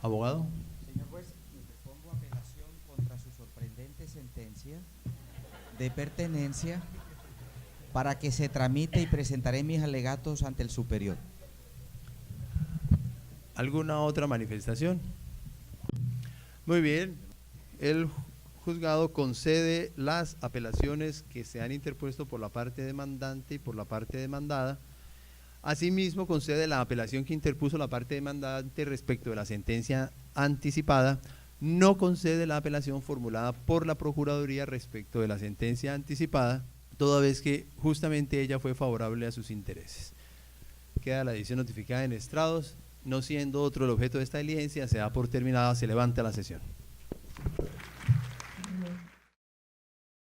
Abogado. Señor juez, interpongo apelación contra su sorprendente sentencia de pertenencia para que se tramite y presentaré mis alegatos ante el superior. ¿Alguna otra manifestación? Muy bien. El juzgado concede las apelaciones que se han interpuesto por la parte demandante y por la parte demandada. Asimismo, concede la apelación que interpuso la parte demandante respecto de la sentencia anticipada. No concede la apelación formulada por la Procuraduría respecto de la sentencia anticipada, toda vez que justamente ella fue favorable a sus intereses. Queda la decisión notificada en estrados. No siendo otro el objeto de esta diligencia, se da por terminada, se levanta la sesión.